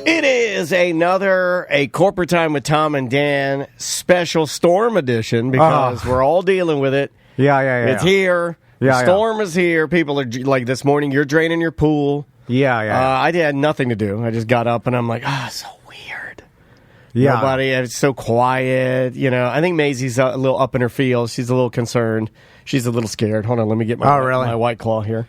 It is a Corporate Time with Tom and Dan special storm edition because we're all dealing with it. Yeah. It's here. The storm is here. People are like, this morning, you're draining your pool. Yeah. I had nothing to do. I just got up and I'm like, so weird. Yeah. Nobody, it's so quiet. You know, I think Maisie's a little up in her feels. She's a little concerned. She's a little scared. Hold on, let me get my White Claw here.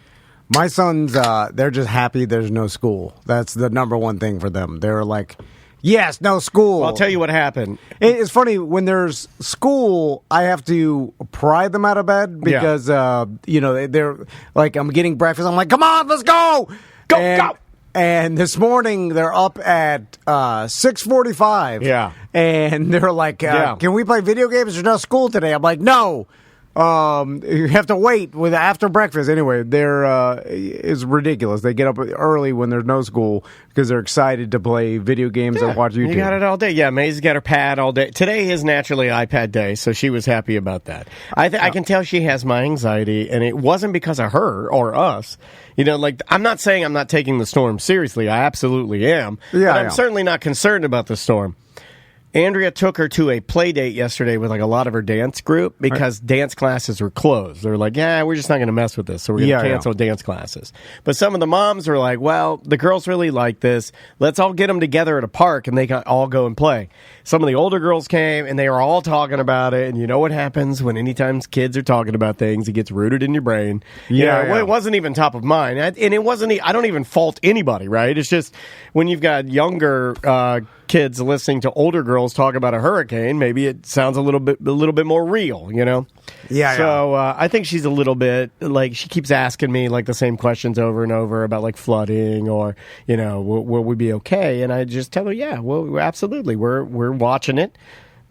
My sons, they're just happy there's no school. That's the number one thing for them. They're like, yes, no school. Well, I'll tell you what happened. It's funny, when there's school, I have to pry them out of bed because, they're like, I'm getting breakfast. I'm like, come on, let's go. Go. And this morning, they're up at 6:45. Yeah. And they're like, can we play video games? There's no school today. I'm like, no. You have to wait with after breakfast. Anyway, it's ridiculous. They get up early when there's no school because they're excited to play video games and watch YouTube. You got it all day. Yeah, Maisie's got her pad all day. Today is naturally iPad day, so she was happy about that. I can tell she has my anxiety, and it wasn't because of her or us. You know, like, I'm not saying I'm not taking the storm seriously. I absolutely am. Yeah, but I'm certainly not concerned about the storm. Andrea took her to a play date yesterday with like a lot of her dance group because dance classes were closed. They're like, we're just not going to mess with this, so we're going to cancel dance classes. But some of the moms were like, well, the girls really like this. Let's all get them together at a park and they can all go and play. Some of the older girls came and they were all talking about it. And you know what happens when anytime kids are talking about things, it gets rooted in your brain. It wasn't even top of mind. And it wasn't, I don't even fault anybody, right? It's just when you've got younger kids listening to older girls talk about a hurricane, maybe it sounds a little bit more real, you know? So I think she's a little bit like, she keeps asking me like the same questions over and over about like flooding or, you know, will we be okay? And I just tell her, well, absolutely, we're watching it.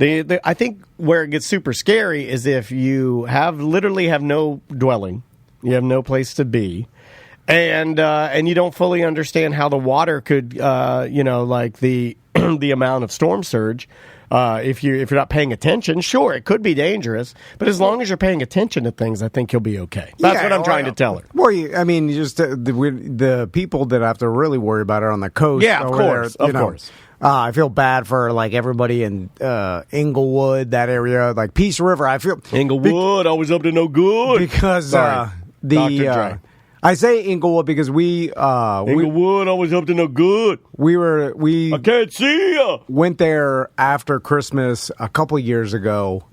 I think where it gets super scary is if you literally have no dwelling, you have no place to be. And you don't fully understand how the water could, like the amount of storm surge. If you're not paying attention, sure, it could be dangerous. But as long as you're paying attention to things, I think you'll be okay. That's what I'm trying to tell her. Well, just the people that have to really worry about it on the coast. Yeah, of course. I feel bad for like everybody in Inglewood, that area, like Peace River. I feel Inglewood always up to no good because I say Inglewood because Inglewood always up to no good. I can't see ya. Went there after Christmas a couple years ago,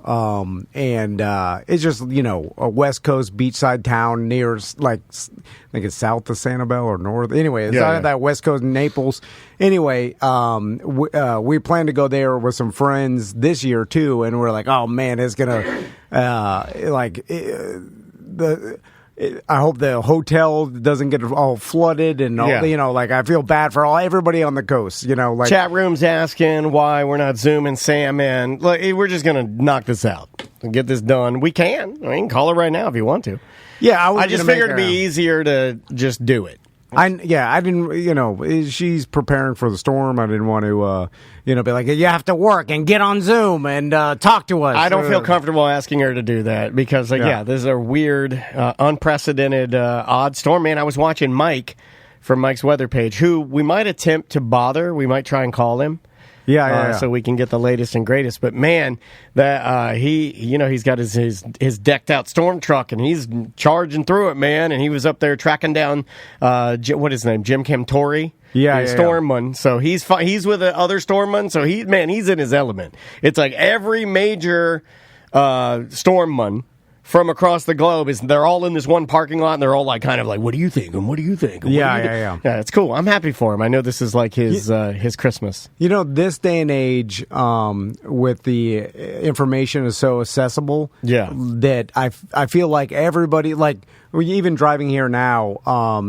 and it's just a West Coast beachside town near like I think it's south of Sanibel or north. Anyway, it's out of that West Coast Naples. Anyway, we plan to go there with some friends this year too, and we're like, oh man, it's gonna I hope the hotel doesn't get all flooded and all. I feel bad for everybody on the coast. Chat room's asking why we're not zooming Sam in. Look, we're just gonna knock this out and get this done. We can. I can call her right now if you want to. Yeah, I just figured it'd be easier to just do it. I didn't. She's preparing for the storm. I didn't want to, be like, you have to work and get on Zoom and talk to us. I don't feel comfortable asking her to do that because, this is a weird, unprecedented, odd storm. Man, I was watching Mike from Mike's weather page, who we might attempt to bother. We might try and call him. So we can get the latest and greatest. But man, that he's got his decked out storm truck and he's charging through it, man. And he was up there tracking down what is his name, Jim Camtori, Stormman. So he's with the other Stormman. So he's in his element. It's like every major Stormman from across the globe they're all in this one parking lot and they're all like kind of like, what do you think? And what do you think? Yeah, it's cool. I'm happy for him. I know this is like his Christmas. This day and age, with the information is so accessible. That I feel like everybody, like even driving here now,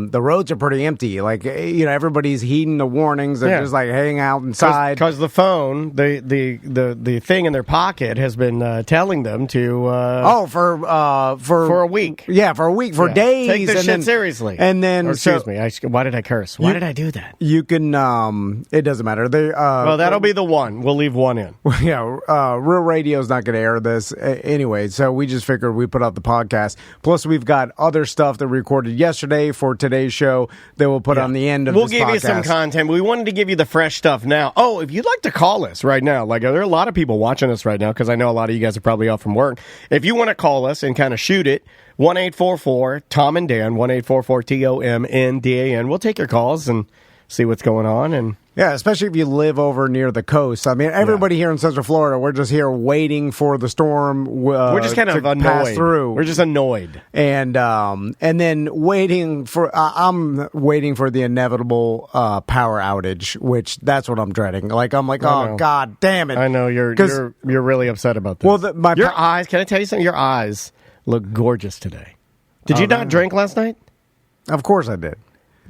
the roads are pretty empty. Like everybody's heeding the warnings and just like hanging out inside. Because the phone, the thing in their pocket has been telling them to for a week. Yeah, for a week, for days. Take this shit seriously. And then, excuse me, why did I curse? Why did I do that? You can, it doesn't matter. Well, that'll be the one. We'll leave one in. Real Radio's not going to air this anyway, so we just figured we put out the podcast. Plus, we've got other other stuff that we recorded yesterday for today's show that we'll put on the end of We'll this give podcast. you some content. We wanted to give you the fresh stuff now. Oh, if you'd like to call us right now, like there are a lot of people watching us right now because I know a lot of you guys are probably off from work. If you want to call us and kind of shoot it, 1-844-TOM and Dan, 1-844-TOMNDAN. We'll take your calls and see what's going on. And yeah, especially if you live over near the coast. I mean, everybody here in Central Florida, we're just here waiting for the storm. We're just kind of annoyed. Pass through. We're just annoyed, and then waiting for. I'm waiting for the inevitable power outage, which that's what I'm dreading. Like I'm like, oh god, damn it! I know you're really upset about this. Well, your eyes. Can I tell you something? Your eyes look gorgeous today. Did you not drink last night? Of course I did.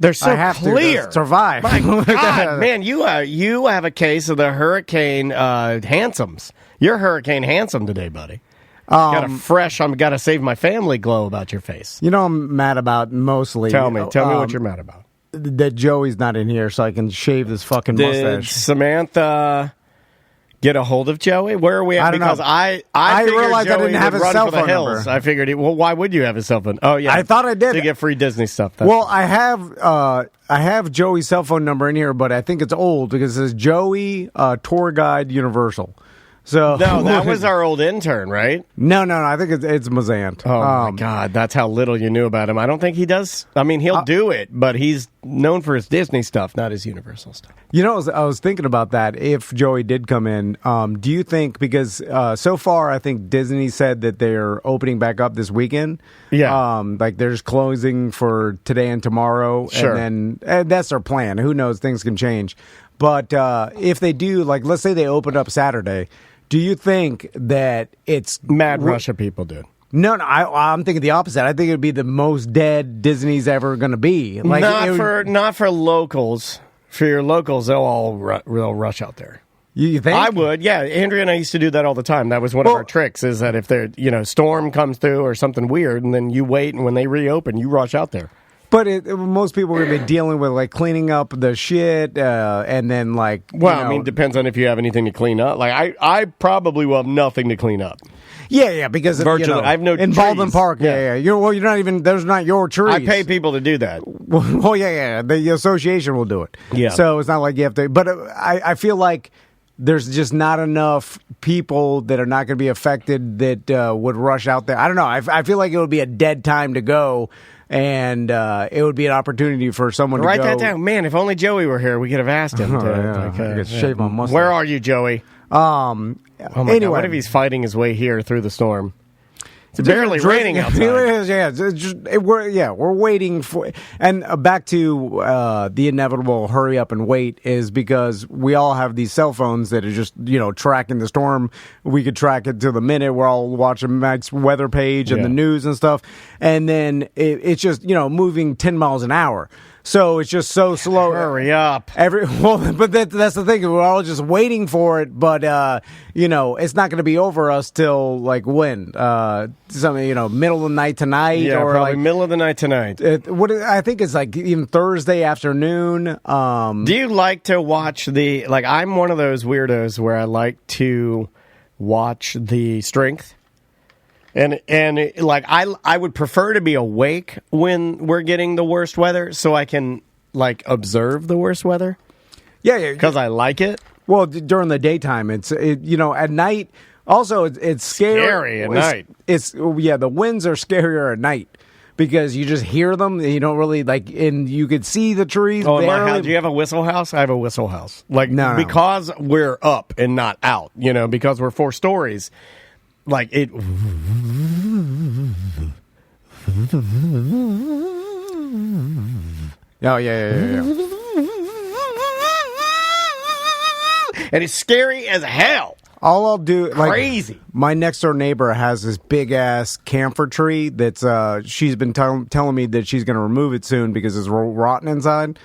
They're so I have clear. To survive. My God, man, you have a case of the Hurricane Handsomes. You're Hurricane Handsome today, buddy. Got a fresh, I'm got to save my family glow about your face. You know I'm mad about mostly. Tell me what you're mad about. That Joey's not in here so I can shave this fucking mustache. Did Samantha get a hold of Joey? Where are we at? I don't because know. I realized Joey I didn't have his cell phone number. I figured, well, why would you have his cell phone? Oh, yeah. I thought I did. To get free Disney stuff. I have Joey's cell phone number in here, but I think it's old because it says Joey Tour Guide Universal. So no, that was our old intern, right? No. I think it's Mazant. Oh, my God. That's how little you knew about him. I don't think he does. I mean, he'll do it, but he's known for his Disney stuff, not his Universal stuff. You know, I was thinking about that. If Joey did come in, do you think, because so far I think Disney said that they're opening back up this weekend. Yeah. Like they're just closing for today and tomorrow. Sure. And that's their plan. Who knows? Things can change. But if they do, like, let's say they open up Saturday, do you think that it's mad rush of people, dude? No, I'm thinking the opposite. I think it would be the most dead Disney's ever going to be. Like, not for locals. For your locals, they'll rush out there. You think? I would, yeah. Andrea and I used to do that all the time. That was one of our tricks, is that if there, storm comes through or something weird, and then you wait, and when they reopen, you rush out there. But most people are going to be dealing with, like, cleaning up the shit, and then, like... Well, I mean, depends on if you have anything to clean up. Like, I probably will have nothing to clean up. Yeah, because... Virtually. I have no in trees. Baldwin Park, yeah. You're not even... There's not your trees. I pay people to do that. Well, yeah. The association will do it. Yeah. So it's not like you have to... But I feel like there's just not enough people that are not going to be affected that would rush out there. I don't know. I feel like it would be a dead time to go... And it would be an opportunity for someone to write go. that down. Man, if only Joey were here, we could have asked him. I could shave my mustache. Where are you, Joey? Oh my God, what if he's fighting his way here through the storm? It's barely raining outside. We're waiting for... And back to the inevitable hurry up and wait is because we all have these cell phones that are just, tracking the storm. We could track it to the minute. We're all watching Mike's weather page and the news and stuff. And then it's just, moving 10 miles an hour. So it's just so slow. Hurry up. But that's the thing. We're all just waiting for it. But, it's not going to be over us till, like, when? Middle of the night tonight? Yeah, or probably like, middle of the night tonight. I think it's, like, even Thursday afternoon. Do you like to watch I'm one of those weirdos where I like to watch the strength. And I would prefer to be awake when we're getting the worst weather so I can, observe the worst weather. Yeah. Because I like it. Well, during the daytime, at night, also, it's scary at night. The winds are scarier at night because you just hear them. And you don't really, and you could see the trees. Oh, in my house, do you have a whistle house? I have a whistle house. No. Because we're up and not out, because we're 4 stories. Like it. Oh, yeah. And it's scary as hell. All I'll do, crazy. My next door neighbor has this big ass camphor tree that's she's been telling me that she's going to remove it soon because it's rotten inside.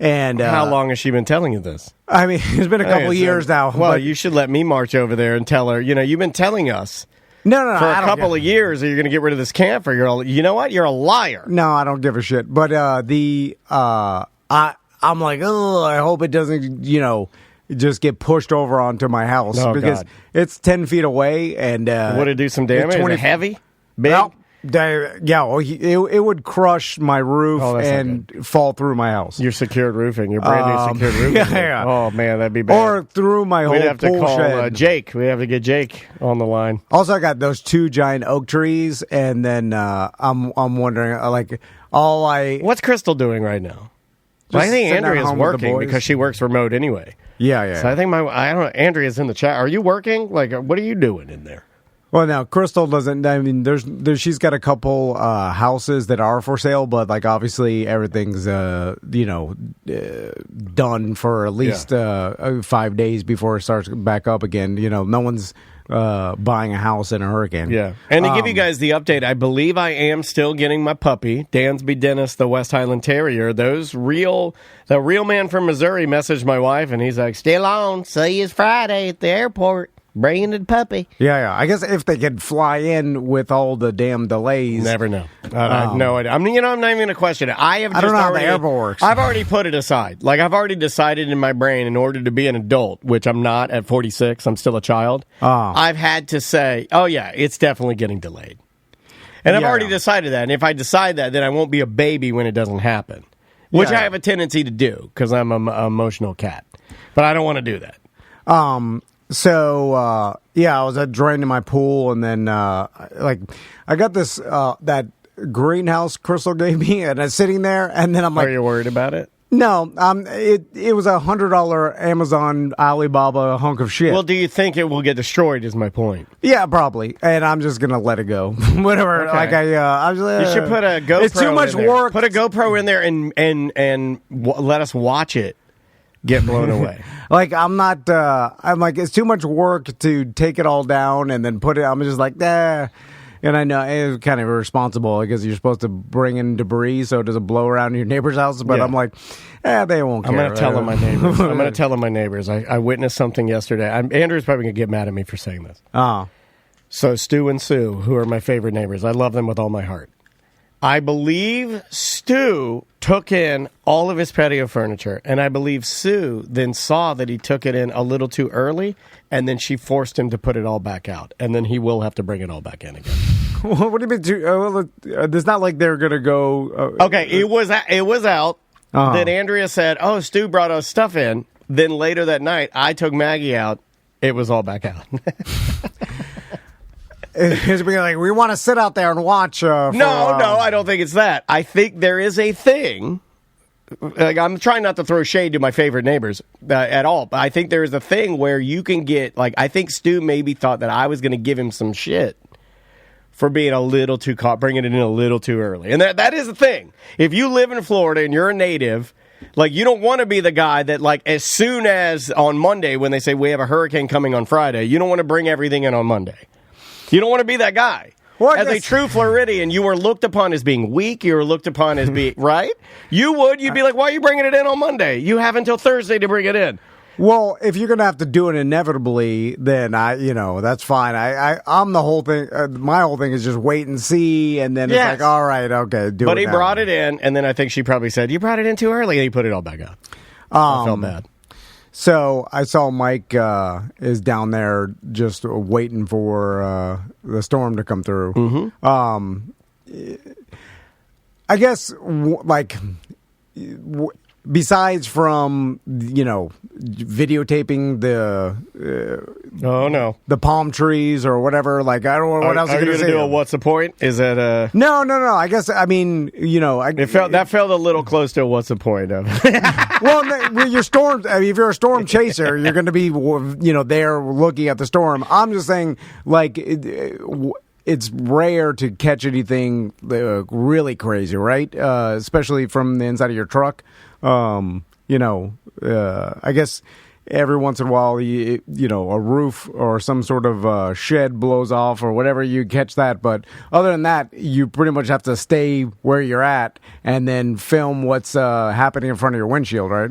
And how long has she been telling you this? I mean, it's been a couple of years now. Well, you should let me march over there and tell her. You've been telling us. No. For a couple of years, you're going to get rid of this camphor. You know what? You're a liar. No, I don't give a shit. But I'm like, oh, I hope it doesn't, just get pushed over onto my house because it's 10 feet away. And would it do some damage? Is it heavy? Big? It would crush my roof and fall through my house. Your secured roofing, your brand new secured roofing. Yeah. Oh man, that'd be bad. Or through my whole We'd have to pool call shed. Jake. We have to get Jake on the line. Also, I got those 2 giant oak trees, and then I'm wondering What's Crystal doing right now? Just I think sitting at Andrea's home with the working boys. because she works remote anyway. Yeah. So I think I don't know. Andrea's in the chat. Are you working? Like, what are you doing in there? Well, now Crystal doesn't. I mean, there's she's got a couple houses that are for sale, but like obviously everything's done for at least 5 days before it starts back up again. No one's buying a house in a hurricane. Yeah, and to give you guys the update, I believe I am still getting my puppy, Dansby Dennis, the West Highland Terrier. The real man from Missouri messaged my wife, and he's like, "Still on. See you Friday at the airport." Bringing the puppy. Yeah. I guess if they could fly in with all the damn delays. Never know. I have no idea. I'm not even going to question it. I don't know how the airport works. I've already put it aside. Like, I've already decided in my brain, in order to be an adult, which I'm not at 46, I'm still a child, I've had to say, oh, yeah, it's definitely getting delayed. And I've already decided that. And if I decide that, then I won't be a baby when it doesn't happen, which I have a tendency to do because I'm an emotional cat. But I don't want to do that. So, I was draining my pool, and then, I got this, that greenhouse Crystal gave me, and I was sitting there, and then I'm like... Are you worried about it? No, it was $100 Amazon Alibaba hunk of shit. Well, do you think it will get destroyed is my point. Yeah, probably, and I'm just going to let it go. Whatever, okay. You should put a GoPro It's too much in there. work. Put a GoPro in there and let us watch it get blown away. I'm like, it's too much work to take it all down and then put it. I'm just like, And I know it's kind of irresponsible because you're supposed to bring in debris so it doesn't blow around your neighbor's house. But I'm like, they won't care. I'm going to tell them my neighbors. I'm going to tell them my neighbors. I witnessed something yesterday. Andrew's probably going to get mad at me for saying this. So Stu and Sue, who are my favorite neighbors, I love them with all my heart. I believe Stu took in all of his patio furniture, and I believe Sue then saw that he took it in a little too early, and then she forced him to put it all back out, and then he will have to bring it all back in again. What do you mean? It's not like they're going to go... okay, it was out. Then Andrea said, oh, Stu brought us stuff in. Then later that night, I took Maggie out. It was all back out. It's like, we want to sit out there and watch. No, I don't think it's that. I think there is a thing. Like, I'm trying not to throw shade to my favorite neighbors at all, but I think there is a thing where you can get, like, I think Stu maybe thought that I was going to give him some shit for being a little too caught, bringing it in a little too early. And that is the thing. If you live in Florida and you're a native, like, you don't want to be the guy that, like, as soon as on Monday when they say we have a hurricane coming on Friday, you don't want to bring everything in on Monday. You don't want to be that guy. As a true Floridian, you were looked upon as being weak. You were looked upon as being, right? You'd be like, why are you bringing it in on Monday? You have until Thursday to bring it in. Well, if you're going to have to do it inevitably, then that's fine. I'm the whole thing. My whole thing is just wait and see. And then it's like, all right, okay, do it. But he brought it in. And then I think she probably said, you brought it in too early. And he put it all back out. I felt bad. So I saw Mike is down there just waiting for the storm to come through. Mm-hmm. I guess, besides from, videotaping the palm trees or whatever, like, I don't know what else are you going to do. What's the point? Is that No. I guess, I mean, that felt a little close to what's the point of Well, if you're a storm chaser, you're going to be, there looking at the storm. I'm just saying, like, it's rare to catch anything really crazy, right? Especially from the inside of your truck. I guess every once in a while, a roof or some sort of shed blows off or whatever, you catch that. But other than that, you pretty much have to stay where you're at and then film what's happening in front of your windshield, right?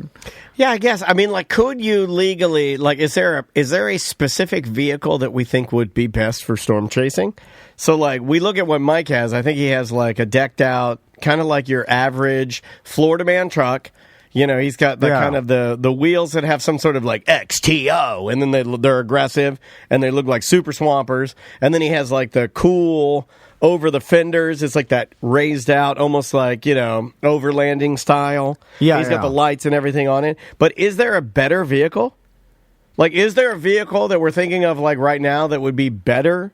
Yeah, I guess. I mean, like, could you legally, like, is there a specific vehicle that we think would be best for storm chasing? So, like, we look at what Mike has. I think he has, like, a decked out, kind of like your average Florida man truck. You know, he's got the kind of the wheels that have some sort of like XTO, and then they're aggressive, and they look like super swampers. And then he has like the cool over the fenders. It's like that raised out, almost like, you know, overlanding style. Yeah, he's got the lights and everything on it. But is there a better vehicle? Like, is there a vehicle that we're thinking of like right now that would be better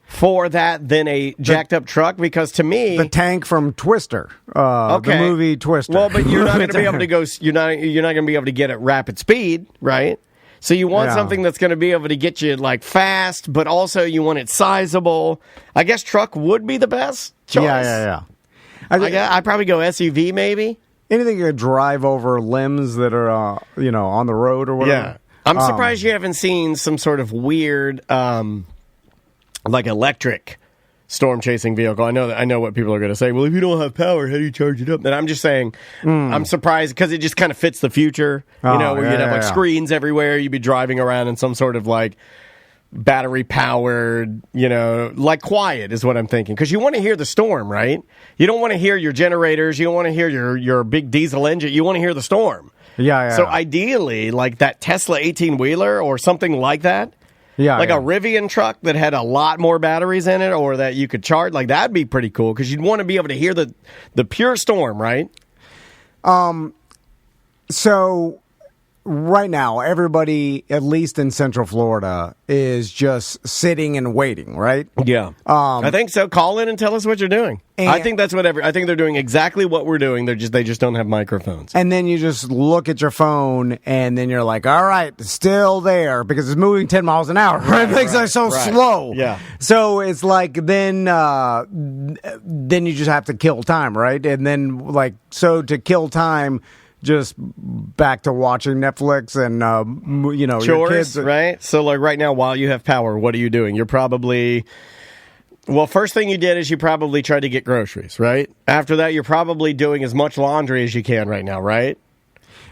for that than a jacked up truck? Because to me, the tank from Twister, the movie Twister. Well, but you're not going to be able to go. You're not going to be able to get at rapid speed, right? So you want something that's going to be able to get you like fast, but also you want it sizable. I guess truck would be the best choice. Yeah. I'd probably go SUV maybe. Anything you could drive over limbs that are on the road or whatever. Yeah, I'm surprised you haven't seen some sort of weird. Like electric storm chasing vehicle. I know what people are going to say. Well, if you don't have power, how do you charge it up? And I'm just saying, I'm surprised because it just kind of fits the future. Where you'd have like screens everywhere. You'd be driving around in some sort of like battery powered, like quiet is what I'm thinking. Because you want to hear the storm, right? You don't want to hear your generators. You don't want to hear your big diesel engine. You want to hear the storm. Yeah. So ideally, like that Tesla 18-wheeler or something like that. Yeah, like a Rivian truck that had a lot more batteries in it, or that you could charge. Like that'd be pretty cool because you'd want to be able to hear the pure storm, right? So right now, everybody, at least in Central Florida, is just sitting and waiting, right? Yeah, I think so. Call in and tell us what you're doing. I think that's what I think they're doing exactly what we're doing. They just don't have microphones. And then you just look at your phone, and then you're like, all right, it's still there because it's moving 10 miles an hour. Right? Things are so slow. Yeah. So it's like then you just have to kill time, right? And then to kill time. Just back to watching Netflix and, chores, your kids. Right? So, like, right now, while you have power, what are you doing? You're probably... Well, first thing you did is you probably tried to get groceries, right? After that, you're probably doing as much laundry as you can right now, right?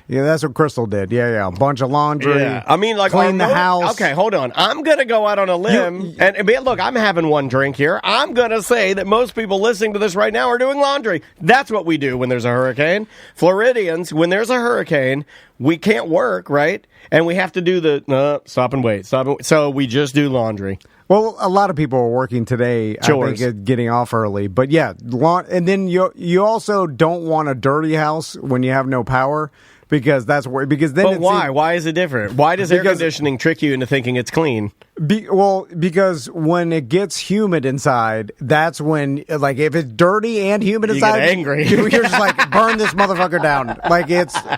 Yeah, that's what Crystal did. Yeah. A bunch of laundry. Yeah. I mean, like, clean the house. Okay, hold on. I'm going to go out on a limb. And look, I'm having one drink here. I'm going to say that most people listening to this right now are doing laundry. That's what we do when there's a hurricane. Floridians, when there's a hurricane, we can't work, right? And we have to do stop and wait. So we just do laundry. Well, a lot of people are working today, Chores. I think, getting off early. But yeah, and then you also don't want a dirty house when you have no power. Because then. But why? Why is it different? Why does air conditioning trick you into thinking it's clean? Because when it gets humid inside, that's when, like, if it's dirty and humid inside, get angry. You're just like, burn this motherfucker down. Like,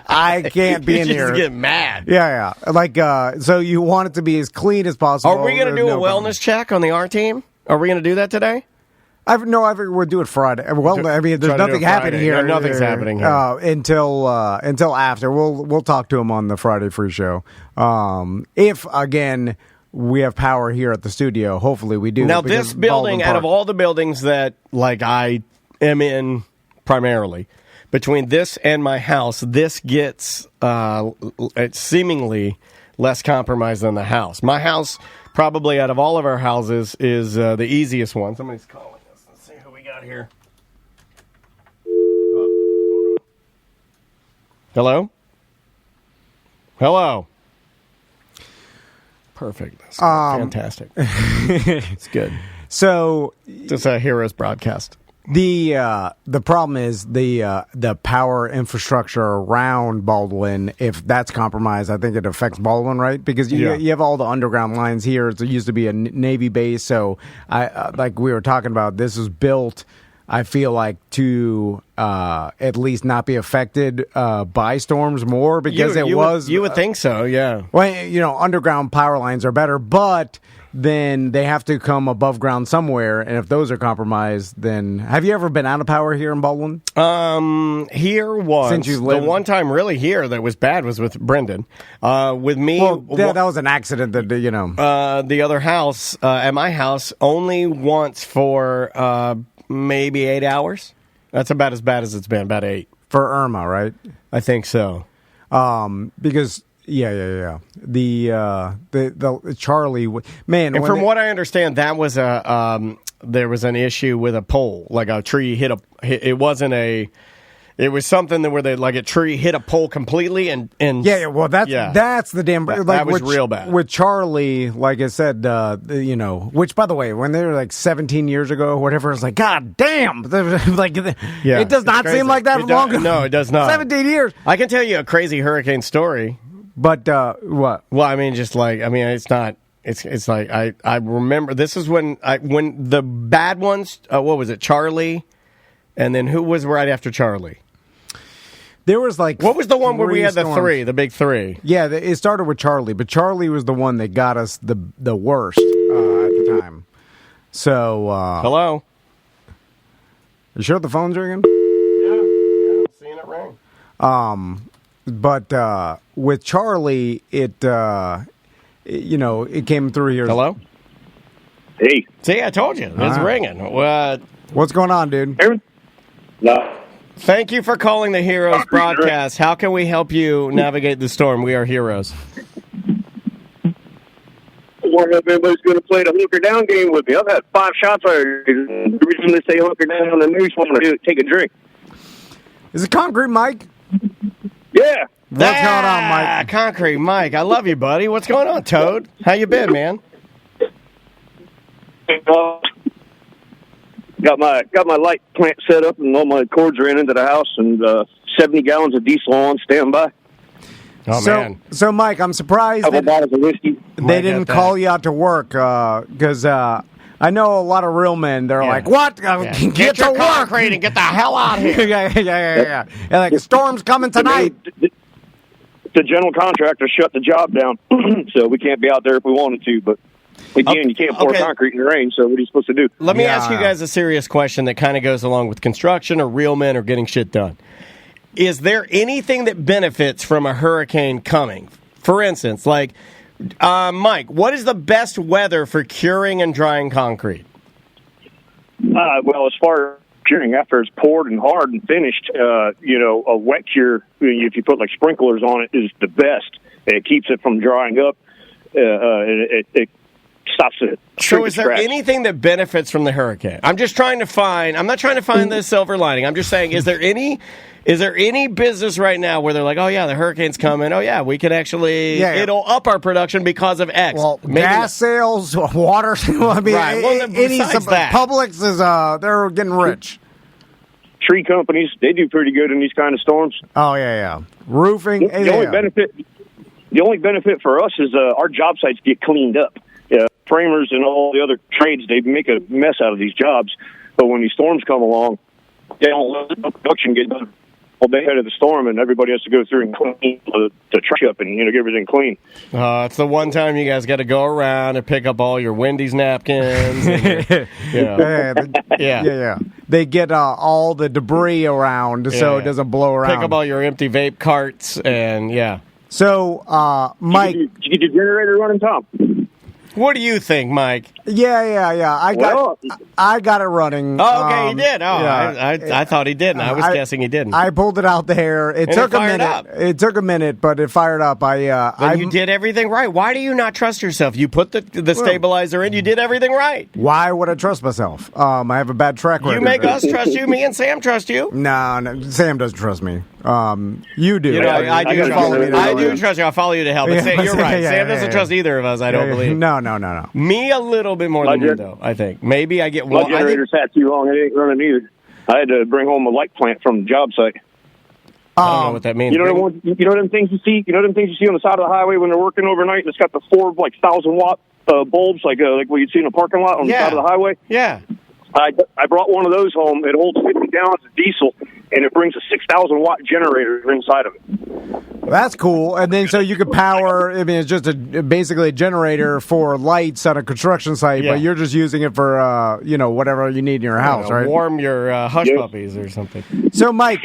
I can't be in here. You just get mad. Yeah. Like, so you want it to be as clean as possible. Are we going to do a wellness check on the R team? Are we going to do that today? We'll do it Friday. Well, I mean, there's nothing happening here. Yeah, nothing's happening here until after. We'll talk to him on the Friday free show. If again we have power here at the studio, hopefully we do. Now, this building, out of all the buildings that I am in primarily, between this and my house, this gets seemingly less compromised than the house. My house, probably out of all of our houses, is the easiest one. Somebody's calling. Here. Hello? Perfect. That's fantastic. It's good. So just a hero's broadcast. The problem is the power infrastructure around Baldwin. If that's compromised, I think it affects Baldwin, right? Because you have all the underground lines here. It used to be a Navy base, so like we were talking about, this was built, I feel like, to at least not be affected by storms more, because you would think so, yeah. Well, underground power lines are better, but then they have to come above ground somewhere, and if those are compromised, then... Have you ever been out of power here in Baldwin? Here once. Since you've lived... The one time really here that was bad was with Brendan. With me... Well, that was an accident that, the other house, at my house, only once for maybe 8 hours. That's about as bad as it's been, about 8. For Irma, right? I think so. Because... Yeah. The Charlie, man. And from what I understand, that was there was an issue with a pole, like a tree hit it wasn't It was something that where they like a tree hit a pole completely and well, that's the damn. That was real bad. With Charlie, like I said, which by the way, when they were like 17 years ago or whatever, it's like, God damm, like it does not seem like that long ago. No, it does not. 17 years. I can tell you a crazy hurricane story. But what? Well, I mean, it's not. It's like I remember this is when the bad ones. What was it, Charlie? And then who was right after Charlie? There was like what was the one where we had storms. the big three? Yeah, it started with Charlie, but Charlie was the one that got us the worst at the time. So hello, you sure the phone's ringing? Yeah, I'm seeing it ring. But with Charlie, it came through here. Hello. Hey. See, I told you it's ringing. What's going on, dude? No. Thank you for calling the Heroes broadcast. How can we help you navigate the storm? We are heroes. I wonder if anybody's going to play the hunker down game with me. I've had 5 shots already. The reason they say hunker down on the news, want to take a drink. Is it Concrete Mike? Yeah. What's going on, Mike? Concrete Mike. I love you, buddy. What's going on, Toad? How you been, man? Got my light plant set up and all my cords ran into the house and 70 gallons of diesel on standby. Oh, man. So, Mike, I'm surprised Couple bottles of whiskey. they didn't call you out to work because I know a lot of real men. They're like, "What? Get to your work concrete and get the hell out of here!" yeah. And like, the storm's coming tonight. The general contractor shut the job down, so we can't be out there if we wanted to. But again, you can't pour concrete in the rain. So what are you supposed to do? Let me ask you guys a serious question that kind of goes along with construction or real men or getting shit done. Is there anything that benefits from a hurricane coming? For instance, like, Mike, what is the best weather for curing and drying concrete? Well, as far as curing, after it's poured and hard and finished, a wet cure, if you put like sprinklers on it, is the best. It keeps it from drying up. It stops it. So is there anything that benefits from the hurricane? I'm not trying to find the silver lining. I'm just saying, is there any business right now where they're like, oh yeah, the hurricane's coming. Oh yeah, we can actually, it'll up our production because of X. Well, gas sales, water sales, I mean, right. Well, Publix is, they're getting rich. Tree companies, they do pretty good in these kind of storms. Oh yeah. Roofing. The only benefit for us is our job sites get cleaned up. Framers and all the other trades, they make a mess out of these jobs. But when these storms come along, they don't let the production get done all day ahead of the storm, and everybody has to go through and clean the trash up and get everything clean. It's the one time you guys got to go around and pick up all your Wendy's napkins. Yeah. They get all the debris around so it doesn't blow around. Pick up all your empty vape carts and So, Mike, did you get your generator running, Tom? What do you think, Mike? Yeah. I got it running. Oh, okay, he did. I thought he didn't. I was guessing he didn't. I pulled it out there. It took a minute. It took a minute, but it fired up. You did everything right. Why do you not trust yourself? You put the stabilizer in. You did everything right. Why would I trust myself? I have a bad track record. You make us trust you. Me and Sam trust you. No, Sam doesn't trust me. You do. I do trust you. I'll follow you to hell. But you're right. Sam doesn't trust either of us, I don't believe. No. Me a little bit more than you, though, I think. Maybe I get one. My generator sat too long. It ain't running either. I had to bring home a light plant from the job site. I don't know what that means. You know them things you see? You know them things you see on the side of the highway when they're working overnight, and it's got the 4 1,000-watt bulbs, like what you'd see in a parking lot on the side of the highway? Yeah. I brought one of those home. It holds 50 gallons of diesel, and it brings a 6,000-watt generator inside of it. That's cool. And then so you could power, I mean, it's just basically a generator for lights on a construction site, but you're just using it for, whatever you need in your house, right? Warm your hush puppies or something. So, Mike.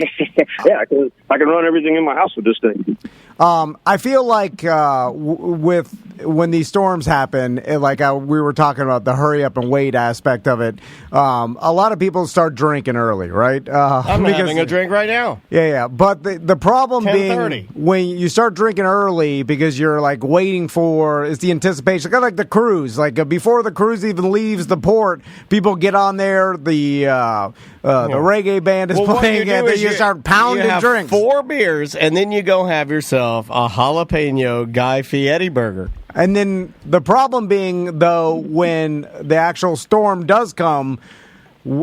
I can run everything in my house with this thing. I feel like when these storms happen, like we were talking about the hurry up and wait aspect of it, a lot of people start drinking early, right? I'm having a drink right now. Yeah. But the problem being when you start drinking early because you're like waiting for it's the anticipation, kind of like the cruise. Like before the cruise even leaves the port, people get on there. The the reggae band is playing, and then you start pounding drinks. 4 beers, and then you go have yourself a jalapeno Guy Fieri burger. And then the problem being, though, when the actual storm does come,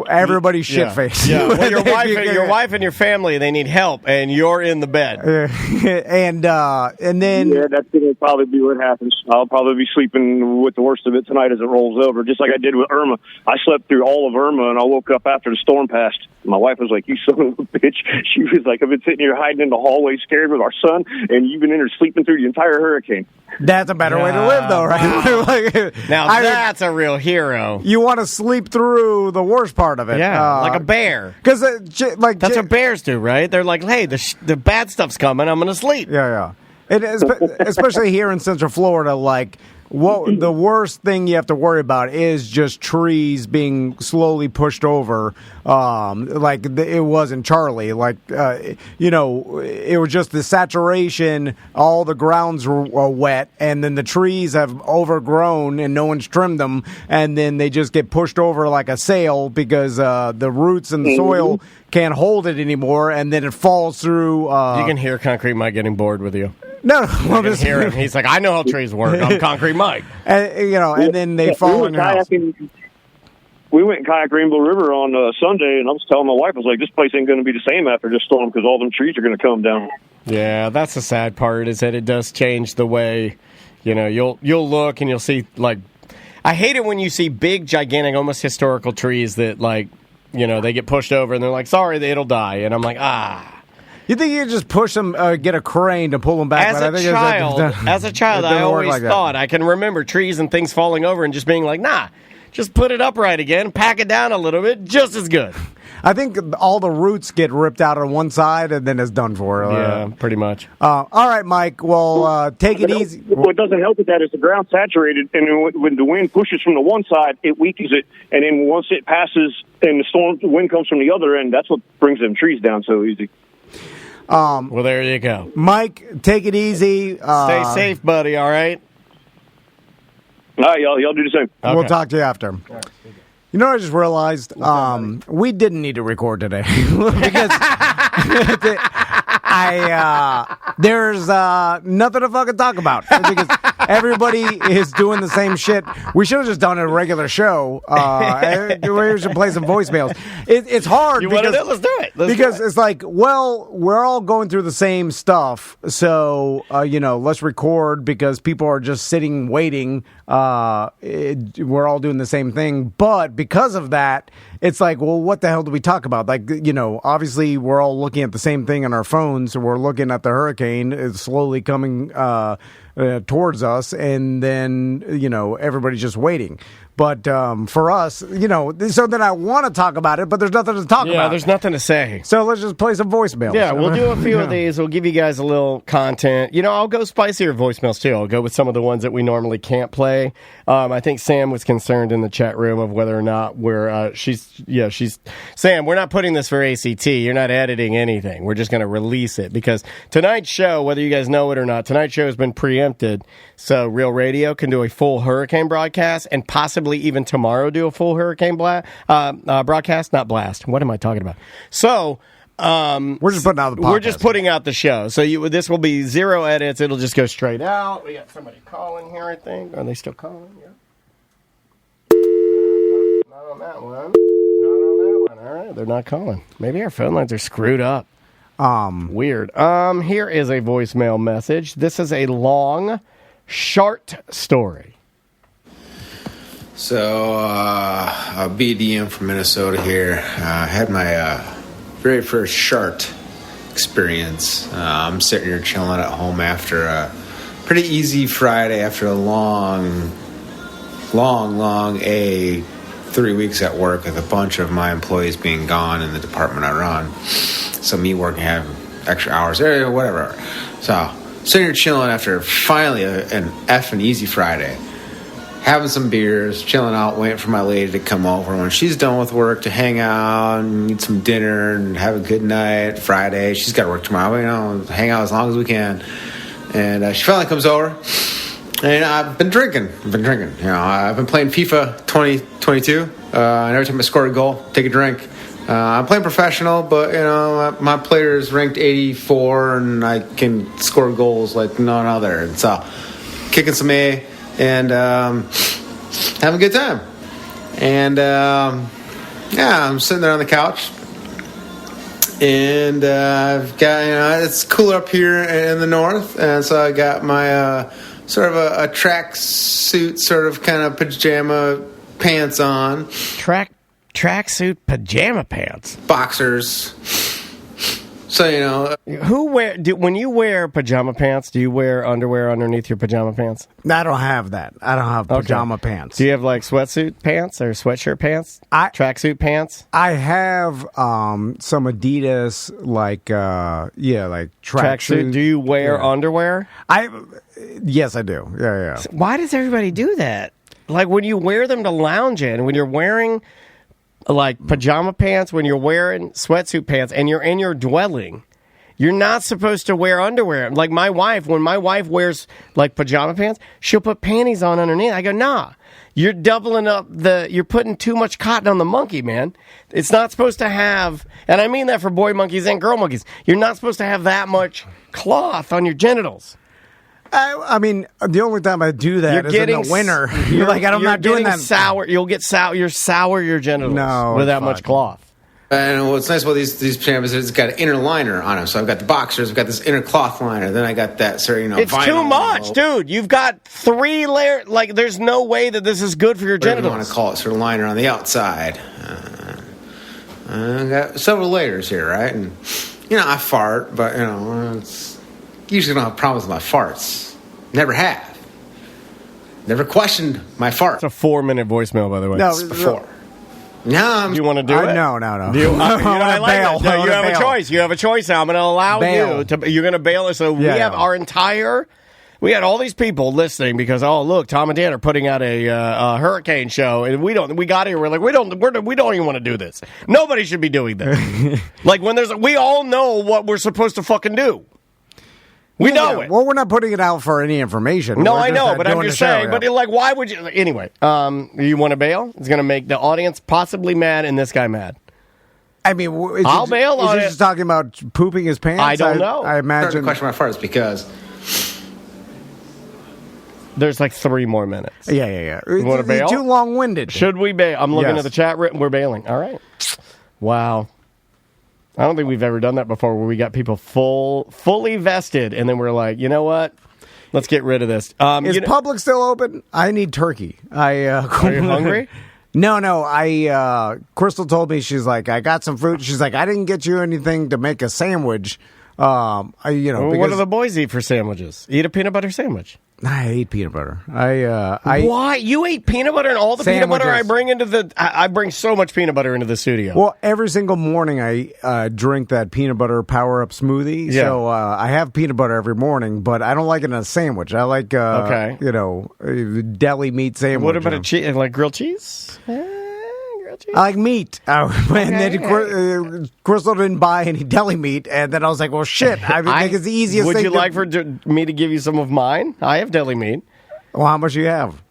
everybody's shit-faced. Yeah. Well, your wife and your family, they need help, and you're in the bed. and then... Yeah, that's going to probably be what happens. I'll probably be sleeping with the worst of it tonight as it rolls over, just like I did with Irma. I slept through all of Irma, and I woke up after the storm passed. My wife was like, "You son of a bitch." She was like, "I've been sitting here hiding in the hallway scared with our son, and you've been in there sleeping through the entire hurricane." That's a better way to live, though, right? Wow. Now, that's a real hero. You want to sleep through the worst part of it. Yeah, like a bear. Because that's what bears do, right? They're like, hey, the bad stuff's coming. I'm going to sleep. Yeah. It is, especially here in Central Florida, like... What the worst thing you have to worry about is just trees being slowly pushed over, like it was in Charlie. Like, it was just the saturation. All the grounds were wet, and then the trees have overgrown, and no one's trimmed them, and then they just get pushed over like a sail because the roots and the soil can't hold it anymore, and then it falls through. You can hear Concrete Mike getting bored with you. No, well, just hear him. He's like, I know how trees work. I'm Concrete Mike. And then they fall in your house. We went and kayaked Rainbow River on Sunday, and I was telling my wife, I was like, this place ain't going to be the same after this storm because all them trees are going to come down. Yeah, that's the sad part, is that it does change the way, you'll look and you'll see, like, I hate it when you see big, gigantic, almost historical trees that, like, they get pushed over and they're like, sorry, it'll die. And I'm like, You think you could just push them, get a crane to pull them back? As a child, I always thought I can remember trees and things falling over and just being like, nah, just put it upright again, pack it down a little bit, just as good. I think all the roots get ripped out on one side and then it's done for. Yeah, pretty much. All right, Mike. Well, take it easy. What doesn't help with that is the ground's saturated, and when the wind pushes from the one side, it weakens it, and then once it passes and the wind comes from the other end, that's what brings them trees down so easy. Well, there you go. Mike, take it easy. Stay safe, buddy, all right? All right, y'all do the same. Okay. We'll talk to you after. Right. You know what I just realized? We didn't need to record today because there's nothing to fucking talk about because everybody is doing the same shit. We should have just done a regular show. We should play some voicemails. It's hard. You want to do it? Let's do it. It's like, well, we're all going through the same stuff, so let's record because people are just sitting waiting. We're all doing the same thing, but because of that, it's like, well, what the hell do we talk about? Like, obviously we're all looking at the same thing on our phones, and we're looking at the hurricane. It's slowly coming towards us, and then everybody's just waiting. But for us, so then I want to talk about it, but there's nothing to talk about. Yeah, there's nothing to say. So let's just play some voicemails. Yeah, we'll do a few of these. We'll give you guys a little content. I'll go spicier voicemails too. I'll go with some of the ones that we normally can't play. I think Sam was concerned in the chat room of whether or not Sam, we're not putting this for ACT. You're not editing anything. We're just going to release it because tonight's show, whether you guys know it or not, tonight's show has been preempted. So Real Radio can do a full hurricane broadcast and possibly even tomorrow do a full hurricane broadcast, not blast. What am I talking about? So we're just putting out the podcast. We're just putting out the show. So this will be 0 edits. It'll just go straight out. We got somebody calling here, I think. Are they still calling? Yeah. Not on that one. Not on that one. All right, they're not calling. Maybe our phone lines are screwed up. Weird. Here is a voicemail message. This is a long, short story. So, BDM from Minnesota here. I had my very first shart experience. I'm sitting here chilling at home after a pretty easy Friday after a long 3 weeks at work with a bunch of my employees being gone in the department I run. So me working, having extra hours, whatever. So, sitting here chilling after finally an effing easy Friday. Having some beers, chilling out, waiting for my lady to come over when she's done with work to hang out and eat some dinner and have a good night. Friday, she's got to work tomorrow. Hang out as long as we can. And she finally comes over, and I've been drinking. I've been playing FIFA 2022. And every time I score a goal, take a drink. I'm playing professional, but my player is ranked 84, and I can score goals like none other. And so, kicking some A and having a good time. And I'm sitting there on the couch, and I've got it's cooler up here in the north, and so I got my sort of a track suit, sort of kind of pajama pants on. Tracksuit pajama pants. Boxers. So, when you wear pajama pants, do you wear underwear underneath your pajama pants? I don't have that. I don't have pajama pants. Do you have like sweatsuit pants or sweatshirt pants? Tracksuit pants? I have some Adidas like tracksuit. Do you wear underwear? Yes, I do. Yeah. Why does everybody do that? Like when you wear them to lounge in, when you're wearing like pajama pants, when you're wearing sweatsuit pants and you're in your dwelling, you're not supposed to wear underwear. Like my wife, when my wife wears like pajama pants, she'll put panties on underneath. I go, nah, you're doubling up you're putting too much cotton on the monkey, man. It's not supposed to have, and I mean that for boy monkeys and girl monkeys, you're not supposed to have that much cloth on your genitals. I mean, the only time I do that is in the winter. You're like, I'm not doing that. Sour. You'll get sour. You're sour your genitals with that much cloth. And what's nice about these pajamas is it's got an inner liner on them. So I've got the boxers, I've got this inner cloth liner, then I got that it's vinyl. Too much, dude. You've got 3 layers. Like, there's no way that this is good for your genitals. You want to call it, sort of liner on the outside. I've got several layers here, right? And I fart, but it's usually don't have problems with my farts. Never have. Never questioned my fart. It's a 4-minute voicemail, by the way. No, it's before. No, do you want to do it? No. Do you, I like bail. No, you have a choice. You have a choice now. I'm going to allow you to. You're going to bail us. So we have our entire. We had all these people listening because look, Tom and Dan are putting out a hurricane show, and we got here. We're like we don't even want to do this. Nobody should be doing this. Like when we all know what we're supposed to fucking do. We know it. Well, we're not putting it out for any information. No, I know, but I'm just saying. But why would you? Anyway, you want to bail? It's going to make the audience possibly mad and this guy mad. I mean, I'll bail on it. Is he just talking about pooping his pants? I don't know. I imagine. The question my farts because there's like 3 more minutes. Yeah. You want to bail? Too long-winded. Should we bail? I'm looking at the chat room. We're bailing. All right. Wow. I don't think we've ever done that before where we got people fully vested, and then we're like, you know what? Let's get rid of this. Is Publix still open? I need turkey. Are you hungry? No. Crystal told me, she's like, I got some fruit. She's like, I didn't get you anything to make a sandwich. What do the boys eat for sandwiches? Eat a peanut butter sandwich. I hate peanut butter. Why? You ate peanut butter and all the peanut butter I bring I bring so much peanut butter into the studio. Well, every single morning I drink that peanut butter power-up smoothie. Yeah. So I have peanut butter every morning, but I don't like it in a sandwich. I like, deli meat sandwich. What about like grilled cheese? I like meat. And then Crystal didn't buy any deli meat, and then I was like, well, shit. I think it's the easiest thing. Would you like for me to give you some of mine? I have deli meat. Well, how much do you have?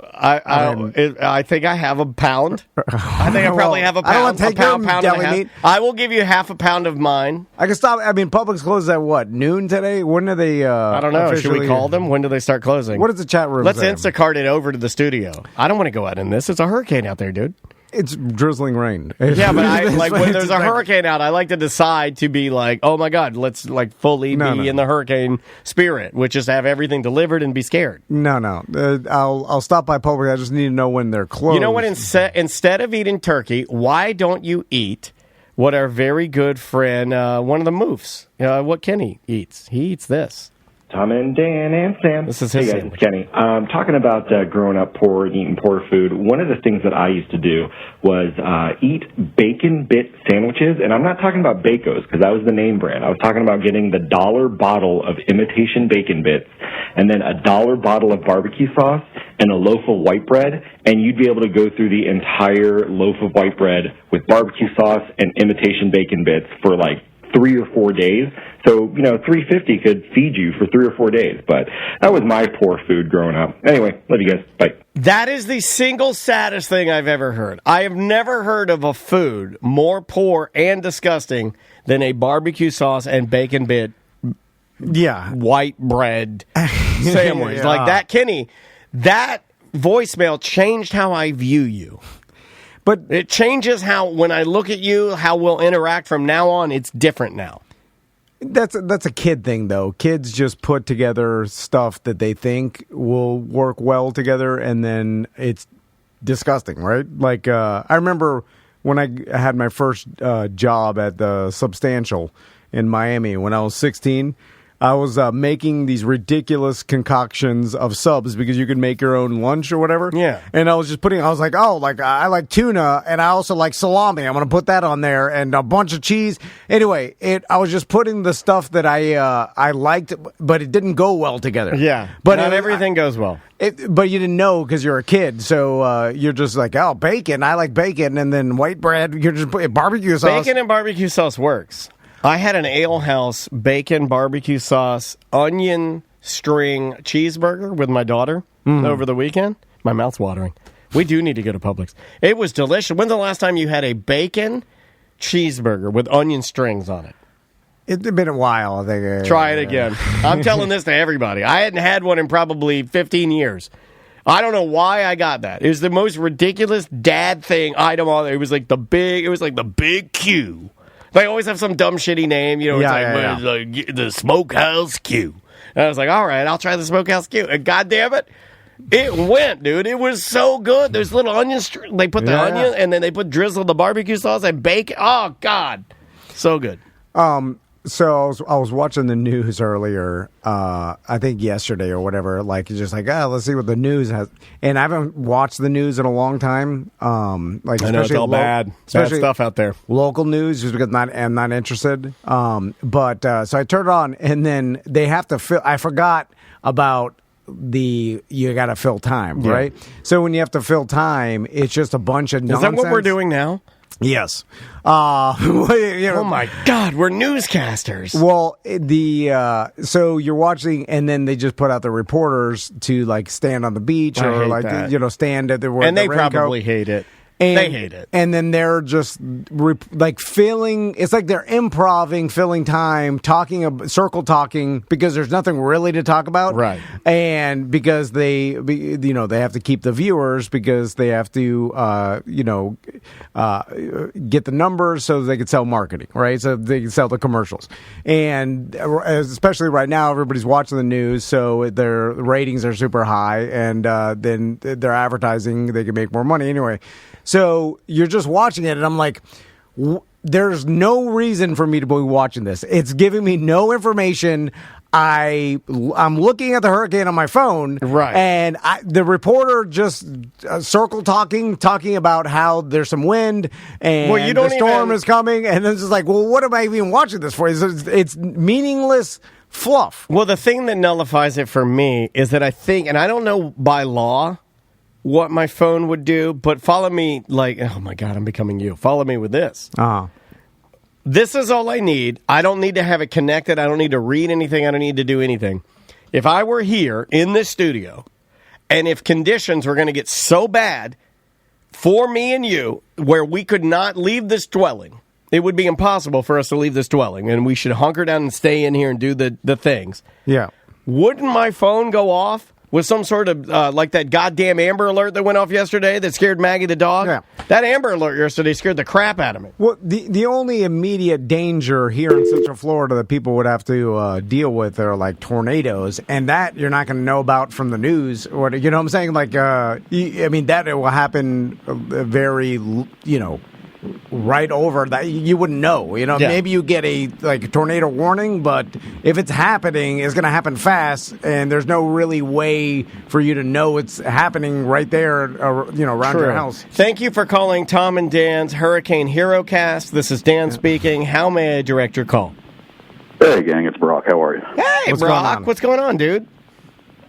I think I have a pound. I think I probably have a pound. I don't want to take pound deli meat. I will give you half a pound of mine. I can stop. I mean, Publix closes at what, noon today? When do they? I don't know. Should we call them? When do they start closing? What does the chat room Let's say? Instacart it over to the studio. I don't want to go out in this. It's a hurricane out there, dude. It's drizzling rain. Yeah, but when there's a hurricane out, I like to decide to be like, oh my God, let's like fully be in the hurricane spirit, which is to have everything delivered and be scared. No. I'll stop by Publix. I just need to know when they're closed. You know what? Instead of eating turkey, why don't you eat what our very good friend, one of the moofs, what Kenny eats? He eats this. Tom and Dan and Sam. This is his Hey guys, it's Kenny. Talking about growing up poor and eating poor food, one of the things that I used to do was eat bacon bit sandwiches, and I'm not talking about Bacos because that was the name brand. I was talking about getting the $1 bottle of imitation bacon bits and then a $1 bottle of barbecue sauce and a loaf of white bread, and you'd be able to go through the entire loaf of white bread with barbecue sauce and imitation bacon bits for like 3 or 4 days. So, $3.50 could feed you for 3 or 4 days. But that was my poor food growing up. Anyway, love you guys. Bye. That is the single saddest thing I've ever heard. I have never heard of a food more poor and disgusting than a barbecue sauce and bacon bit white bread sandwich. Like that, Kenny, that voicemail changed how I view you. But it changes how, when I look at you, how we'll interact from now on. It's different now. That's a kid thing, though. Kids just put together stuff that they think will work well together, and then it's disgusting, right? Like, I remember when I had my first job at the Substantial in Miami when I was 16. I was making these ridiculous concoctions of subs because you could make your own lunch or whatever. Yeah. And I was like, I like tuna, and I also like salami. I'm going to put that on there, and a bunch of cheese. Anyway, I was just putting the stuff that I liked, but it didn't go well together. Yeah. But not everything goes well. But you didn't know because you're a kid, so you're just like, oh, bacon. I like bacon, and then white bread. You're just putting barbecue sauce. Bacon and barbecue sauce works. I had an Ale House bacon, barbecue sauce, onion string cheeseburger with my daughter over the weekend. My mouth's watering. We do need to go to Publix. It was delicious. When's the last time you had a bacon cheeseburger with onion strings on it? It's been a while, I think. Try it again. I'm telling this to everybody. I hadn't had one in probably 15 years. I don't know why I got that. It was the most ridiculous dad thing item on there. It was like the big Q. They always have some dumb shitty name, you know. It's like the Smokehouse Q. And I was like, all right, I'll try the Smokehouse Q. And God damn it, it went, dude. It was so good. There's little onion. They put the onion, and then they put drizzle the barbecue sauce and bacon. Oh God, so good. So I was watching the news earlier, I think yesterday or whatever, like just like, let's see what the news has. And I haven't watched the news in a long time. Like I know it's all bad stuff out there. Local news, just because I'm not interested. But so I turned it on, and then they have to fill. I forgot about you got to fill time, right? So when you have to fill time, it's just a bunch of nonsense. Is that what we're doing now? Yes. Oh my God, we're newscasters. Well, so you're watching, and then they just put out the reporters to like stand on the beach or like stand at the and they probably hate it. They hate it. And then they're just like filling. It's like they're filling time, circle talking because there's nothing really to talk about, right? And because they have to keep the viewers because they have to get the numbers so they can sell marketing, right? So they can sell the commercials, and especially right now, everybody's watching the news, so their ratings are super high, and then their advertising, they can make more money anyway. So you're just watching it, and I'm like, there's no reason for me to be watching this. It's giving me no information. I'm looking at the hurricane on my phone, right? And the reporter just circle talking about how there's some wind and the storm is coming, and then it's just like, well, what am I even watching this for? It's meaningless fluff. Well, the thing that nullifies it for me is that I think, and I don't know by law what my phone would do, but follow me like, oh my God, I'm becoming you. Follow me with this. This is all I need. I don't need to have it connected. I don't need to read anything. I don't need to do anything. If I were here in this studio, and if conditions were going to get so bad for me and you, where we could not leave this dwelling, it would be impossible for us to leave this dwelling, and we should hunker down and stay in here and do the things. Yeah. Wouldn't my phone go off with some sort of, like that goddamn Amber Alert that went off yesterday that scared Maggie the dog? Yeah. That Amber Alert yesterday scared the crap out of me. Well, the only immediate danger here in Central Florida that people would have to deal with are like tornadoes, and that you're not going to know about from the news. Or, you know what I'm saying? Like, that will happen very, right over that. You wouldn't know, maybe you get a tornado warning, but if it's happening, it's going to happen fast, and there's no really way for you to know it's happening right there, around your house. Thank you for calling Tom and Dan's Hurricane Hero Cast. This is Dan speaking. How may I direct your call? Hey, gang, it's Brock. How are you? Hey, Brock. What's going on, dude?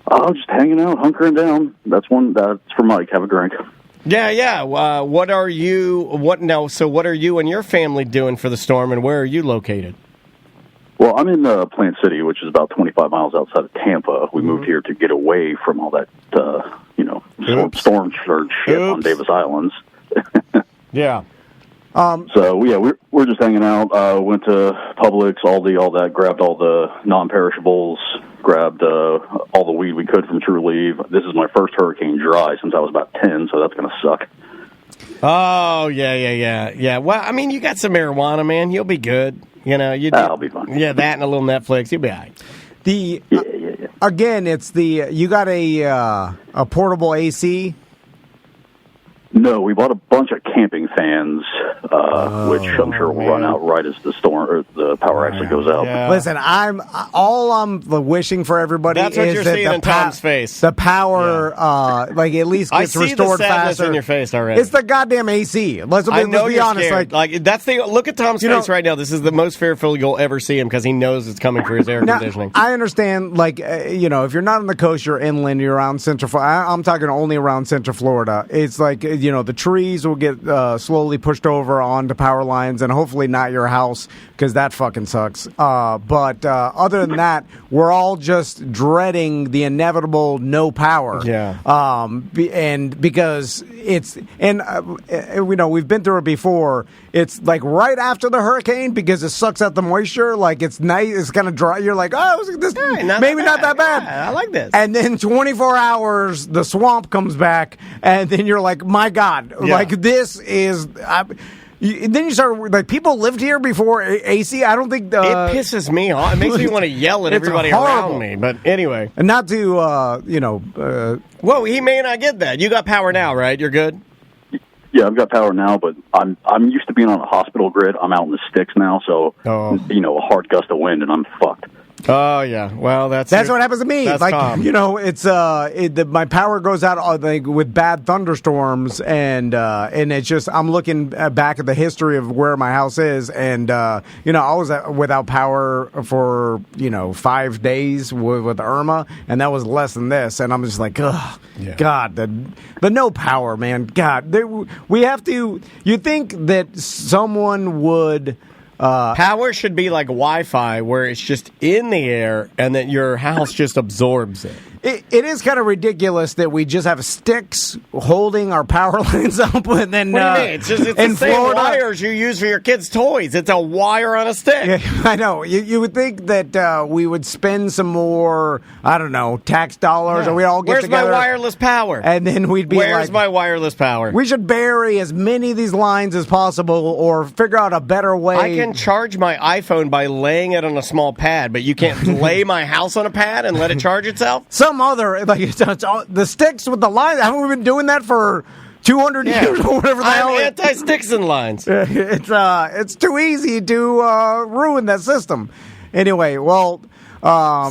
Just hanging out, hunkering down. That's for Mike. Have a drink. Yeah. What are you and your family doing for the storm, and where are you located? Well, I'm in Plant City, which is about 25 miles outside of Tampa. We moved here to get away from all that, storm surge shit on Davis Islands. Yeah. So yeah, we're just hanging out. Went to Publix, Aldi, all that. Grabbed all the non-perishables. Grabbed all the weed we could from True Leave. This is my first hurricane dry since I was about 10, so that's gonna suck. Oh yeah. Well, I mean, you got some marijuana, man. You'll be good. You know, I'll be fine. Yeah, that and a little Netflix, you'll be all right. Again, it's you got a portable AC. No, we bought a bunch of camping fans, which I'm sure will run out right as the storm or the power actually goes out. Yeah. Listen, I'm wishing for everybody. That's what is you're that seeing in Tom's face. The power, like at least gets restored the sadness faster. In your face already. It's the goddamn AC. Let's be honest. Scared. Like that's the look at Tom's face right now. This is the most fearful you'll ever see him because he knows it's coming for his air conditioning. I understand, like if you're not on the coast, you're inland, you're around Central. I'm talking only around Central Florida. It's like the trees will get slowly pushed over onto power lines, and hopefully not your house because that fucking sucks. But other than that, we're all just dreading the inevitable no power. Yeah. And because we've been through it before. It's like right after the hurricane because it sucks out the moisture. Like it's nice, it's kind of dry. You're like, not that bad. Yeah, I like this. And then 24 hours, the swamp comes back, and then you're like, my God, like this is. Then you start like people lived here before AC. I don't think it pisses me off. It makes me want to yell at everybody around me. But anyway, and not to well, he may not get that. You got power now, right? You're good. Yeah, I've got power now, but I'm used to being on a hospital grid. I'm out in the sticks now, so a hard gust of wind and I'm fucked. Oh yeah, well that's what happens to me. That's like Tom. It's my power goes out like with bad thunderstorms, and it's just I'm looking back at the history of where my house is, and I was without power for 5 days with Irma, and that was less than this, and I'm just like, ugh, God, the no power, man, God, we have to. You think that someone would. Power should be like Wi-Fi, where it's just in the air and that your house just absorbs it. It is kind of ridiculous that we just have sticks holding our power lines up, and then what do you mean? It's the same Florida, wires you use for your kids' toys. It's a wire on a stick. Yeah, I know. You would think that we would spend some more, I don't know, tax dollars, or we all get together. Where's my wireless power? And then we'd be Where's my wireless power? We should bury as many of these lines as possible, or figure out a better way. I can charge my iPhone by laying it on a small pad, but you can't lay my house on a pad and let it charge itself? Some other, like, the sticks with the lines. Haven't we been doing that for 200 years or whatever the hell? I'm anti-sticks and lines. It's too easy to ruin that system. Anyway, well...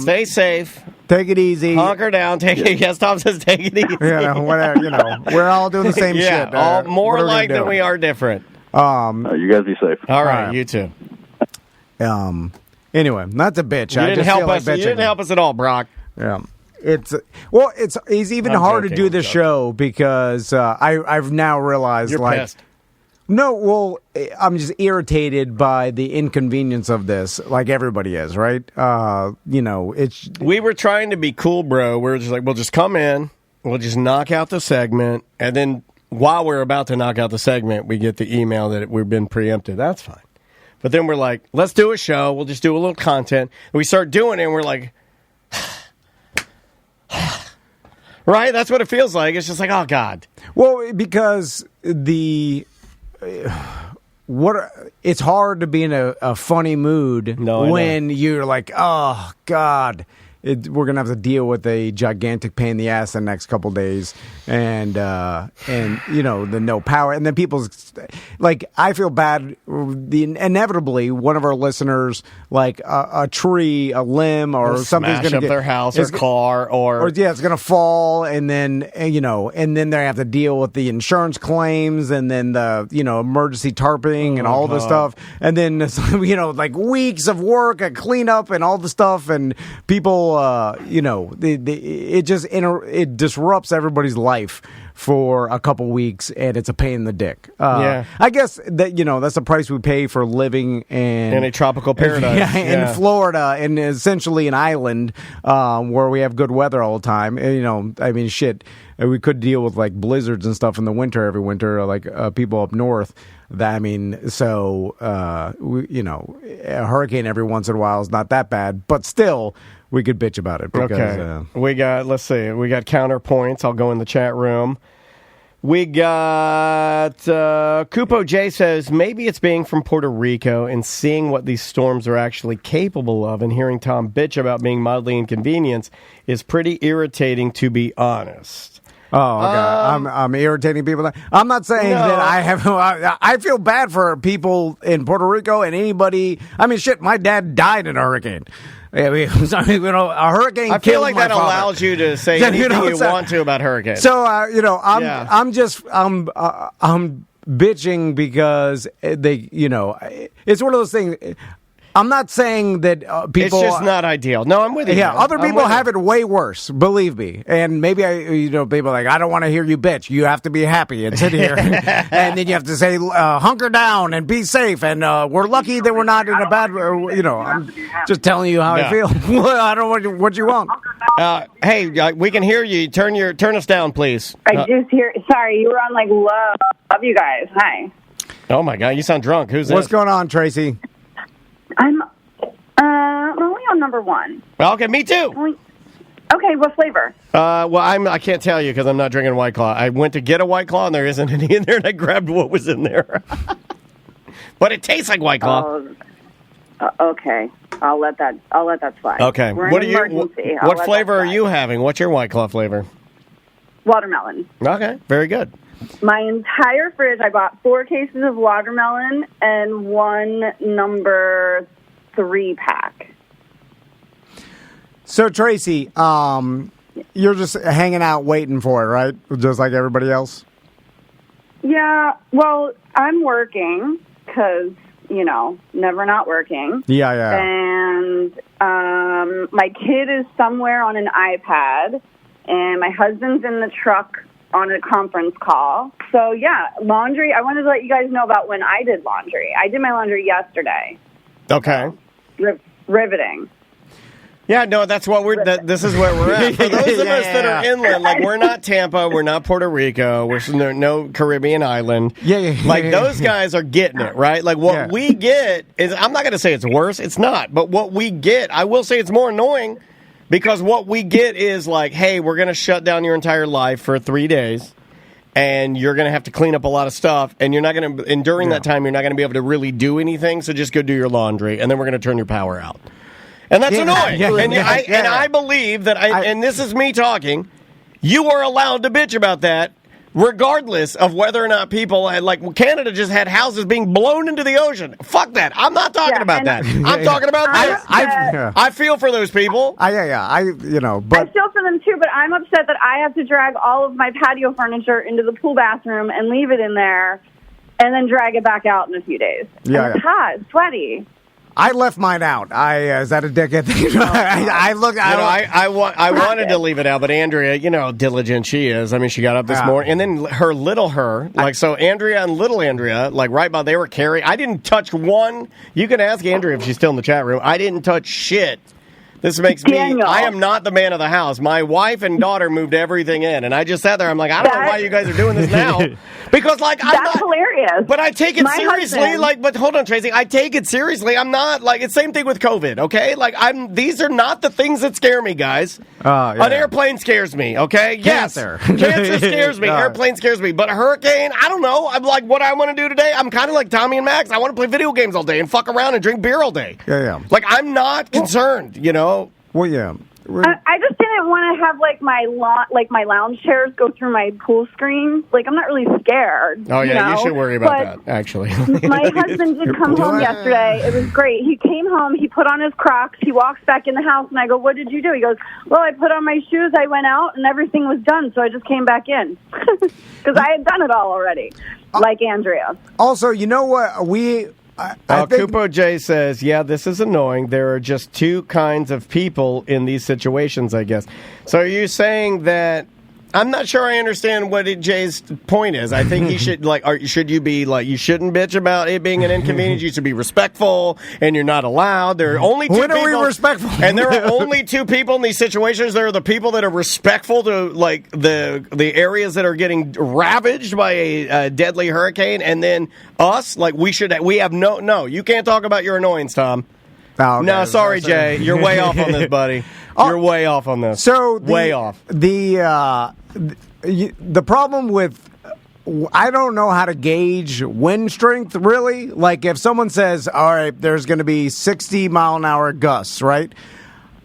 stay safe. Take it easy. Hunker down. Yes, Tom says take it easy. Whatever, we're all doing the same shit. All more alike than we are different. You guys be safe. All right, you too. Anyway, not to bitch. You didn't help us. You didn't help us at all, Brock. Yeah. It's even hard to do this show because I've now realized you're pissed. No, well, I'm just irritated by the inconvenience of this, like everybody is, right? It's we were trying to be cool, bro. We're just like, we'll just come in, we'll just knock out the segment, and then while we're about to knock out the segment, we get the email that we've been preempted. That's fine. But then we're like, let's do a show. We'll just do a little content. And we start doing it, and we're like, right? That's what it feels like. It's just like, oh, God. Well, because it's hard to be in a funny mood when you're like, oh, God. We're gonna have to deal with a gigantic pain in the ass the next couple days, and the no power, and then people's like I feel bad. Inevitably, one of our listeners, like a tree, a limb, or something's gonna get their house or car, or it's gonna fall, and then and then they have to deal with the insurance claims, and then the emergency tarping and all this stuff, and then like weeks of work and cleanup and all the stuff, and people. still, it disrupts everybody's life for a couple weeks, and it's a pain in the dick. I guess that that's the price we pay for living in a tropical paradise. In Florida, and essentially an island where we have good weather all the time. And, shit, we could deal with like blizzards and stuff in the winter every winter, like people up north. A hurricane every once in a while is not that bad, but still, we could bitch about it. Because, we got counterpoints. I'll go in the chat room. We got Kupo J says, maybe it's being from Puerto Rico and seeing what these storms are actually capable of, and hearing Tom bitch about being mildly inconvenienced is pretty irritating, to be honest. Oh, okay. I'm irritating people. I'm not saying that I have. I feel bad for people in Puerto Rico and anybody. Shit, my dad died in a hurricane. A hurricane. I feel like that allows you to say anything you want to about hurricanes. So, I'm bitching because they, it's one of those things. I'm not saying that people... It's just not ideal. No, I'm with you. Yeah, man. other people have it way worse, believe me. And maybe, people are like, I don't want to hear you bitch. You have to be happy and sit here. And then you have to say, hunker down and be safe. And we're lucky that we're not in a bad... I'm just telling you how I feel. I don't know what you want. Hey, we can hear you. Turn us down, please. I just hear... Sorry, you were on like low. Love you guys. Hi. Oh, my God. You sound drunk. Who's this? What's going on, Tracy? I'm only on number one. Okay, me too. Okay, what flavor? I can't tell you because I'm not drinking White Claw. I went to get a White Claw and there isn't any in there, and I grabbed what was in there. But it tastes like White Claw. Okay, I'll let that slide. Okay, what flavor are you having? What's your White Claw flavor? Watermelon. Okay, very good. My entire fridge, I bought 4 cases of watermelon and 1 number 3 pack. So, Tracy, you're just hanging out waiting for it, right? Just like everybody else? Yeah, well, I'm working because, never not working. Yeah. And my kid is somewhere on an iPad, and my husband's in the truck on a conference call. So, yeah, laundry. I wanted to let you guys know about when I did laundry. I did my laundry yesterday. Okay. Riveting. Yeah, no, that's what this is where we're at. For those of us that are inland, like we're not Tampa, we're not Puerto Rico, we're no Caribbean island. Those guys are getting it, right? Like what we get is, I'm not going to say it's worse. It's not. But what we get, I will say it's more annoying. Because what we get is like, hey, we're going to shut down your entire life for 3 days, and you're going to have to clean up a lot of stuff, and you're not going to, and during that time, you're not going to be able to really do anything, so just go do your laundry, and then we're going to turn your power out. And that's annoying. And I believe that, and this is me talking, you are allowed to bitch about that, regardless of whether or not people had, like, Canada just had houses being blown into the ocean. Fuck that. I'm not talking about that. I'm talking about this. I feel for those people. But I feel for them too, but I'm upset that I have to drag all of my patio furniture into the pool bathroom and leave it in there and then drag it back out in a few days. It's hot, it's sweaty. I left mine out. Is that a dickhead thing? I wanted to leave it out, but Andrea, you know how diligent she is. I mean, she got up this morning, and then her little so Andrea and little Andrea, like right by, they were carrying. I didn't touch one. You can ask Andrea if she's still in the chat room. I didn't touch shit. This makes Daniel. I am not the man of the house. My wife and daughter moved everything in, and I just sat there. I'm like, I don't know why you guys are doing this now. Because, like, I'm That's hilarious. But I take it My seriously. husband, like, but hold on, Tracy. I take it seriously. I'm not, like, it's same thing with COVID, okay? Like, these are not the things that scare me, guys. An airplane scares me, okay? Cancer. Yes. Cancer scares me. Airplane scares me. But a hurricane, I don't know. I'm like, what I want to do today, I'm kind of like Tommy and Max. I want to play video games all day and fuck around and drink beer all day. Yeah. Like, I'm not concerned, you know? Well, yeah. I just didn't want to have like my lounge chairs go through my pool screen. Like, I'm not really scared. Oh yeah, you should worry about that. Actually, my husband did come home yesterday. It was great. He came home. He put on his Crocs. He walks back in the house, and I go, "What did you do?" He goes, "Well, I put on my shoes. I went out, and everything was done. So I just came back in because I had done it all already." Like Andrea. Also, you know what I think Kupo J says, yeah, this is annoying. There are just two kinds of people in these situations, I guess. So are you saying that... I'm not sure I understand what Jay's point is. I think he should, should you be, you shouldn't bitch about it being an inconvenience. You should be respectful, and you're not allowed. There are only two people. When are we respectful? And there are only two people in these situations. There are the people that are respectful to, the areas that are getting ravaged by a deadly hurricane, and then us, we have no, you can't talk about your annoyance, Tom. Oh, okay. No, sorry, Jay. You're way off on this, buddy. You're way off on this. So way off. The problem with I don't know how to gauge wind strength really. Like if someone says, "All right, there's going to be 60 mile an hour gusts," right?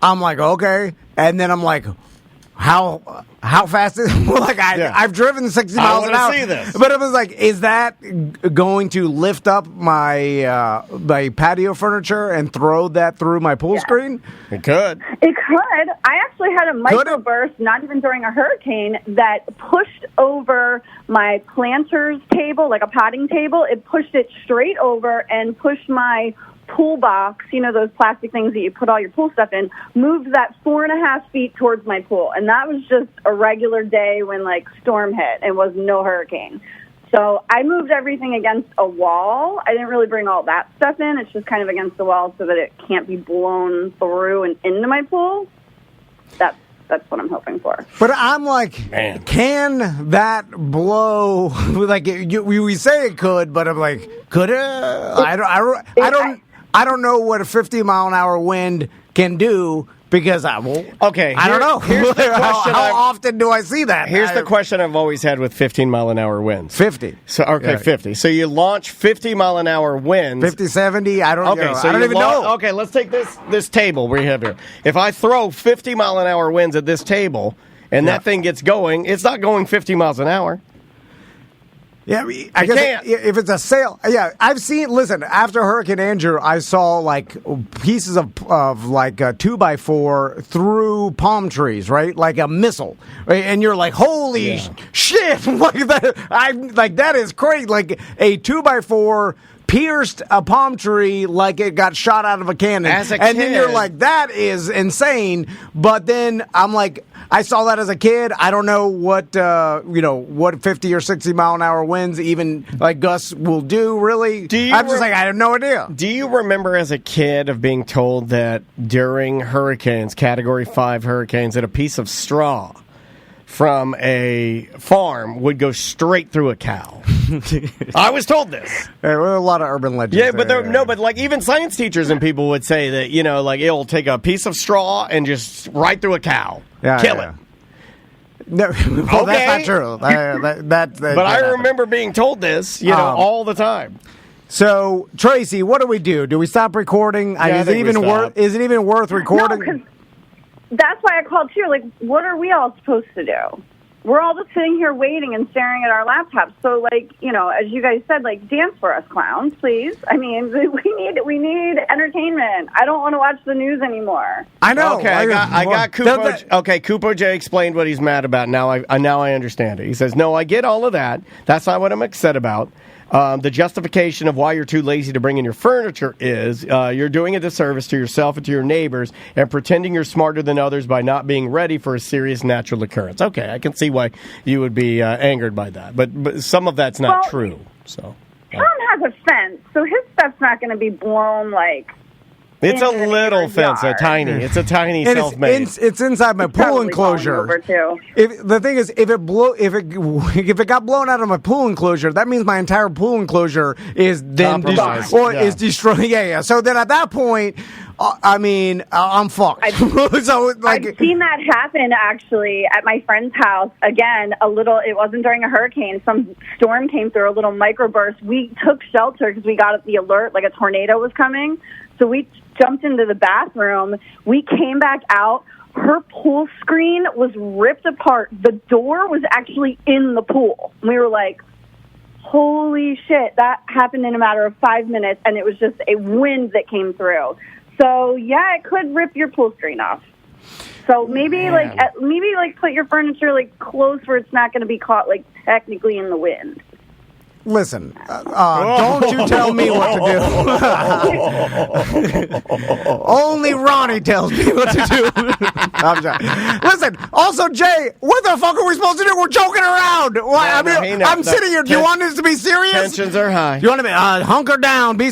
I'm like, okay, and then I'm like, how fast is I've driven 60 miles an hour. See this. But it was like, is that going to lift up my my patio furniture and throw that through my pool screen? It could. It could. I actually had a microburst, not even during a hurricane, that pushed over my planter's table, like a potting table. It pushed it straight over and pushed my pool box, those plastic things that you put all your pool stuff in, moved that 4.5 feet towards my pool. And that was just a regular day when, storm hit and was no hurricane. So I moved everything against a wall. I didn't really bring all that stuff in. It's just kind of against the wall so that it can't be blown through and into my pool. That's what I'm hoping for. But I'm like, man, can that blow? We say it could, but I'm like, could it? I don't know what a 50 mile an hour wind can do because I don't know. Here's the question. How often do I see that? Here's the question I've always had with 15 mile an hour winds. 50. So 50. So you launch 50 mile an hour winds. 50, 70. I don't even know. Okay, let's take this table we have here. If I throw 50 mile an hour winds at this table and that thing gets going, it's not going 50 miles an hour. Yeah, I guess if it's a sail, I've seen. Listen, after Hurricane Andrew, I saw pieces of 2x4 through palm trees, right, like a missile, right? And you're like, holy shit, that is crazy, like a 2x4 pierced a palm tree like it got shot out of a cannon. Then you're like, that is insane. But then I'm like, I saw that as a kid. I don't know what 50 or 60 mile an hour winds, even gusts, will do. Really, I'm just I have no idea. Do you remember as a kid of being told that during hurricanes, Category 5 hurricanes, that a piece of straw from a farm would go straight through a cow? I was told this. There were a lot of urban legends. Yeah, but even science teachers and people would say that it'll take a piece of straw and just right through a cow, kill it. No, that's not true. But I remember being told this, all the time. So Tracy, what do we do? Do we stop recording? Is it even worth recording? No, 'cause that's why I called too. What are we all supposed to do? We're all just sitting here waiting and staring at our laptops. So, as you guys said, dance for us, clowns, please. I mean, we need entertainment. I don't want to watch the news anymore. I know. Okay, I got Kupo. Okay, Kupo J explained what he's mad about. Now I understand it. He says, no, I get all of that. That's not what I'm upset about. The justification of why you're too lazy to bring in your furniture is you're doing a disservice to yourself and to your neighbors and pretending you're smarter than others by not being ready for a serious natural occurrence. Okay, I can see why you would be angered by that, but some of that's not true. So Tom has a fence, so his stuff's not going to be blown It's a little fence, It's a tiny self-made. It's inside my pool enclosure. The thing is, if it got blown out of my pool enclosure, that means my entire pool enclosure is then is destroyed. Yeah. So then at that point, I'm fucked. I've seen that happen actually at my friend's house. Again, it wasn't during a hurricane. Some storm came through, a little microburst. We took shelter because we got the alert, like a tornado was coming. So we jumped into the bathroom. We came back out. Her pool screen was ripped apart. The door was actually in the pool. We were like, holy shit, that happened in a matter of 5 minutes, and it was just a wind that came through. So, yeah, it could rip your pool screen off. So maybe put your furniture close where it's not going to be caught technically in the wind. Listen, don't you tell me what to do. Only Ronnie tells me what to do. I'm sorry. Listen, also, Jay, what the fuck are we supposed to do? We're joking around. I'm sitting here. Do you want this to be serious? Tensions are high. You want to be hunker down? Be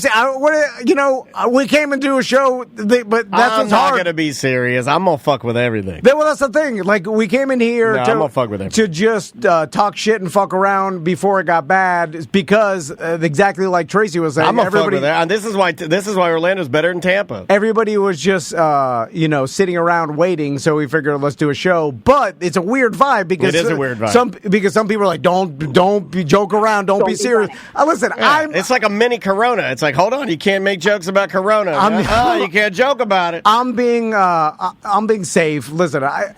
we came and do a show, but that's what's hard. I'm not going to be serious. I'm going to fuck with everything. Well, that's the thing. Like, we came in here I'm gonna fuck with everything. to just talk shit and fuck around before it got bad. Because exactly like Tracy was saying, I'm gonna fuck with that. And this is why Orlando's better than Tampa. Everybody was just sitting around waiting, so we figured let's do a show. But it's a weird vibe because it is a weird vibe. Because some people are like, don't be joke around, don't be serious. Listen, it's like a mini Corona. It's like, hold on, you can't make jokes about Corona. You can't joke about it. I'm being safe. Listen, I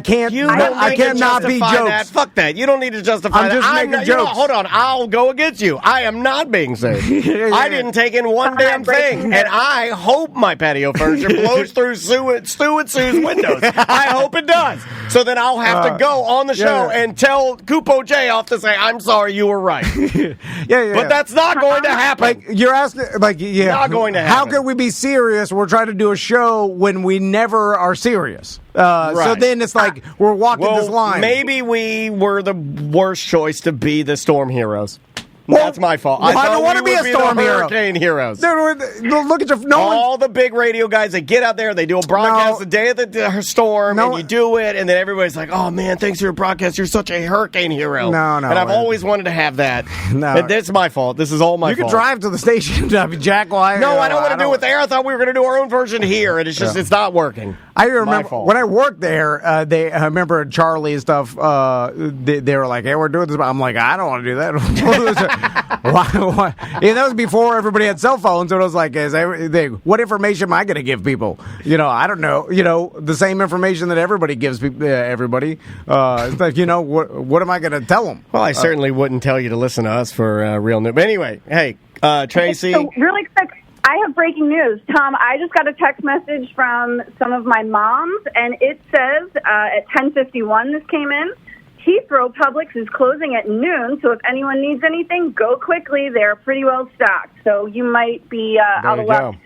can't. I cannot be jokes. That. Fuck that. You don't need to justify that. I'm just making jokes. Hold on, I'll go against you. I am not being safe. I didn't take in one damn thing, and I hope my patio furniture blows through Stu and Sue's windows. I hope it does. So then I'll have to go on the show and tell Cupo J off to say, I'm sorry, you were right. But that's not going to happen. Like, you're asking, not going to happen. How can we be serious? We're trying to do a show when we never are serious. Right. So then it's like we're walking this line. Maybe we were the worst choice to be the storm heroes. That's my fault. I don't want to be a storm hero. Hurricane heroes. Look at your all the big radio guys that get out there, they do a broadcast the day of the storm, and you do it, and then everybody's like, "Oh man, thanks for your broadcast. You're such a hurricane hero." No. And I've always wanted to have that. No, and that's my fault. This is all my fault. You can drive to the station, Jack. Why? No, I don't want to do it there. I thought we were going to do our own version here, and it's just it's not working. I remember when I worked there. I remember Charlie and stuff. They were like, "Hey, we're doing this." I'm like, I don't want to do that. Why? That was before everybody had cell phones, and it was like, what information am I going to give people? I don't know. The same information that everybody gives everybody. It's like, what am I going to tell them? Well, I certainly wouldn't tell you to listen to us for real news. But anyway, hey, Tracy. So really quick, I have breaking news. Tom, I just got a text message from some of my moms, and it says at 10:51 this came in, Heathrow Publix is closing at noon, so if anyone needs anything, go quickly. They're pretty well stocked, so you might be out of luck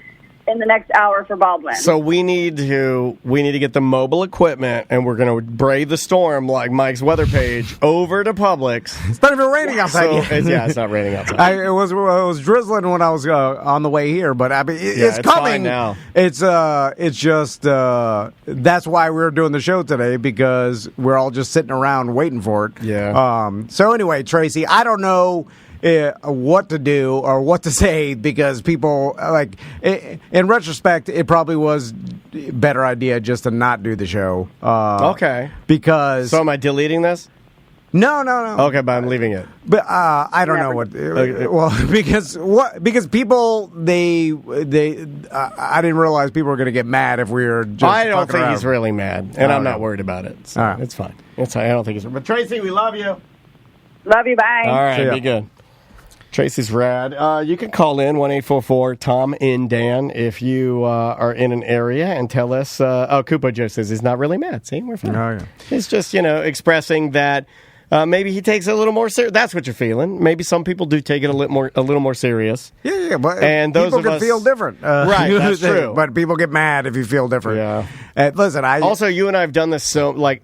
in the next hour for Baldwin. So we need to get the mobile equipment, and we're going to brave the storm like Mike's weather page over to Publix. It's not even raining outside yet. It's not raining outside. It was drizzling when I was on the way here, but I mean, it's coming fine now. It's just that's why we're doing the show today, because we're all just sitting around waiting for it. Yeah. So anyway, Tracy, I don't know what to do or what to say, because people in retrospect, it probably was a better idea just to not do the show. Okay. Because so am I deleting this? No. Okay, but I'm leaving it. But I don't know what. Well, because people I didn't realize people were going to get mad if we were just. I don't think around. He's really mad, and I'm not worried about it. So it's fine. It's fine. I don't think he's. But Tracy, we love you. Love you. Bye. All right, be good. Tracy's rad. You can call in 1-844-TOM-IN-DAN if you are in an area and tell us. Cupo Joe says he's not really mad. See, we're fine. Oh, yeah. It's just expressing that maybe he takes it a little more serious. That's what you're feeling. Maybe some people do take it a little more serious. Yeah, but and people those can feel different. Right, that's true. But people get mad if you feel different. Yeah. Listen, also you and I have done this so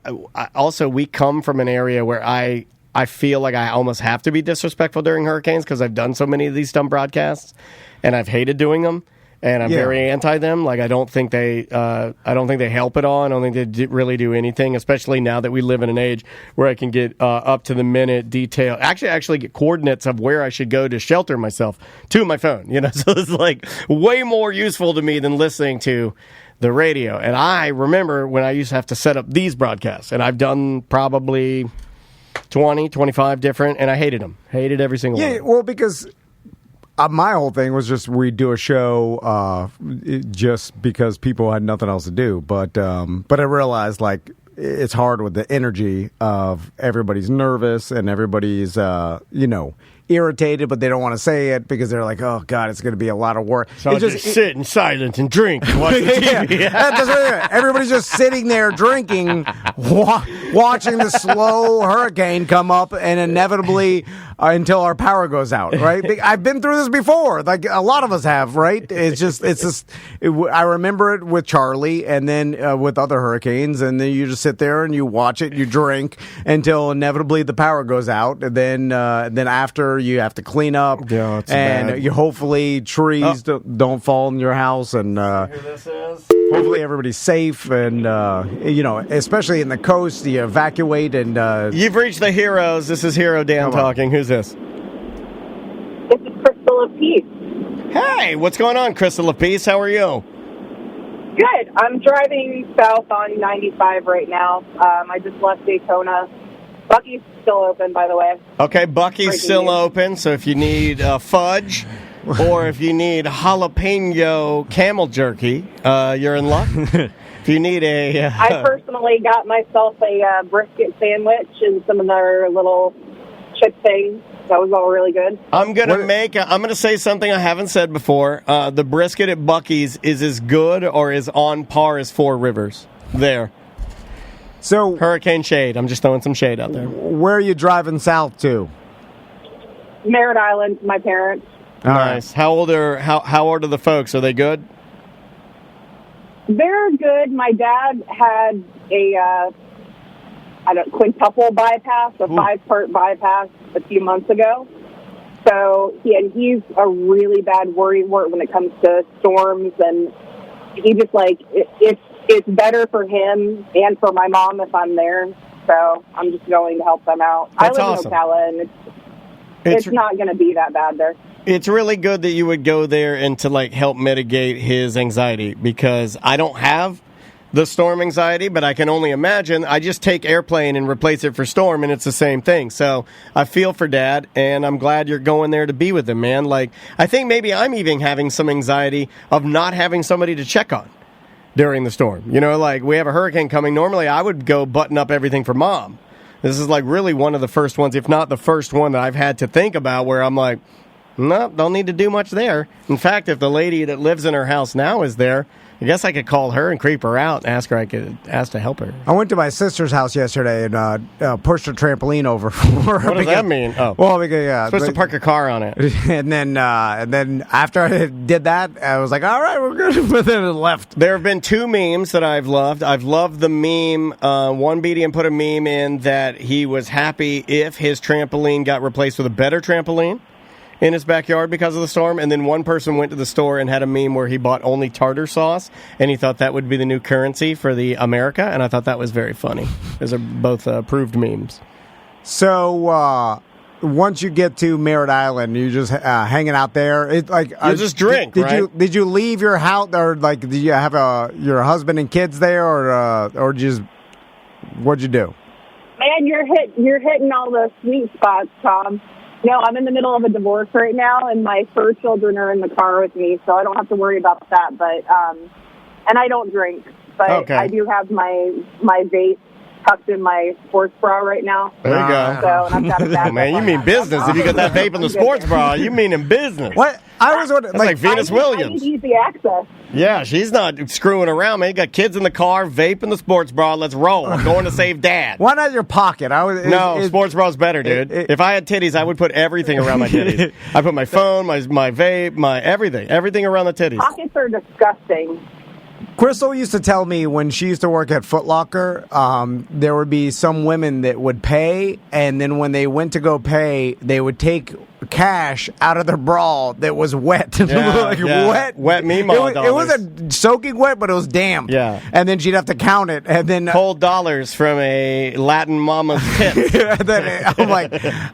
also we come from an area where I feel like I almost have to be disrespectful during hurricanes because I've done so many of these dumb broadcasts, and I've hated doing them, and I'm very anti them. Like I don't think they help at all. I don't think they really do anything, especially now that we live in an age where I can get up to the minute detail. Actually get coordinates of where I should go to shelter myself to my phone. So it's like way more useful to me than listening to the radio. And I remember when I used to have to set up these broadcasts, and I've done probably 20, 25 different, and I hated them. Hated every single one. Yeah, well, because my whole thing was just we do a show just because people had nothing else to do. But I realized, it's hard with the energy of everybody's nervous and everybody's, irritated, but they don't want to say it because they're like, oh, God, it's going to be a lot of work. So just sit in silence and drink and watch the TV. Everybody's just sitting there drinking, watching the slow hurricane come up and inevitably until our power goes out, right? I've been through this before. Like a lot of us have, right? I remember it with Charlie and then with other hurricanes, and then you just sit there and you watch it, you drink until inevitably the power goes out, and then after you have to clean up, yeah, it's and bad. you hopefully trees don't fall in your house, and hopefully everybody's safe, and especially in the coast, you evacuate and. You've reached the heroes. This is Hero Dan talking. Who's this? This is Crystal of Peace. Hey, what's going on, Crystal of Peace? How are you? Good. I'm driving south on 95 right now. I just left Daytona. Bucky's still open, by the way. Okay, Bucky's still open, so if you need fudge or if you need jalapeno camel jerky, you're in luck. If you need I personally got myself a brisket sandwich and some of their little chip things. That was all really good. I'm gonna say something I haven't said before. The brisket at Bucky's is as good or is on par as Four Rivers. There. So Hurricane shade. I'm just throwing some shade out there. Where are you driving south to? Merritt Island, my parents. Nice. How old are the folks? Are they good? They're good. My dad had a quintuple bypass, a 5-part bypass a few months ago. So he's a really bad worrywart when it comes to storms, and he just it's better for him and for my mom if I'm there. So I'm just going to help them out. That's I live awesome. in Ocala, and it's not going to be that bad there. It's really good that you would go there and to help mitigate his anxiety, because I don't have the storm anxiety, but I can only imagine. I just take airplane and replace it for storm, and it's the same thing. So I feel for Dad, and I'm glad you're going there to be with him, man. I think maybe I'm even having some anxiety of not having somebody to check on during the storm. We have a hurricane coming. Normally I would go button up everything for Mom. This is really one of the first ones, if not the first one, that I've had to think about where I'm like, no, don't need to do much there. In fact, if the lady that lives in her house now is there, I guess I could call her and creep her out and ask to help her. I went to my sister's house yesterday and pushed her trampoline over for her. What does that mean? Oh, well, because you're supposed to park your car on it. And then after I did that, I was like, all right, we're good. But then it left. There have been two memes that I've loved. I've loved the meme. One BDM put a meme in that he was happy if his trampoline got replaced with a better trampoline in his backyard because of the storm, and then one person went to the store and had a meme where he bought only tartar sauce, and he thought that would be the new currency for the America, and I thought that was very funny. Those are both approved memes. So once you get to Merritt Island, you're just hanging out there. It's you just drink. Did you leave your house, or did you have your husband and kids there, or just what'd you do? Man, you're hitting all the sweet spots, Tom. No, I'm in the middle of a divorce right now, and my 4 children are in the car with me, so I don't have to worry about that. But and I don't drink, but okay. I do have my vape tucked in my sports bra right now. There you go. So, and I've got a backup Man, you mean business. If you got that vape in the sports bra, you mean in business. What? I was wondering, That's like Venus Williams. I need easy access. Yeah, she's not screwing around, man. You got kids in the car, vape in the sports bra. Let's roll. I'm going to save Dad. Why not your pocket? Sports bra's better, dude. If I had titties, I would put everything around my titties. I put my phone, my vape, my everything around the titties. Pockets are disgusting. Crystal used to tell me when she used to work at Foot Locker, there would be some women that would pay, and then when they went to go pay, they would take cash out of their bra that was wet. Wet Meemaw dollars. It wasn't soaking wet, but it was damp. Yeah. And then she'd have to count it, and then cold dollars from a Latin mama's tip.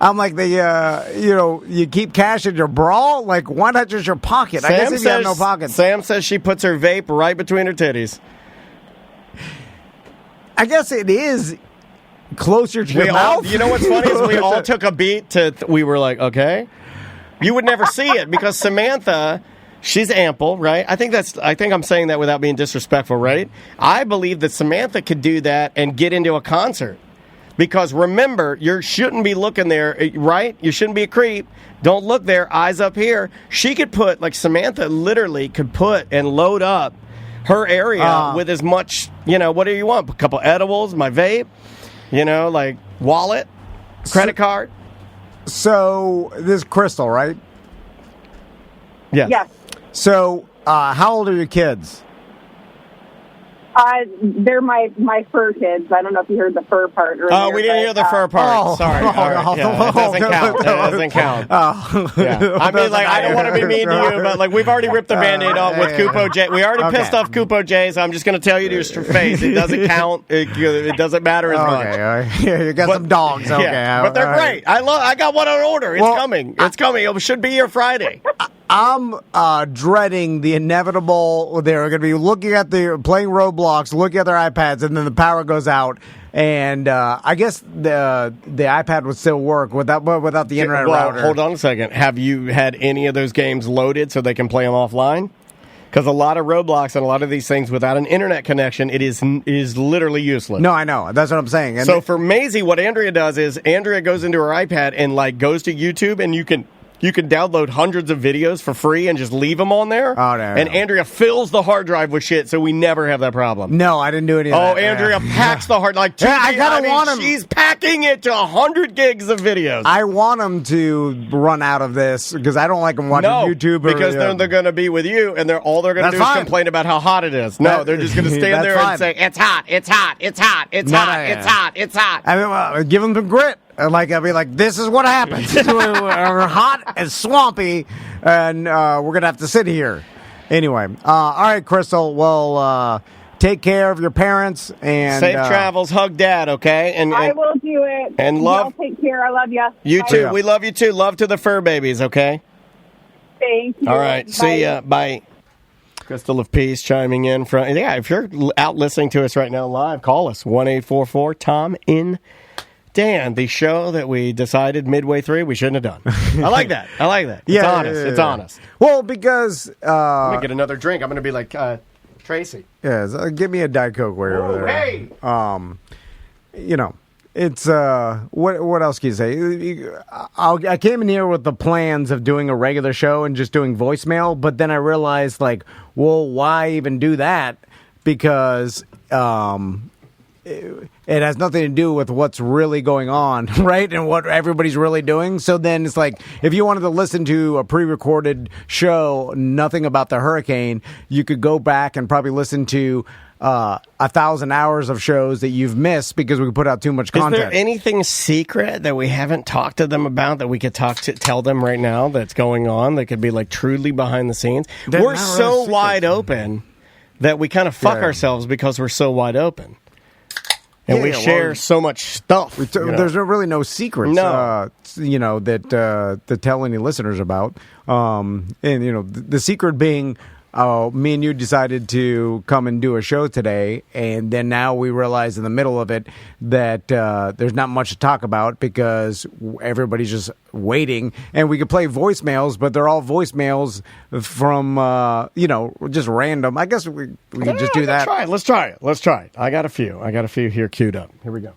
I'm like you keep cash in your bra. Like, why not just your pocket? I guess if you have no pockets. Sam says she puts her vape right between her titties. I guess it is closer to your mouth. You know what's funny is we all took a beat we were like, okay. You would never see it because Samantha, she's ample, right? I think I'm saying that without being disrespectful, right? I believe that Samantha could do that and get into a concert. Because remember, you shouldn't be looking there, right? You shouldn't be a creep. Don't look there, eyes up here. She could Samantha literally could put and load up her area with as much, what do you want? A couple edibles, my vape, wallet, credit card. So this is Crystal, right? Yes. Yes. So how old are your kids? They're my fur kids. I don't know if you heard the fur part earlier. Oh, we didn't hear the fur part. Oh. Sorry. All right. Yeah, that doesn't count. That doesn't count. Yeah. I mean, like, I don't want to be mean to you, but, like, we've already ripped the Band-Aid off with Kupo J. We already pissed off Kupo J, so I'm just going to tell you to your face. It doesn't count. It doesn't matter as much. Yeah, you got some dogs. Okay. Yeah, but they're great. I got one on order. It's coming. It's coming. It should be here Friday. I'm dreading the inevitable. They're going to be playing Roblox, looking at their iPads, and then the power goes out. And I guess the iPad would still work without the internet router. Hold on a second. Have you had any of those games loaded so they can play them offline? Because a lot of Roblox and a lot of these things without an internet connection, it is literally useless. No, I know. That's what I'm saying. And so for Maisie, what Andrea does is Andrea goes into her iPad and like goes to YouTube, and you can download hundreds of videos for free and just leave them on there. Oh, no. And Andrea fills the hard drive with shit, so we never have that problem. No, I didn't do any of that. Oh, Andrea packs the hard like. She's packing it to 100 gigs of videos. I want them to run out of this because I don't like them watching YouTube. Because then they're going to be with you, and they're going to do is complain about how hot it is. No, they're just going to stand there and say, "It's hot, it's hot, it's hot, it's hot, it's hot, it's hot." I mean, give them some grit. I'll be like, this is what happens. We're hot and swampy, and we're going to have to sit here. Anyway, all right, Crystal. Well, take care of your parents. And safe travels. Hug Dad, okay? And I will do it. And love. Y'all take care. I love you. You too. We love you too. Love to the fur babies, okay? Thank you. All right. Bye. See ya. Bye. Crystal of Peace chiming in from. Yeah, if you're out listening to us right now live, call us 1-844-TOM in Dan, the show that we decided midway through we shouldn't have done. I like that. It's honest. It's honest. Well, because I'm going to get another drink. I'm going to be like Tracy. Yeah, give me a Diet Coke way over there. Hey! It's what else can you say? I came in here with the plans of doing a regular show and just doing voicemail, but then I realized, like, well, why even do that? Because it has nothing to do with what's really going on, right? And what everybody's really doing. So then it's like, if you wanted to listen to a pre-recorded show, nothing about the hurricane, you could go back and probably listen to 1,000 hours of shows that you've missed because we put out too much content. Is there anything secret that we haven't talked to them about that we could tell them right now that's going on that could be like truly behind the scenes? We're so wide open that we kind of fuck ourselves because we're so wide open. And we share so much stuff. There's really no secrets, that tell any listeners about. The secret being, me and you decided to come and do a show today, and then now we realize in the middle of it that there's not much to talk about because everybody's just waiting. And we could play voicemails, but they're all voicemails from, just random. I guess we could just do that. Let's try it. I got a few here queued up. Here we go.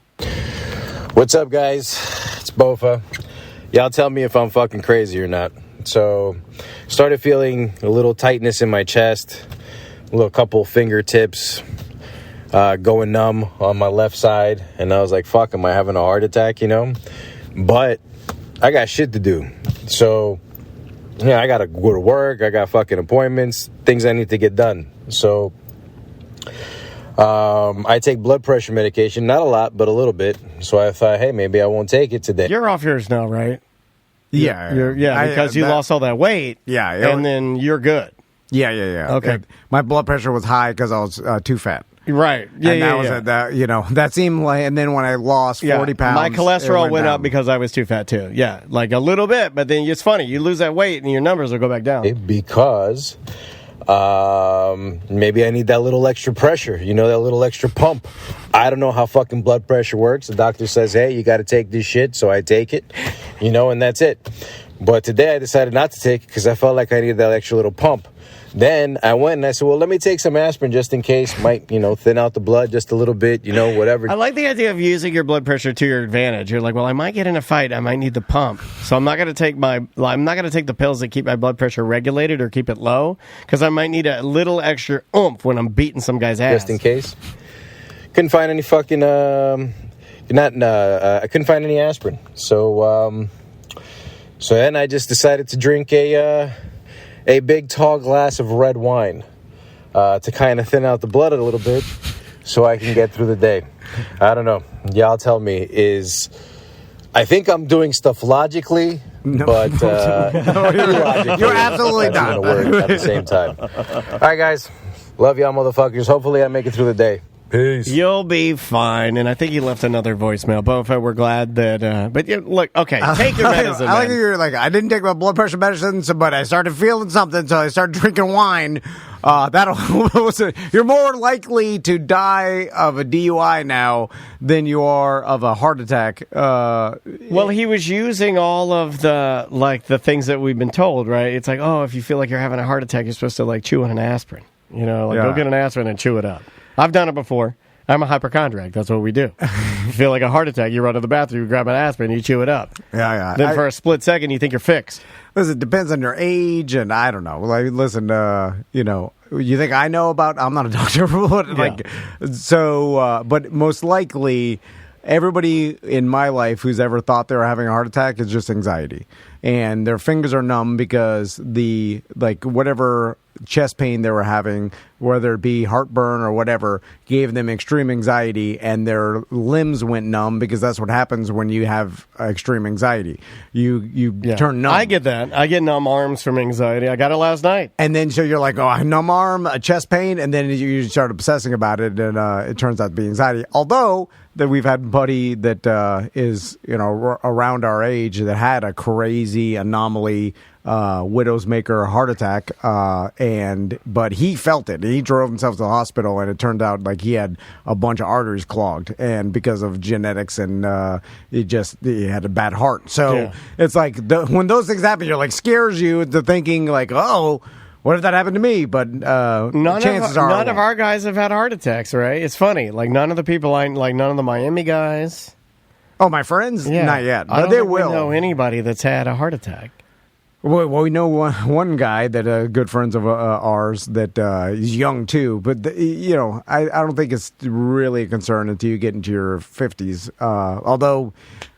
What's up, guys? It's Bofa. Y'all tell me if I'm fucking crazy or not. So, started feeling a little tightness in my chest, a little couple fingertips going numb on my left side, and I was like, fuck, am I having a heart attack, But I got shit to do. So, I got to go to work, I got fucking appointments, things I need to get done. So, I take blood pressure medication, not a lot, but a little bit. So I thought, hey, maybe I won't take it today. You're off yours now, right? Yeah, because you lost all that weight. Yeah, and then you're good. Yeah. Okay, my blood pressure was high because I was too fat. Right. That seemed like, and then when I lost 40 pounds, my cholesterol went up because I was too fat too. Yeah, like a little bit, but then it's funny. You lose that weight and your numbers will go back down. Because maybe I need that little extra pressure, that little extra pump. I don't know how fucking blood pressure works. The doctor says, hey, you got to take this shit, so I take it, and that's it. But today I decided not to take it because I felt like I needed that extra little pump. Then I went and I said, well, let me take some aspirin just in case. Might, thin out the blood just a little bit, whatever. I like the idea of using your blood pressure to your advantage. You're like, well, I might get in a fight. I might need the pump. So I'm not going to take the pills that keep my blood pressure regulated or keep it low because I might need a little extra oomph when I'm beating some guy's ass. Just in case. Couldn't find any fucking, I couldn't find any aspirin. So, So then I just decided to drink a big tall glass of red wine to kind of thin out the blood a little bit so I can get through the day. I don't know. Y'all tell me, I think I'm doing stuff logically, but illogically, you're absolutely that's not. going to work at the same time. All right, guys. Love y'all motherfuckers. Hopefully I make it through the day. Peace. You'll be fine. And I think he left another voicemail. Bofa, we're glad that... but look, okay, take your medicine, I like man. you're like, I didn't take my blood pressure medicine, but I started feeling something, so I started drinking wine. You're more likely to die of a DUI now than you are of a heart attack. Well, he was using all of the things that we've been told, right? It's like, oh, if you feel like you're having a heart attack, you're supposed to, chew on an aspirin. Go get an aspirin and chew it up. I've done it before. I'm a hypochondriac. That's what we do. You feel like a heart attack, you run to the bathroom, you grab an aspirin, you chew it up. Yeah. Then for a split second, you think you're fixed. Listen, it depends on your age, and I don't know. Listen, you think I know about... I'm not a doctor, but most likely... Everybody in my life who's ever thought they were having a heart attack is just anxiety. And their fingers are numb because whatever chest pain they were having, whether it be heartburn or whatever, gave them extreme anxiety, and their limbs went numb because that's what happens when you have extreme anxiety. You turn numb. I get that. I get numb arms from anxiety. I got it last night. And then so you're like, oh, a numb arm, a chest pain, and then you start obsessing about it, and it turns out to be anxiety. Although... that we've had a buddy that is, around our age that had a crazy anomaly, widow's maker heart attack, but he felt it. He drove himself to the hospital, and it turned out like he had a bunch of arteries clogged, and because of genetics, and he had a bad heart. So it's like when those things happen, you're like scares you into thinking like, oh. What if that happened to me? But chances are none of our guys have had heart attacks, right? It's funny. None of the people none of the Miami guys. Oh, my friends? Yeah. Not yet. I But they will. We know anybody that's had a heart attack. Well, we know one guy that good friends of ours that is young too. But I don't think it's really a concern until you get into your 50s. Although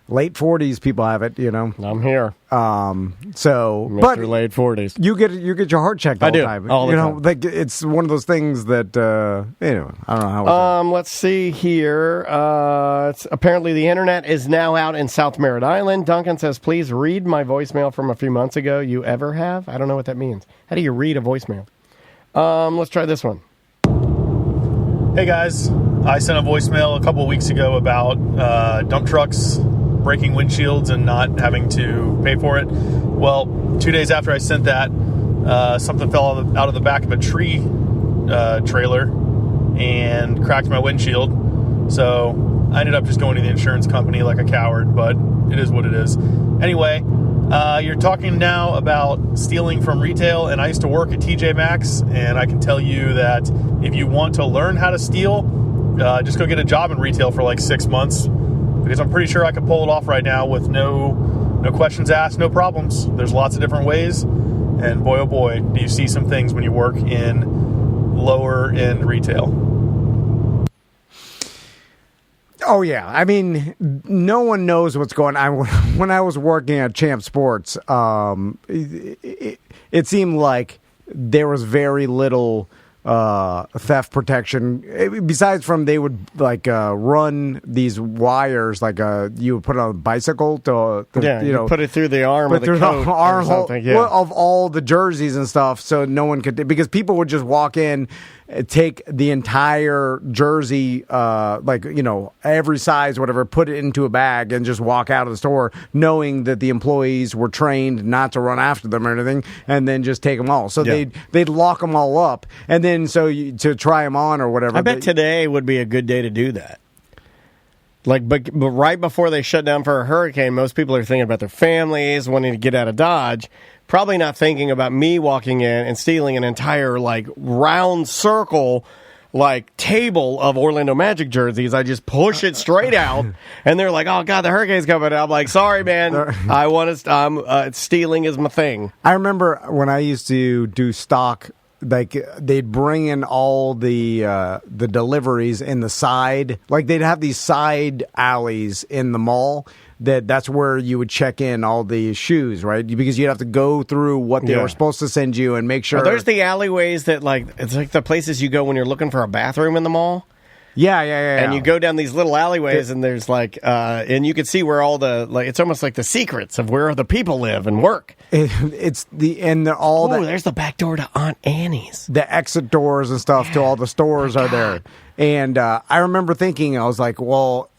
late 40s people have it. I'm here. Mr. But late 40s. You get your heart checked all the time. All the time. It's one of those things that I don't know how. Let's see here. Apparently the internet is now out in South Merritt Island. Duncan says, please read my voicemail from a few months ago. You ever have? I don't know what that means. How do you read a voicemail? Let's try this one. Hey guys, I sent a voicemail a couple of weeks ago about dump trucks breaking windshields and not having to pay for it. Well, 2 days after I sent that, something fell out of the back of a tree trailer and cracked my windshield. So I ended up just going to the insurance company like a coward, but it is what it is. Anyway, you're talking now about stealing from retail, and I used to work at TJ Maxx, and I can tell you that if you want to learn how to steal, just go get a job in retail for like 6 months, because I'm pretty sure I could pull it off right now with no questions asked, no problems. There's lots of different ways, and boy, oh boy, do you see some things when you work in lower end retail. Oh, yeah. I mean, no one knows what's going on. When I was working at Champ Sports, it seemed like there was very little theft protection. Besides from they would run these wires you would put on a bicycle to you put it through the arm of the coat or something. Of all the jerseys and stuff, so no one could, because people would just walk in, take the entire jersey, every size, whatever, put it into a bag and just walk out of the store, knowing that the employees were trained not to run after them or anything, and then just take them all. So they'd lock them all up, and then to try them on or whatever. I bet today would be a good day to do that. But right before they shut down for a hurricane, most people are thinking about their families, wanting to get out of Dodge. Probably not thinking about me walking in and stealing an entire round circle table of Orlando Magic jerseys. I just push it straight out, and they're like, "Oh God, the hurricane's coming!" I'm like, "Sorry, man, I want to. Stealing is my thing." I remember when I used to do stock like they'd bring in all the deliveries in the side, like they'd have these side alleys in the mall. That's where you would check in all the shoes, right? Because you'd have to go through what they were supposed to send you and make sure. There's the alleyways that, like, it's like the places you go when you're looking for a bathroom in the mall. Yeah. And you go down these little alleyways, and there's like, and you can see where all the, like, it's almost like the secrets of where the people live and work. There's the back door to Aunt Annie's. The exit doors and stuff to all the stores are there. And I remember thinking, I was like, well,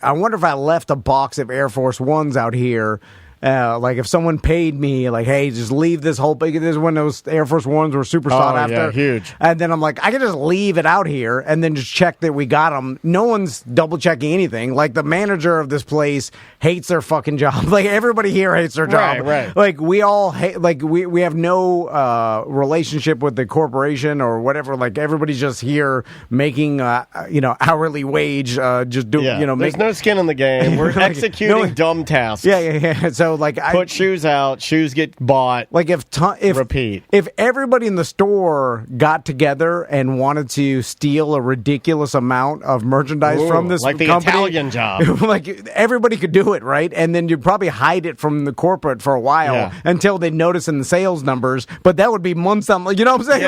I wonder if I left a box of Air Force Ones out here. Like if someone paid me, like, hey, just leave this whole big. This is when those Air Force Ones were super sought after, yeah, huge. And then I'm like, I can just leave it out here and then just check that we got them. No one's double checking anything. Like the manager of this place hates their fucking job. Like everybody here hates their job. Right. Like we all hate. Like we have no relationship with the corporation or whatever. Like everybody's just here making hourly wage. There's no skin in the game. We're executing dumb tasks. Yeah. So like, put shoes out, shoes get bought. Like if repeat. If everybody in the store got together and wanted to steal a ridiculous amount of merchandise from this like the company, Italian job, like everybody could do it, right? And then you'd probably hide it from the corporate for a while until they notice in the sales numbers. But that would be months on, you know what I'm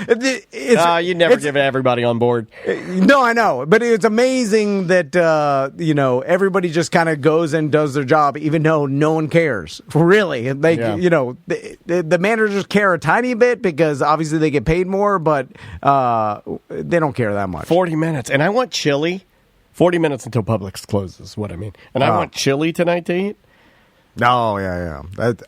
saying? You'd never give everybody on board. No, I know, but it's amazing that everybody just kind of goes and does their job, even though no one cares. Really, the managers care a tiny bit because obviously they get paid more, but they don't care that much. 40 minutes, and I want chili. 40 minutes until Publix closes. What I mean, and I want chili tonight to eat. Oh yeah.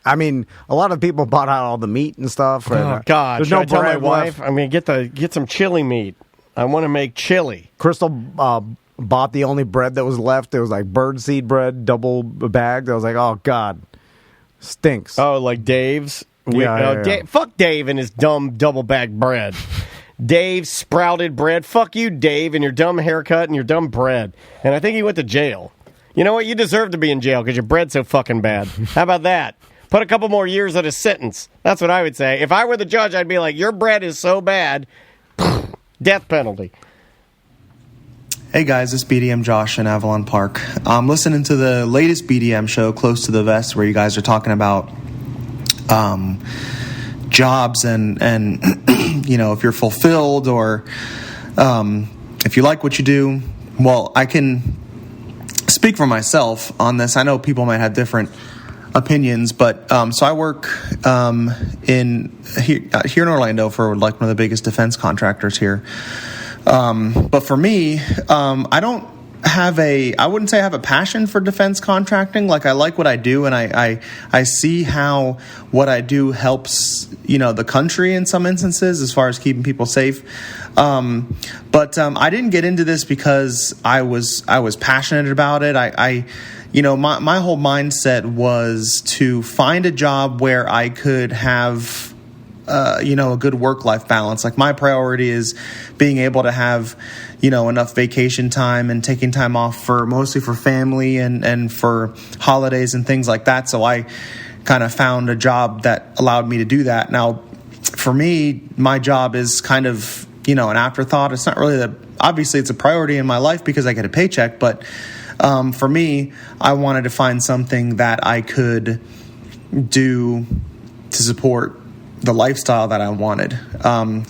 I mean, a lot of people bought out all the meat and stuff. Oh God! There's Should no I tell my bread wife? left. I mean, get some chili meat. I want to make chili. Crystal bought the only bread that was left. It was like birdseed bread, double bagged. I was like, oh God, stinks. Oh, like Dave's. Yeah. Fuck Dave and his dumb double bagged bread. Dave's sprouted bread. Fuck you, Dave, and your dumb haircut and your dumb bread. And I think he went to jail. You know what? You deserve to be in jail because your bread's so fucking bad. How about that? Put a couple more years on his sentence. That's what I would say. If I were the judge, I'd be like, your bread is so bad, death penalty. Hey guys, it's BDM Josh in Avalon Park. I'm listening to the latest BDM show, Close to the Vest, where you guys are talking about jobs and if you're fulfilled or if you like what you do. Well, I can speak for myself on this. I know people might have different opinions, but so I work here in Orlando for like one of the biggest defense contractors here. But for me, I wouldn't say I have a passion for defense contracting. Like I like what I do, and I see how what I do helps, the country in some instances as far as keeping people safe. But I didn't get into this because I was passionate about it. My whole mindset was to find a job where I could have a good work-life balance. Like my priority is being able to have, enough vacation time and taking time off mostly for family and for holidays and things like that. So I kind of found a job that allowed me to do that. Now, for me, my job is kind of, an afterthought. It's not really obviously it's a priority in my life because I get a paycheck, but for me, I wanted to find something that I could do to support the lifestyle that I wanted.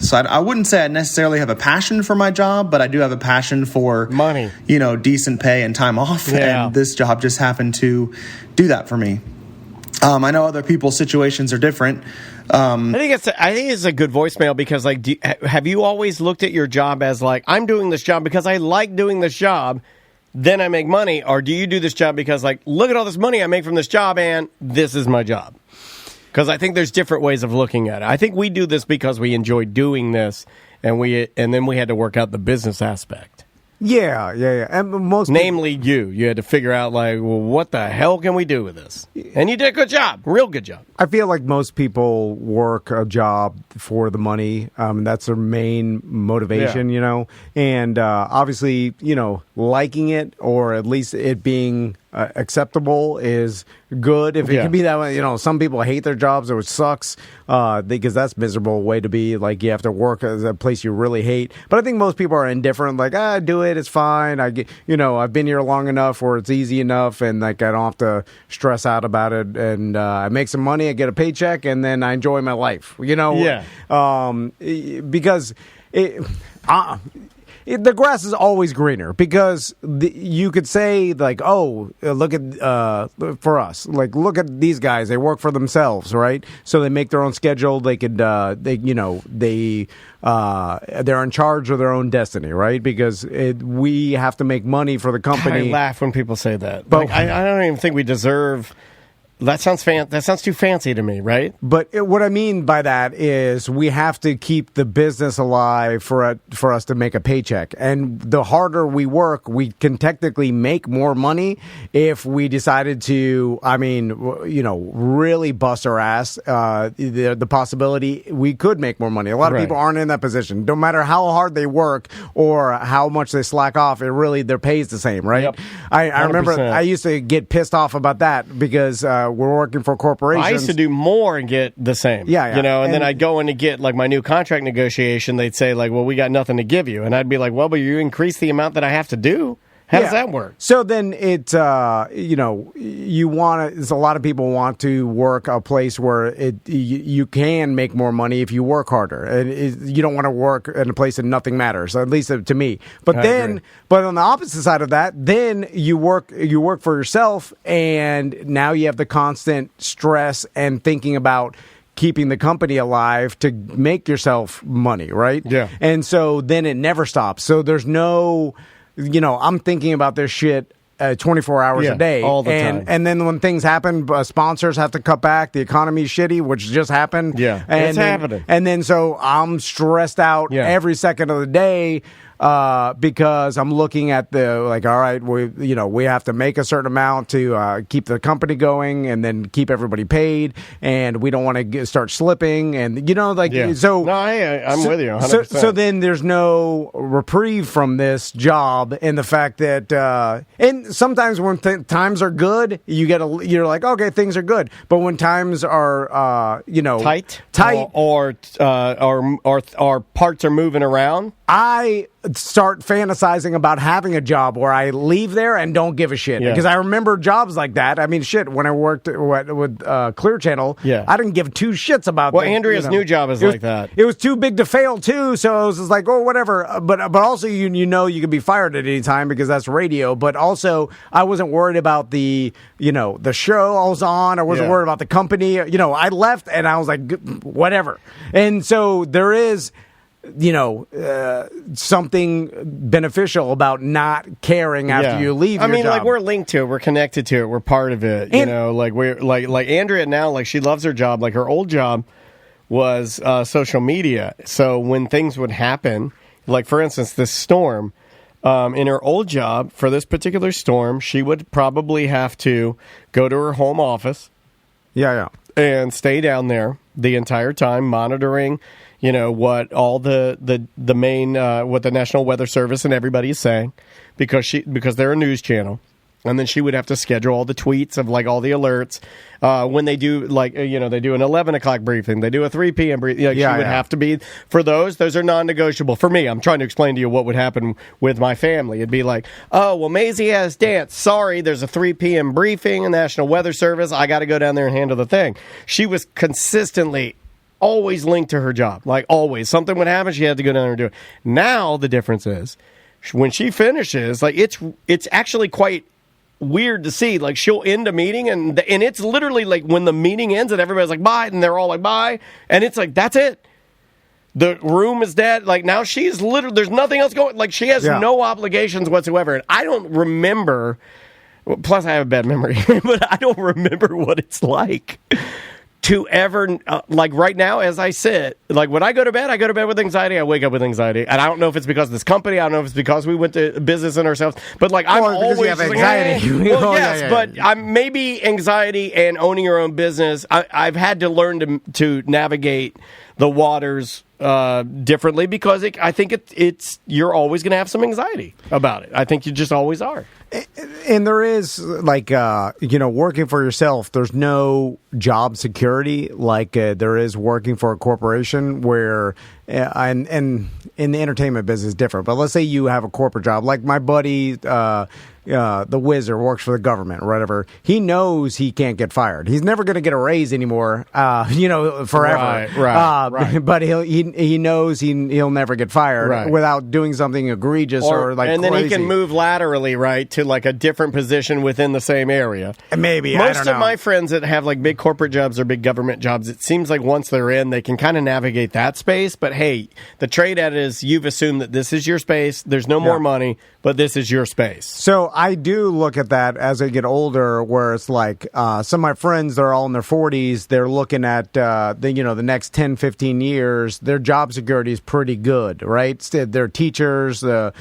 So I wouldn't say I necessarily have a passion for my job, but I do have a passion for money, decent pay and time off. Yeah. And this job just happened to do that for me. I know other people's situations are different. I think it's a good voicemail because, like, have you always looked at your job as like, I'm doing this job because I like doing this job, then I make money, or do you do this job because, like, look at all this money I make from this job and this is my job? Because I think there's different ways of looking at it. I think we do this because we enjoy doing this, and then we had to work out the business aspect. Yeah. And namely, you had to figure out, like, well, what the hell can we do with this? And you did a good job, real good job. I feel like most people work a job for the money. That's their main motivation, and obviously, liking it or at least it being acceptable is good. If it can be that way, some people hate their jobs, which sucks because that's a miserable way to be. Like you have to work at a place you really hate. But I think most people are indifferent. Like, do it. It's fine. I've been here long enough where it's easy enough, and like I don't have to stress out about it. And I make some money, I get a paycheck, and then I enjoy my life. Because the grass is always greener, because you could say like, oh, look at for us, like look at these guys, they work for themselves, right? So they make their own schedule. They could they're in charge of their own destiny, right? Because we have to make money for the company. I laugh when people say that, but I don't even think we deserve. That sounds That sounds too fancy to me, right? But what I mean by that is we have to keep the business alive for us to make a paycheck. And the harder we work, we can technically make more money if we decided to, really bust our ass. The possibility we could make more money. A lot of people aren't in that position. No matter how hard they work or how much they slack off, their pay is the same, right? Yep. I remember I used to get pissed off about that because we're working for corporations. I used to do more and get the same. And then I'd go in to get like my new contract negotiation. They'd say like, well, we got nothing to give you. And I'd be like, well, but you increase the amount that I have to do. How does that work? So then a lot of people want to work a place where you can make more money if you work harder. And you don't want to work in a place that nothing matters, at least to me. But but on the opposite side of that, then you work for yourself, and now you have the constant stress and thinking about keeping the company alive to make yourself money, right? Yeah. And so then it never stops. So there's no... I'm thinking about this shit 24 hours a day. All the time. And then when things happen, sponsors have to cut back. The economy's shitty, which just happened. Yeah, it's happening. And then so I'm stressed out every second of the day because I'm looking at all right, we have to make a certain amount to keep the company going and then keep everybody paid, and we don't want to start slipping, and so. No, I'm with you 100%. So then there's no reprieve from this job, in the fact that and sometimes when times are good, you're like, okay, things are good, but when times are tight or parts are moving around, I start fantasizing about having a job where I leave there and don't give a shit. Because I remember jobs like that. I mean, shit, when I worked with Clear Channel, I didn't give two shits about Andrea's new job is like that. It was too big to fail, too, so it was just like, oh, whatever. But also, you could be fired at any time because that's radio. But also, I wasn't worried about the show I was on. I wasn't worried about the company. I left and I was like, whatever. And so there is... something beneficial about not caring after you leave. Your job. Like we're linked to it, we're connected to it, we're part of it. We're like Andrea now, like she loves her job. Like her old job was social media. So when things would happen, like for instance, this storm, in her old job for this particular storm, she would probably have to go to her home office, and stay down there the entire time, monitoring. What all the main what the National Weather Service and everybody is saying, because they're a news channel, and then she would have to schedule all the tweets of like all the alerts when they do they do an 11 o'clock briefing, they do a 3 p.m. briefing. She would have to be for those are non-negotiable. For me, I'm trying to explain to you what would happen with my family. It'd be like, oh well, Maisie has dance. Sorry, there's a 3 p.m. briefing in the National Weather Service. I got to go down there and handle the thing. She was consistently always linked to her job. Like always. Something would happen, she had to go down there and do it. Now the difference is when she finishes, like it's actually quite weird to see. Like she'll end a meeting and it's literally like when the meeting ends and everybody's like bye and they're all like bye and it's like that's it. The room is dead. Like now she's literally there's nothing else going. Like she has no obligations whatsoever. And I don't remember. Plus I have a bad memory, but I don't remember what it's like to ever, like right now, as I sit, like when I go to bed with anxiety, I wake up with anxiety. And I don't know if it's because of this company, I don't know if it's because we went to business in ourselves, but like I'm always you have anxiety. But I'm maybe anxiety and owning your own business. I've had to learn to navigate the waters differently because I think it's you're always going to have some anxiety about it. I think you just always are. And there is working for yourself. There's no job security like there is working for a corporation where, and in the entertainment business is different. But let's say you have a corporate job, like my buddy, the Wizard works for the government or whatever. He knows he can't get fired. He's never going to get a raise anymore, forever. Right. But he knows he'll never get fired without doing something egregious or like and then crazy. he can move laterally, right, to like a different position within the same area. Maybe most of my friends that have like big corporate jobs or big government jobs, it seems like once they're in, they can kind of navigate that space. But hey, the trade at it is you've assumed that this is your space. There's no more money, but this is your space. So I do look at that as I get older, where it's like some of my friends, they're all in their 40s. They're looking at the next 10, 15 years. Their job security is pretty good, right? They're teachers. Even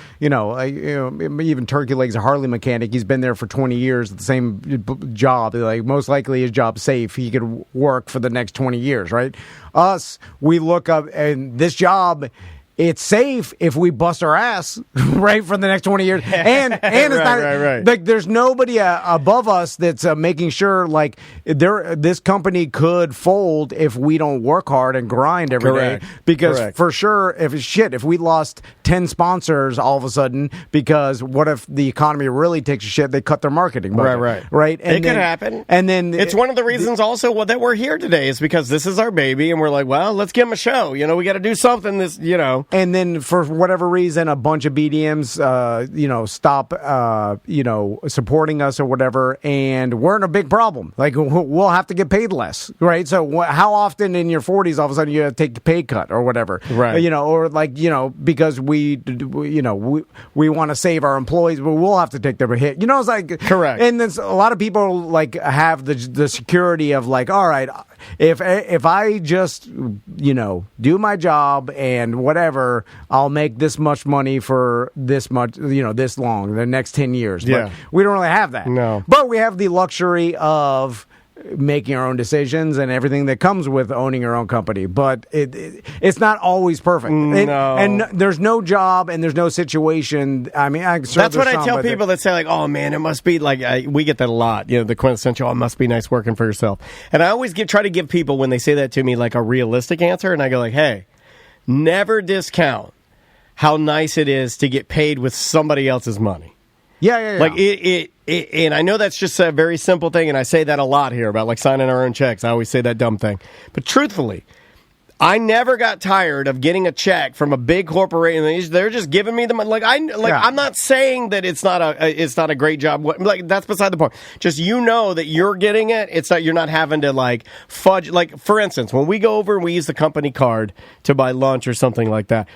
Turkey Leg's a Harley mechanic. He's been there for 20 years at the same job. Like most likely his job's safe. He could work for the next 20 years, right? Us, we look up and this job, it's safe if we bust our ass, right, for the next 20 years. And it's not like there's nobody above us that's making sure like this company could fold if we don't work hard and grind every day. Because for sure, if we lost 10 sponsors all of a sudden, because what if the economy really takes a shit, they cut their marketing budget. Right. And it could happen. And then it's one of the reasons also that we're here today is because this is our baby and we're like, well, let's give them a show. We got to do something And then for whatever reason, a bunch of BDMs, stop, supporting us or whatever, and we're in a big problem. Like we'll have to get paid less, right? So how often in your 40s all of a sudden you have to take a pay cut or whatever, right? Because we want to save our employees, but we'll have to take their hit. It's like correct. And then a lot of people like have the security of like, all right, if I just do my job and whatever, I'll make this much money for this much, this long, the next 10 years. Yeah. But we don't really have that. No. But we have the luxury of making our own decisions and everything that comes with owning your own company. But it's not always perfect. No. And there's no job and there's no situation. I mean, that's what I tell people that say like, oh man, it must be like, we get that a lot, the quintessential, it must be nice working for yourself. And I always try to give people, when they say that to me, like a realistic answer. And I go like, hey, never discount how nice it is to get paid with somebody else's money. Yeah. Like and I know that's just a very simple thing, and I say that a lot here about like signing our own checks. I always say that dumb thing. But truthfully, I never got tired of getting a check from a big corporation. They're just giving me the money. I'm not saying that it's not a great job. Like that's beside the point. Just that you're getting it. It's not, you're not having to like fudge. Like for instance, when we go over and we use the company card to buy lunch or something like that,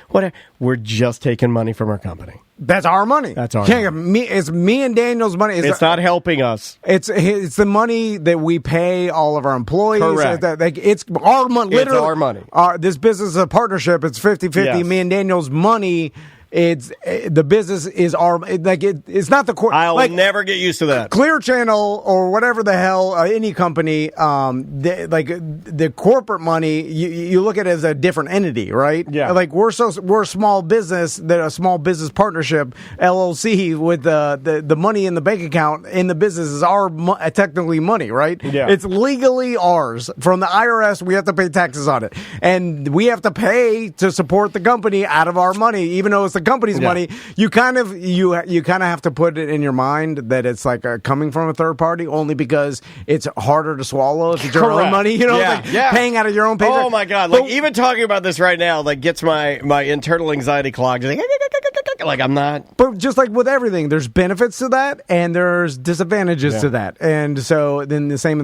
we're just taking money from our company. That's our money. That's our money. It's me and Daniel's money. It's not helping us. It's the money that we pay all of our employees. Correct. It's our money. Literally, it's our money. This business is a partnership. It's 50-50. Yes. Me and Daniel's money. It's the business is our it's not the I'll never get used to that. Clear Channel or whatever the hell any company the corporate money you look at it as a different entity, right? Yeah. Like we're a small business, a small business partnership LLC with the money in the bank account in the business is our technically money, right? Yeah. It's legally ours from the IRS. We have to pay taxes on it, and we have to pay to support the company out of our money, even though it's the company's money. You kind of have to put it in your mind that it's like coming from a third party, only because it's harder to swallow if it's your own money. Paying out of your own paycheck. Oh my god! Like even talking about this right now, like gets my internal anxiety clogged. Like I'm not. But just like with everything, there's benefits to that and there's disadvantages to that, and so then the same.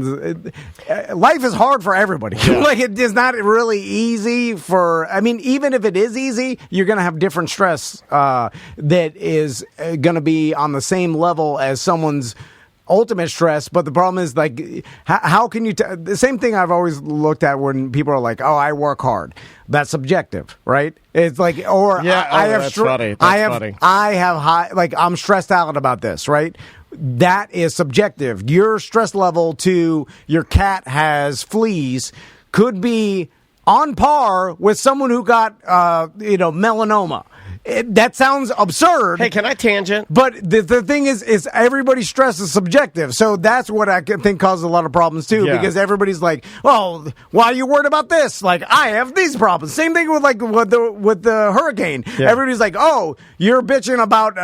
Life is hard for everybody. Like it is not really easy for. I mean, even if it is easy, you're going to have different stress that is going to be on the same level as someone's ultimate stress. But the problem is, like, how can you the same thing I've always looked at when people are like, oh, I work hard. That's subjective, right? It's like, or I have funny. I have high, like, I'm stressed out about this, right? That is subjective. Your stress level to your cat has fleas could be on par with someone who got, melanoma. That sounds absurd. Hey, can I tangent? But the thing is everybody's stress is subjective. So that's what I think causes a lot of problems, too, because everybody's like, oh, why are you worried about this? Like, I have these problems. Same thing with, like, with the hurricane. Yeah. Everybody's like, oh, you're bitching about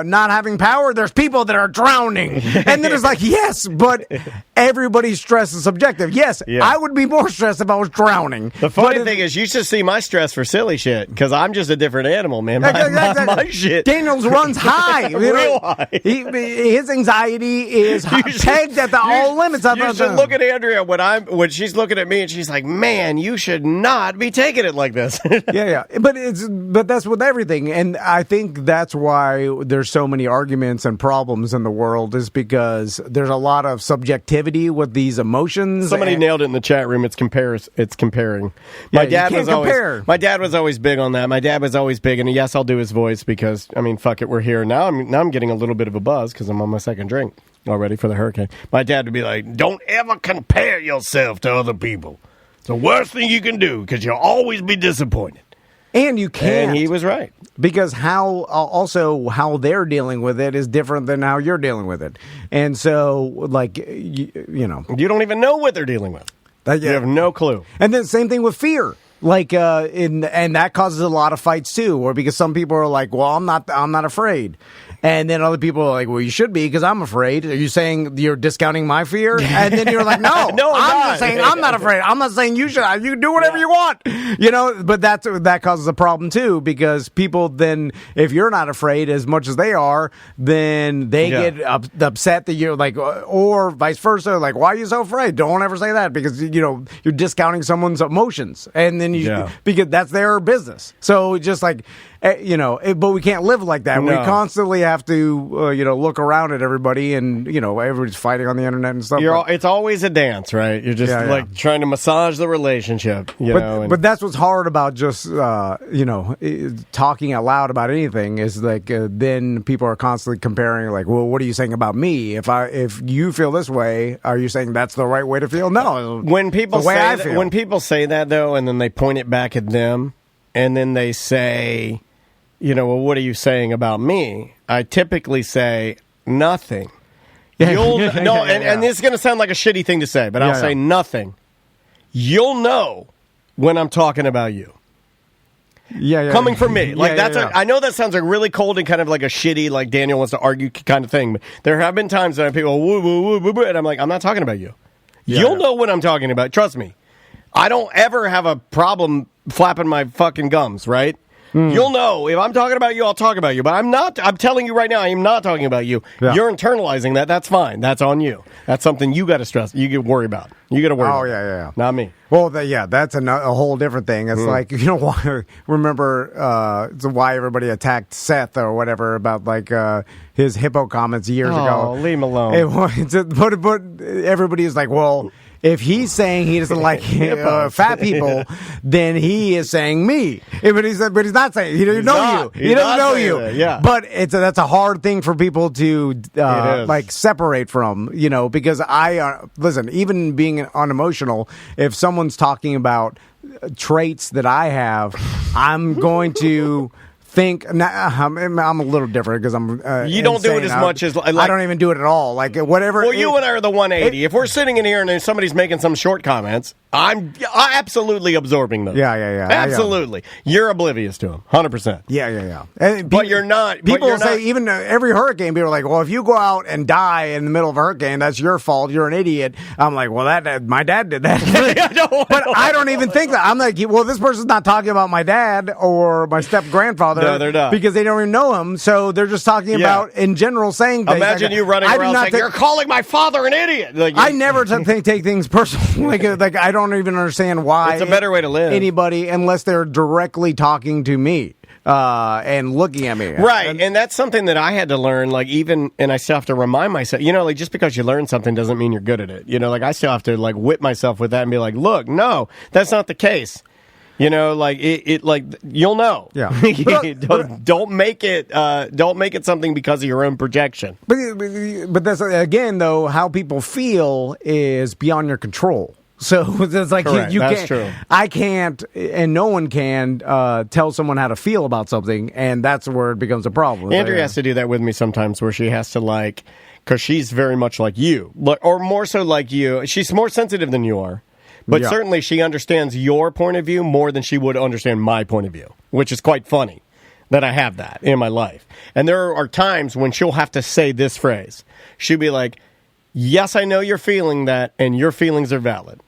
not having power? There's people that are drowning. And then it's like, yes, but everybody's stress is subjective. Yes, I would be more stressed if I was drowning. The funny thing is, you should see my stress for silly shit, because I'm just a different animal, man. My shit. Daniel's runs high. Real high. His anxiety is pegged at all limits. You should look at Andrea when she's looking at me and she's like, man, you should not be taking it like this. Yeah. But that's with everything. And I think that's why there's so many arguments and problems in the world, is because there's a lot of subjectivity with these emotions. Somebody nailed it in the chat room. It's comparing. My dad was always big on that. My dad was always big, and yes, I'll do his voice because, I mean, fuck it, we're here. Now I'm getting a little bit of a buzz because I'm on my second drink already for the hurricane. My dad would be like, don't ever compare yourself to other people. It's the worst thing you can do because you'll always be disappointed. And you can't. And he was right. Because how they're dealing with it is different than how you're dealing with it. And so, like, you don't even know what they're dealing with. You have no clue. And then same thing with fear. Like, and that causes a lot of fights too, or because some people are like, well, I'm not afraid. And then other people are like, well, you should be because I'm afraid. Are you saying you're discounting my fear? And then you're like, no, I'm just saying I'm not afraid. I'm not saying you should. You do whatever you want. But that causes a problem too, because people then, if you're not afraid as much as they are, then they get upset that you're like, or vice versa. Like, why are you so afraid? Don't ever say that, because, you're discounting someone's emotions. And then because that's their business. So just like, but we can't live like that. No. We constantly have to, look around at everybody, and everybody's fighting on the internet and stuff. It's always a dance, right? You're just like trying to massage the relationship, But that's what's hard about just, talking out loud about anything is like then people are constantly comparing. Like, well, what are you saying about me? If you feel this way, are you saying that's the right way to feel? No. When people say that though, and then they point it back at them, and then they say, well, what are you saying about me? I typically say nothing. And this is going to sound like a shitty thing to say, but I'll say nothing. You'll know when I'm talking about you. Coming from me. Like I know that sounds like really cold and kind of like a shitty, like Daniel wants to argue kind of thing, but there have been times that people woo, woo, woo, woo, woo, and I'm like, I'm not talking about you. You'll know what I'm talking about. Trust me. I don't ever have a problem flapping my fucking gums, right? You'll know. If I'm talking about you, I'll talk about you. But I'm telling you right now, I am not talking about you. Yeah. You're internalizing that. That's fine. That's on you. That's something you got to stress. You get worry about. You got to worry about. Oh, yeah. Not me. Well, that's a whole different thing. It's like, remember why everybody attacked Seth or whatever about like his hippo comments years ago. Oh, leave him alone. But everybody is like, well, if he's saying he doesn't like fat people, then he is saying me. But he's not saying he doesn't know you. He doesn't know you. Yeah. But that's a hard thing for people to like separate from. Because listen, even being unemotional, if someone's talking about traits that I have, I'm going to think I'm a little different because I'm. You don't do it as much as I don't even do it at all. Like whatever. Well, you and I are the 180. If we're sitting in here and somebody's making some short comments, I'm absolutely absorbing those. Yeah. Absolutely. You're oblivious to them, 100%. Yeah. But you're not. People say even every hurricane, people are like, well, if you go out and die in the middle of a hurricane, that's your fault. You're an idiot. I'm like, well, my dad did that. But I don't even think that. I'm like, well, this person's not talking about my dad or my step grandfather. No, they're not. Because they don't even know him, so they're just talking about, in general, saying things. Imagine you running around saying, you're calling my father an idiot. Like, I never take things personally. like I don't even understand why. It's a better way to live. Anybody, unless they're directly talking to me and looking at me. Right, and that's something that I had to learn, like and I still have to remind myself, like just because you learn something doesn't mean you're good at it. Like I still have to like whip myself with that and be like, look, no, that's not the case. Like you'll know. Yeah. Don't make it something because of your own projection. But that's again though, how people feel is beyond your control. So it's like Correct. you That's can't. true. I can't, and no one can tell someone how to feel about something, and that's where it becomes a problem. Andrea has to do that with me sometimes, where she has to because she's very much like you, or more so like you. She's more sensitive than you are, but certainly she understands your point of view more than she would understand my point of view, which is quite funny that I have that in my life. And there are times when she'll have to say this phrase. She'll be like, yes, I know you're feeling that, and your feelings are valid.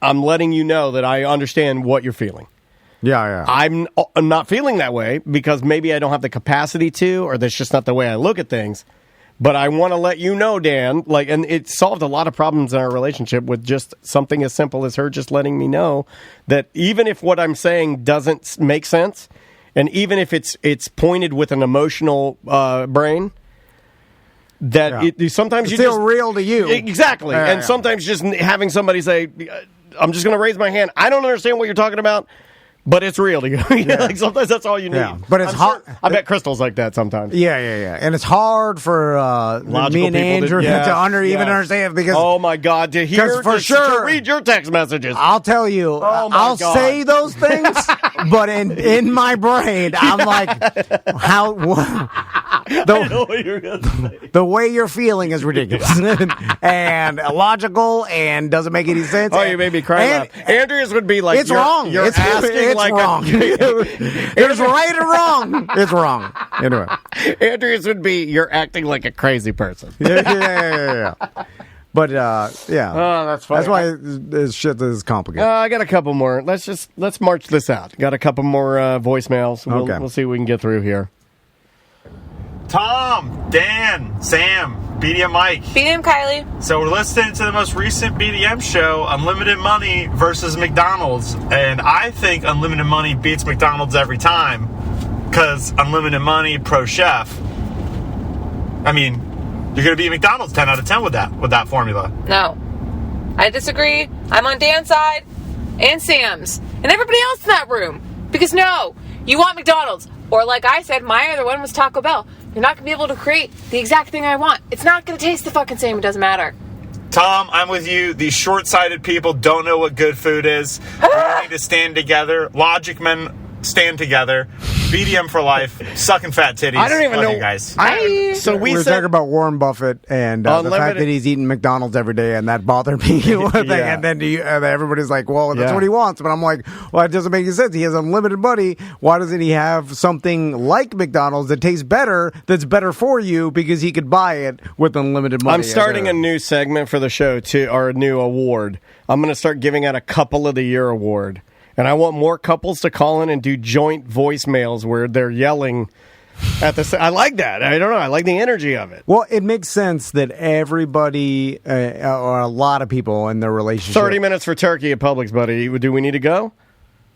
I'm letting you know that I understand what you're feeling. Yeah. I'm not feeling that way because maybe I don't have the capacity to, or that's just not the way I look at things. But I want to let you know, Dan, and it solved a lot of problems in our relationship with just something as simple as her just letting me know that even if what I'm saying doesn't make sense, and even if it's pointed with an emotional brain, that sometimes it's still real to you. Exactly. And sometimes just having somebody say, I'm just going to raise my hand. I don't understand what you're talking about, but it's real to you. Sometimes that's all you need. Yeah. But it's hard. I bet Crystal's like that sometimes. Yeah. And it's hard for me and Andrew to even understand because oh my God, to hear to read your text messages. I'll tell you, I'll say those things, but in my brain, I'm like, I know what you're gonna say. The way you're feeling is ridiculous and illogical and doesn't make any sense. Oh, you made me cry. Andrea's would be like, it's wrong. You're asking it's wrong. It's right or wrong. It's wrong. Anyway, Andrea's would be, you're acting like a crazy person. Yeah. But Oh, that's funny. That's why this shit is complicated. I got a couple more. Let's march this out. Got a couple more voicemails. We'll see what we can get through here. Tom, Dan, Sam, BDM Mike. BDM Kylie. So we're listening to the most recent BDM show, Unlimited Money versus McDonald's. And I think Unlimited Money beats McDonald's every time because Unlimited Money, pro chef. I mean, you're going to beat McDonald's 10 out of 10 with that formula. No. I disagree. I'm on Dan's side and Sam's and everybody else in that room. Because no, you want McDonald's. Or like I said, my other one was Taco Bell. You're not going to be able to create the exact thing I want. It's not going to taste the fucking same. It doesn't matter. Tom, I'm with you. These short-sighted people don't know what good food is. We need to stand together. Logic men stand together. BDM for life. Sucking fat titties. I don't even know, you guys. We're talking about Warren Buffett and the fact that he's eating McDonald's every day, and that bothered me. And then everybody's like, well, that's what he wants. But I'm like, well, it doesn't make any sense. He has unlimited money. Why doesn't he have something like McDonald's that tastes better, that's better for you, because he could buy it with unlimited money? I'm starting a new segment for the show, or a new award. I'm going to start giving out a Couple of the Year award. And I want more couples to call in and do joint voicemails where they're yelling at the... I like that. I don't know. I like the energy of it. Well, it makes sense that everybody, or a lot of people in their relationship... 30 minutes for turkey at Publix, buddy. Do we need to go?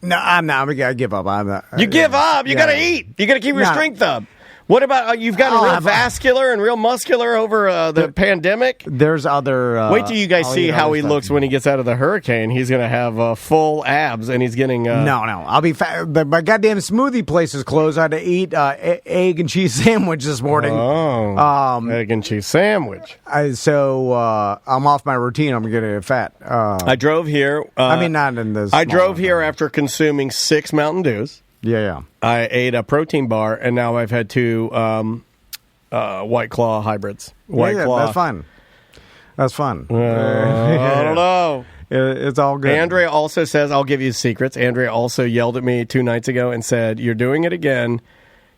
No, I'm not. I give up. I'm not. You give up? You got to eat. You got to keep your strength up. What about, you've got real vascular and real muscular over the pandemic? There's other... Wait till you guys see how he looks when he gets out of the hurricane. He's going to have full abs, and he's getting... No. I'll be fat. My goddamn smoothie place is closed. I had to eat egg and cheese sandwich this morning. Oh, egg and cheese sandwich. So I'm off my routine. I'm going to get fat. I drove here... not in this... I drove here after consuming 6 Mountain Dews. Yeah. I ate a protein bar, and now I've had 2 White Claw hybrids. White Claw. That's fun. I don't know. It's all good. Andrea also says, I'll give you secrets. Andrea also yelled at me 2 nights ago and said, you're doing it again.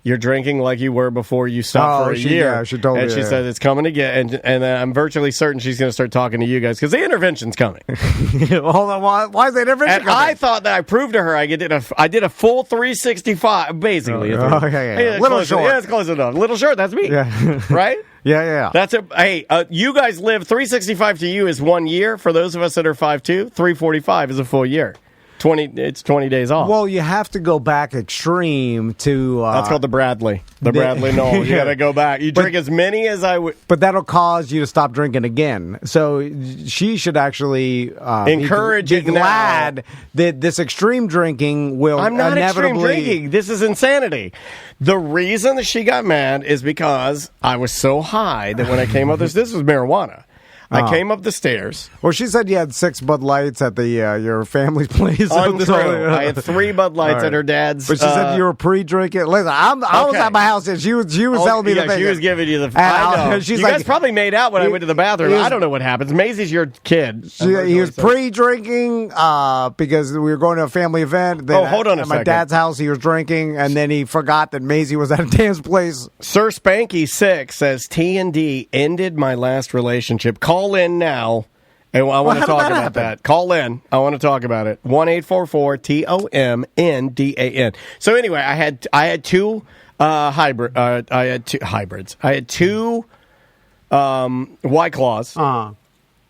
You're drinking like you were before you stopped for a year. Yeah, she told me. And she said it's coming again. And I'm virtually certain she's going to start talking to you guys because the intervention's coming. Hold on. Why is the intervention coming? I thought that I proved to her I did a full 365, basically. Yeah. Little short. Yeah, it's close enough. Little short, that's me. Yeah. Right? Yeah. That's it. Hey, you guys live 365 to you is 1 year. For those of us that are 5'2", 345 is a full year. It's 20 days off. Well, you have to go back extreme to... That's called the Bradley. The Bradley Knoll. You got to go back. You drink as many as I would... But that'll cause you to stop drinking again. So she should actually... encourage be glad that this extreme drinking will I'm not inevitably... extreme drinking. This is insanity. The reason that she got mad is because I was so high that when I came up, this was marijuana. I came up the stairs. Well, she said you had 6 Bud Lights at the your family's place. Untrue. I had 3 Bud Lights at her dad's. But she said you were pre-drinking. Listen, I was at my house and she was telling me the thing. She was giving you the. I know. She's you like, guys probably made out when I went to the bathroom. I don't know what happens. Maisie's your kid. He was pre-drinking because we were going to a family event. Then hold on a at second. my dad's house, he was drinking, and then he forgot that Maisie was at Dan's place. Sir Spanky 6 says T&D ended my last relationship. Call in now. And I want to talk about that. Call in. I want to talk about it. 1-844-TOMNDAN. So anyway, I had 2 hybrids. I had 2 White Claws.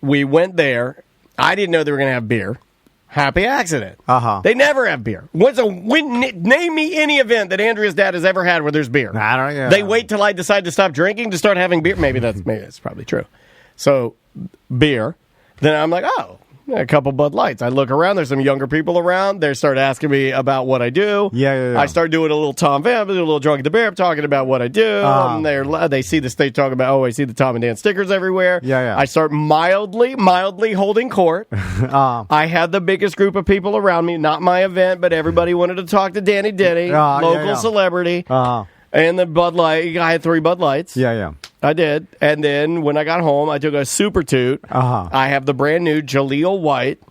We went there. I didn't know they were going to have beer. Happy accident. They never have beer. Name me any event that Andrea's dad has ever had where there's beer. I don't know. They wait till I decide to stop drinking to start having beer. Maybe that's probably true. So beer. Then I'm like, oh, a couple Bud Lights. I look around. There's some younger people around. They start asking me about what I do. Yeah. I start doing a little Tom Van, a little Drunk at the Bear. I'm talking about what I do. And they see this. They talk about, I see the Tom and Dan stickers everywhere. Yeah. I start mildly holding court. I had the biggest group of people around me. Not my event, but everybody wanted to talk to Danny Denny, local celebrity. And the Bud Light. I had 3 Bud Lights. Yeah. I did. And then when I got home, I took a Super Toot. I have the brand new Jaleel White.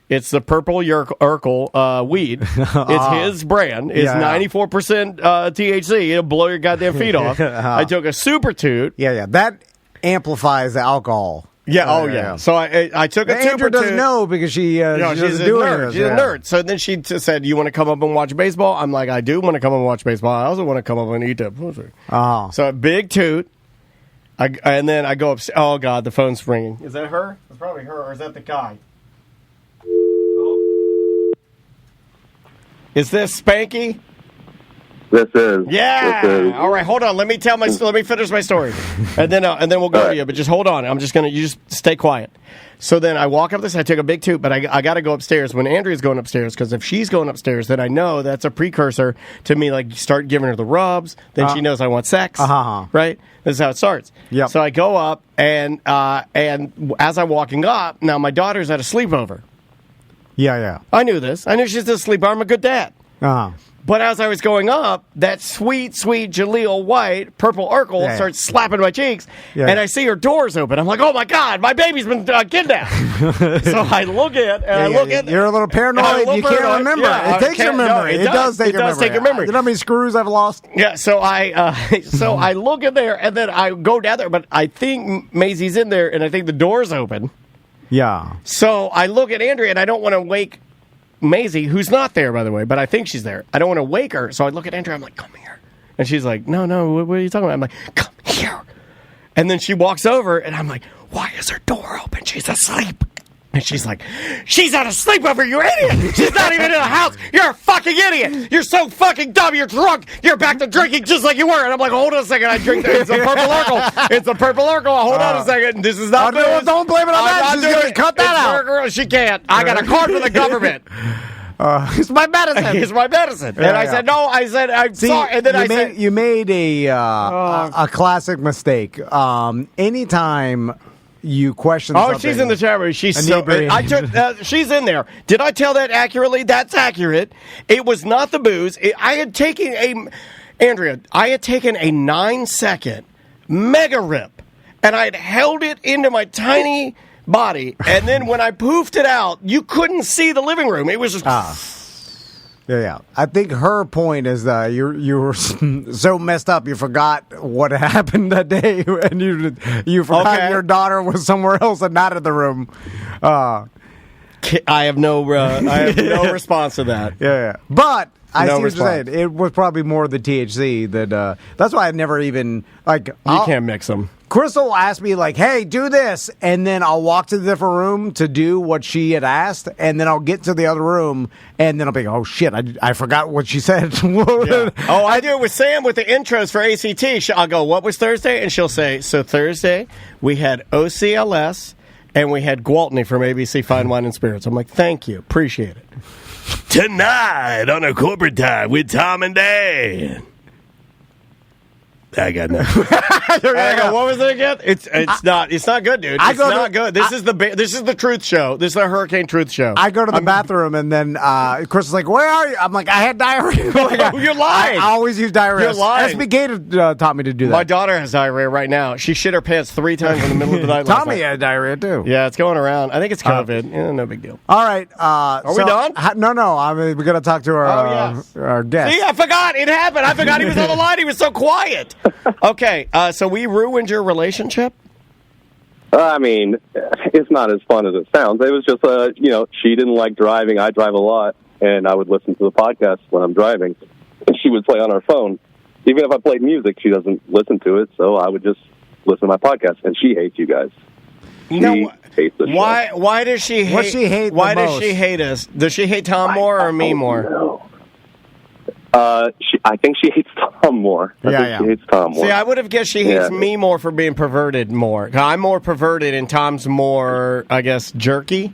It's the purple Urkel weed. It's his brand. It's 94% THC. It'll blow your goddamn feet off. I took a Super Toot. Yeah. That amplifies the alcohol. Yeah. So I took a Super Toot. Andrew doesn't know because she's a nerd. She's a nerd. So then she said, "You want to come up and watch baseball?" I'm like, "I do want to come up and watch baseball. I also want to come up and eat that pussy." So a big toot. And then I go upstairs. Oh, God, the phone's ringing. Is that her? It's probably her. Or is that the guy? Oh. Is this Spanky? This is. Yeah. This is. All right, hold on. Let me finish my story. and then we'll go to you. But just hold on. You just stay quiet. So then I walk up this. I take a big toot, but I got to go upstairs when Andrea's going upstairs, because if she's going upstairs, then I know that's a precursor to me, like, start giving her the rubs. Then she knows I want sex. Right? This is how it starts. Yep. So I go up, and as I'm walking up, now my daughter's at a sleepover. Yeah. I knew this. I knew she's at a sleepover. I'm a good dad. But as I was going up, that sweet Jaleel White, purple Urkel, starts slapping my cheeks, and I see her doors open. I'm like, oh, my God, my baby's been kidnapped. So I look at... You're a little paranoid. You can't remember. It takes your memory. It does take your memory. You know how many screws I've lost? Yeah, so I look in there, and then I go down there, but I think Maisie's in there, and I think the door's open. Yeah. So I look at Andrea, and I don't want to wake Maisie, who's not there, by the way, but I think she's there. I don't want to wake her, so I look at Andrea. I'm like, come here. And she's like, no, what are you talking about? I'm like, come here. And then she walks over, and I'm like, why is her door open? She's asleep. And she's like, she's at a sleepover, you idiot. She's not even in the house. You're a fucking idiot. You're so fucking dumb. You're drunk. You're back to drinking just like you were. And I'm like, hold on a second. I drink. It's a purple Urkel. It's a purple Urkel. Hold on a second. This is not booze. Don't blame it on that. She's going to cut that out. She can't. I got a card from the government. It's my medicine. It's my medicine. And I said, no. I said, I'm sorry. And then you made a classic mistake. Anytime you question something. She's in the chat room. She's she's in there. Did I tell that accurately? That's accurate. It was not the booze. I had taken a 9-second mega rip, and I had held it into my tiny body, and then when I poofed it out, you couldn't see the living room. It was just... Yeah. I think her point is that you were so messed up you forgot what happened that day, and you forgot your daughter was somewhere else and not in the room. I have no response to that. Yeah. But I see what you're saying. It was probably more the THC that. That's why I never even you can't mix them. Crystal asked me, like, hey, do this, and then I'll walk to the different room to do what she had asked, and then I'll get to the other room, and then I'll be, oh, shit, I forgot what she said. Yeah. Oh, I do it with Sam with the intros for ACT. I'll go, what was Thursday? And she'll say, so Thursday, we had OCLS, and we had Gwaltney from ABC Fine Wine and Spirits. I'm like, thank you. Appreciate it. Tonight on a corporate time with Tom and Dan. I got nothing. I go, what was it again? It's not good, dude. It's not good. This is the truth show. This is the Hurricane Truth Show. I go to the bathroom and then Chris is like, "Where are you?" I'm like, "I had diarrhea." You're lying. I always use diarrhea. You're lying. SB taught me to do that. My daughter has diarrhea right now. She shit her pants 3 times in the middle of the night. Tommy had diarrhea too. Yeah, it's going around. I think it's COVID. No big deal. All right. Are we done? No. I mean, we're gonna talk to our guest. See, I forgot. It happened. I forgot he was on the line. He was so quiet. Okay, so we ruined your relationship? I mean, it's not as fun as it sounds. It was just, she didn't like driving. I drive a lot, and I would listen to the podcast when I'm driving, and she would play on her phone. Even if I played music, she doesn't listen to it, so I would just listen to my podcast, and she hates you guys. She hates the show. Why does she hate? What's she hate? Why does she hate us? Does she hate Tom more or me more? No. I think she hates Tom more. I think she hates Tom more. See, I would have guessed she hates me more for being perverted more. I'm more perverted and Tom's more, I guess, jerky,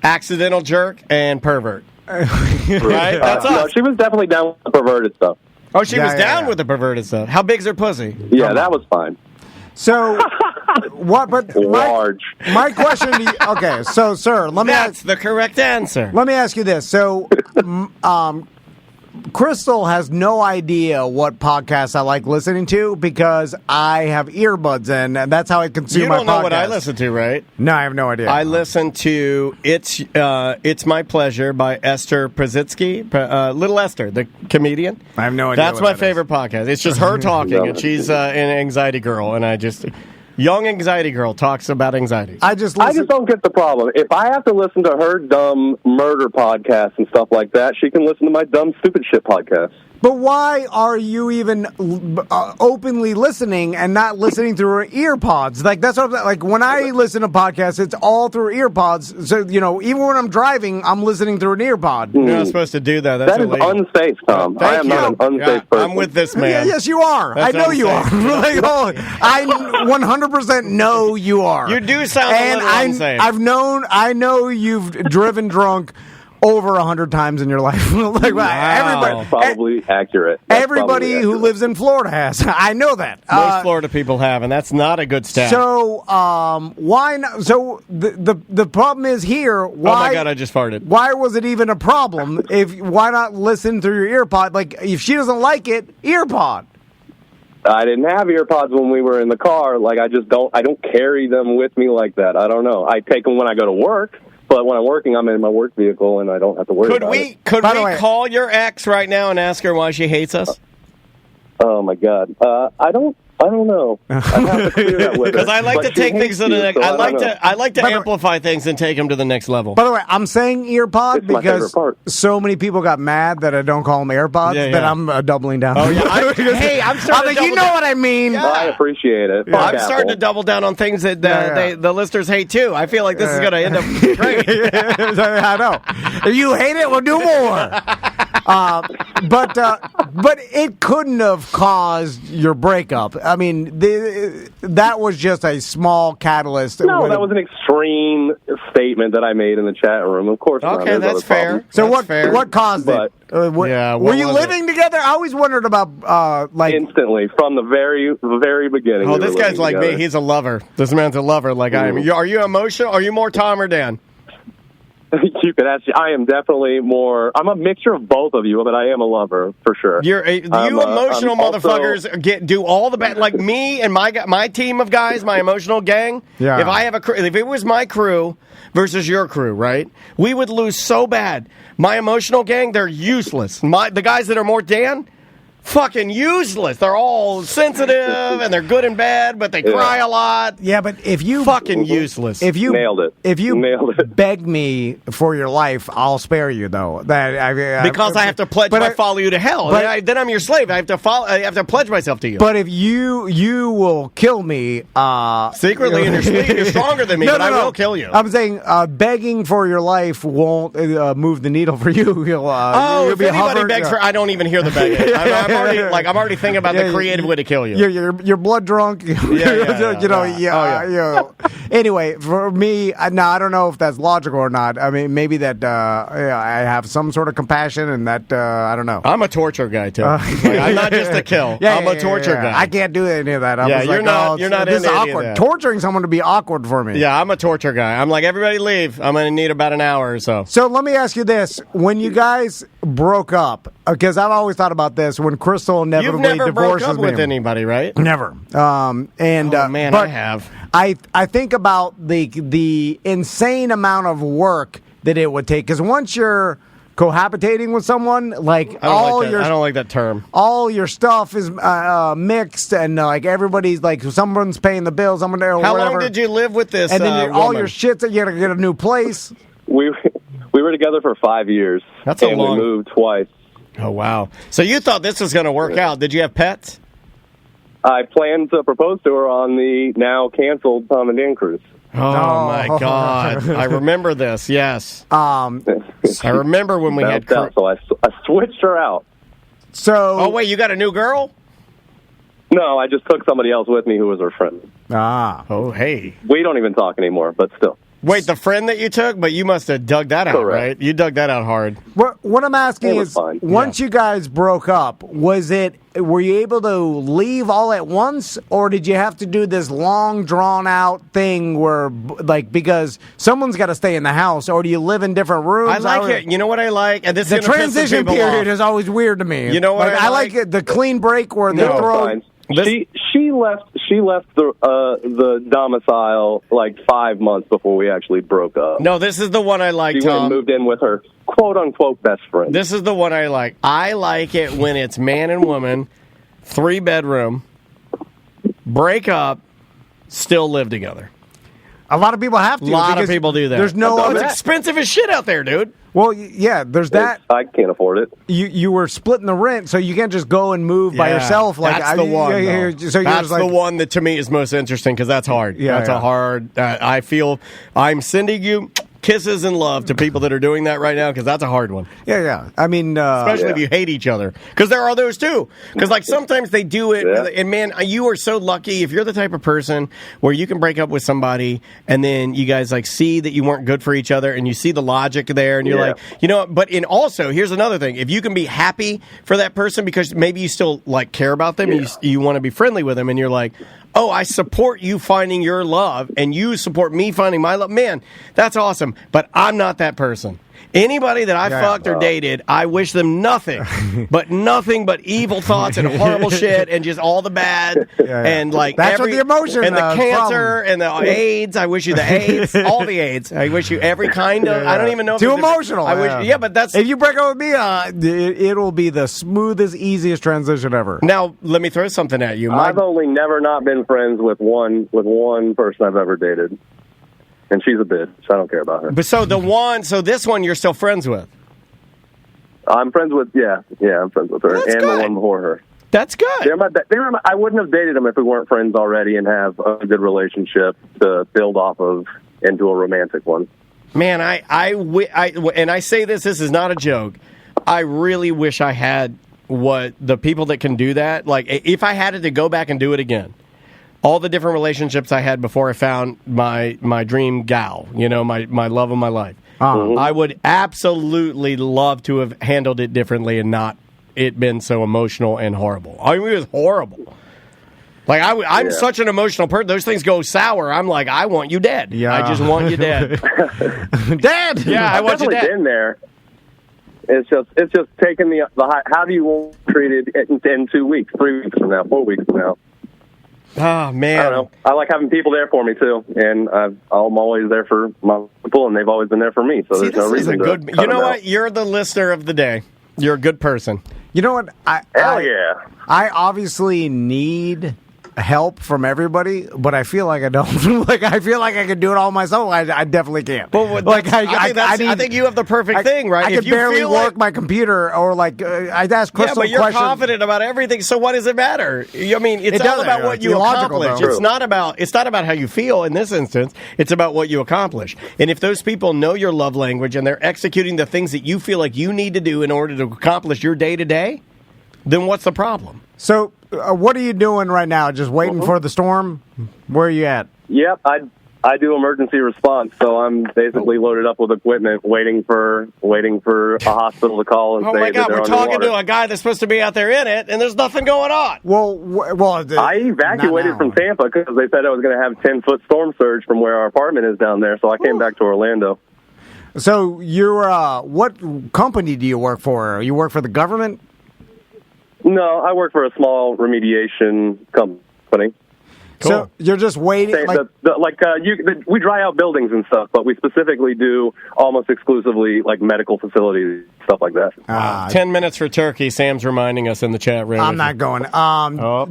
accidental jerk, and pervert. Right? That's us. No, she was definitely down with the perverted stuff. Oh, she was down with the perverted stuff. How big's her pussy? Yeah, that was fine. So, what? But large. My question to you. Okay, so, sir, That's the correct answer. Let me ask you this. So, Crystal has no idea what podcasts I like listening to because I have earbuds in, and that's how I consume my podcast. You don't know what I listen to, right? No, I have no idea. I listen to It's My Pleasure by Esther Pazitsky, Little Esther, the comedian. I have no idea. That's my favorite podcast. It's just her talking, and she's an anxiety girl, and I just... Young anxiety girl talks about anxiety. I just don't get the problem. If I have to listen to her dumb murder podcasts and stuff like that, she can listen to my dumb stupid shit podcasts. But why are you even openly listening and not listening through her ear pods? Like, that's what I'm, like, when I listen to podcasts, it's all through ear pods. So, even when I'm driving, I'm listening through an ear pod. You're not supposed to do that. That's that is illegal. unsafe, Tom. I am not an unsafe person. I'm with this man. Yes, you are. I know you are. I 100% know you are. You do sound a little unsafe. I know you've driven drunk over 100 times in your life. Like, That's probably accurate. Everybody who lives in Florida has. I know that. Most Florida people have, and that's not a good stat. So, why not? So, the problem is here. Why, oh, my God, I just farted. Why was it even a problem? Why not listen through your ear pod? Like, if she doesn't like it, ear pod. I didn't have ear pods when we were in the car. Like, I don't carry them with me like that. I don't know. I take them when I go to work. But when I'm working, I'm in my work vehicle, and I don't have to worry about it. Could we call your ex right now and ask her why she hates us? Oh, my God. I don't know. I have to clear that with her. Because I like to take things to the next. I like to amplify things and take them to the next level. By the way, I'm saying earpod because so many people got mad that I don't call them AirPods that I'm doubling down. Oh yeah, hey, I'm starting. You know what I mean? Yeah. I appreciate it. Yeah. I'm starting to double down on things that the listeners hate too. I feel like this is going to end up great. I know. If you hate it, we'll do more. But it couldn't have caused your breakup. I mean, that was just a small catalyst. No, that was an extreme statement that I made in the chat room. Of course not. Okay, that's fair. So what caused it? Were you living together? I always wondered about instantly from the very beginning. Oh, this guy's like me. He's a lover. This man's a lover like I am. Are you emotional? Are you more Tom or Dan? You could ask. I am definitely more. I'm a mixture of both of you, but I am a lover for sure. You emotional motherfuckers do all the bad. Like me and my team of guys, my emotional gang. Yeah. If I have a crew, if it was my crew versus your crew, right? We would lose so bad. My emotional gang, they're useless. The guys that are more Dan. Fucking useless. They're all sensitive and they're good and bad, but they cry a lot. Yeah, but if you fucking useless. If you nailed it. If you beg me for your life, I'll spare you though. Because I have to pledge I follow you to hell. Then I'm your slave. I have to pledge myself to you. But if you will kill me secretly in your sleep, you're stronger than me, I will kill you. I'm saying begging for your life won't move the needle for you. You'll if be anybody begs for I don't even hear the begging. I'm already thinking about the creative way to kill you. You're blood drunk. Anyway, for me, now I don't know if that's logical or not. I mean, maybe that I have some sort of compassion, and that I don't know. I'm a torture guy too. I'm not just a kill. I'm a torture guy. I can't do any of that. You're not. You're not. This is into awkward. any of that. Torturing someone to be awkward for me. Yeah, I'm a torture guy. I'm like, everybody leave. I'm going to need about an hour or so. So let me ask you this: when you guys broke up, because I've always thought about this, when Crystal inevitably You've never broke divorces up with anybody, right? Never. Man, but I have. I think about the insane amount of work that it would take, because once you're cohabitating with someone, like I don't like that term. All your stuff is mixed, and like everybody's like, someone's paying the bills. How long did you live with this? And then all your shit's that you got to get a new place. We were together for 5 years. That's a long. We moved twice. Oh wow! So you thought this was going to work out? Did you have pets? I planned to propose to her on the now canceled Tom and Dan cruise. Oh my God! I remember this. Yes. I remember when we had. So I switched her out. So. Oh wait, you got a new girl? No, I just took somebody else with me who was her friend. Oh hey. We don't even talk anymore, but still. Wait, the friend that you took? But you must have dug that out, Correct. right? You dug that out hard. What I'm asking is, once you guys broke up, were you able to leave all at once, or did you have to do this long, drawn-out thing where, like, because someone's got to stay in the house, or do you live in different rooms? I like it. You know what I like? And this the is gonna piss some transition people period off. is always weird to me. You know what I like it, the clean break where they throw. Fine. She left the domicile like 5 months before we actually broke up. No, this is the one I like, She Tom. went and moved in with her quote unquote best friend. This is the one I like. I like it when it's man and woman, 3-bedroom, break up, still live together. A lot of people have to. A lot of people do that. There's no It's expensive as shit out there, dude. Well, yeah, there's that. I can't afford it. You were splitting the rent, so you can't just go and move by yourself. Like that's the one. That's the one that to me is most interesting because that's hard. That's a hard. I feel I'm sending you kisses and love to people that are doing that right now because that's a hard one. Yeah. I mean, especially if you hate each other, because there are those too. Because like sometimes they do it, and man, you are so lucky if you're the type of person where you can break up with somebody and then you guys like see that you weren't good for each other and you see the logic there and you're like, you know. But also here's another thing: if you can be happy for that person because maybe you still like care about them, and you want to be friendly with them, and you're like, oh, I support you finding your love, and you support me finding my love. Man, that's awesome. But I'm not that person. Anybody that I fucked or dated, I wish them nothing but evil thoughts and horrible shit and just all the bad and like that's what the emotion and the cancer and the AIDS. I wish you the AIDS, all the AIDS. I wish you every kind of. I don't even know. If too emotional. I wish. But that's if you break up with me, it'll be the smoothest, easiest transition ever. Now let me throw something at you. I've only never not been friends with one person I've ever dated. And she's a bitch. I don't care about her. But so this one you're still friends with? I'm friends with, I'm friends with her. That's and good. the one before her. That's good. I wouldn't have dated them if we weren't friends already and have a good relationship to build off of into a romantic one. Man, and I say this is not a joke. I really wish I had what the people that can do that. Like, if I had it to go back and do it again, all the different relationships I had before I found my dream gal, my love of my life. I would absolutely love to have handled it differently and not it been so emotional and horrible. I mean, it was horrible. Like, I'm such an emotional person. Those things go sour. I'm like, I want you dead. Yeah. I just want you dead. Dead! Yeah, I want you dead. I've definitely been there. It's just taking the how do you want to treat it in 2 weeks, 3 weeks from now, 4 weeks from now? Oh, man. I don't know. I like having people there for me, too. And I'm always there for my people, and they've always been there for me. So there's no reason to cut You know them what? out. You're the listener of the day. You're a good person. You know what? Hell yeah. I obviously need help from everybody, but I feel like I don't. Like, I feel like I can do it all myself. I definitely can't. Well, like, I think you have the perfect thing, right? I can barely work my computer, or like I'd ask Crystal but you're questions. confident about everything. So what does it matter? I mean, it's all about what you accomplish. It's not about how you feel in this instance. It's about what you accomplish. And if those people know your love language and they're executing the things that you feel like you need to do in order to accomplish your day to day, then what's the problem? So, what are you doing right now? Just waiting for the storm? Where are you at? Yep, I do emergency response, so I'm basically loaded up with equipment, waiting for a hospital to call and Oh say my God, that they're we're talking underwater. to a guy that's supposed to be out there in it, and there's nothing going on. I evacuated from Tampa because they said I was going to have 10-foot storm surge from where our apartment is down there, so I came back to Orlando. So, you're what company do you work for? You work for the government? No, I work for a small remediation company. Cool. So you're just waiting. We dry out buildings and stuff, but we specifically do almost exclusively like medical facilities, stuff like that. 10 minutes for turkey. Sam's reminding us in the chat room. I'm not going.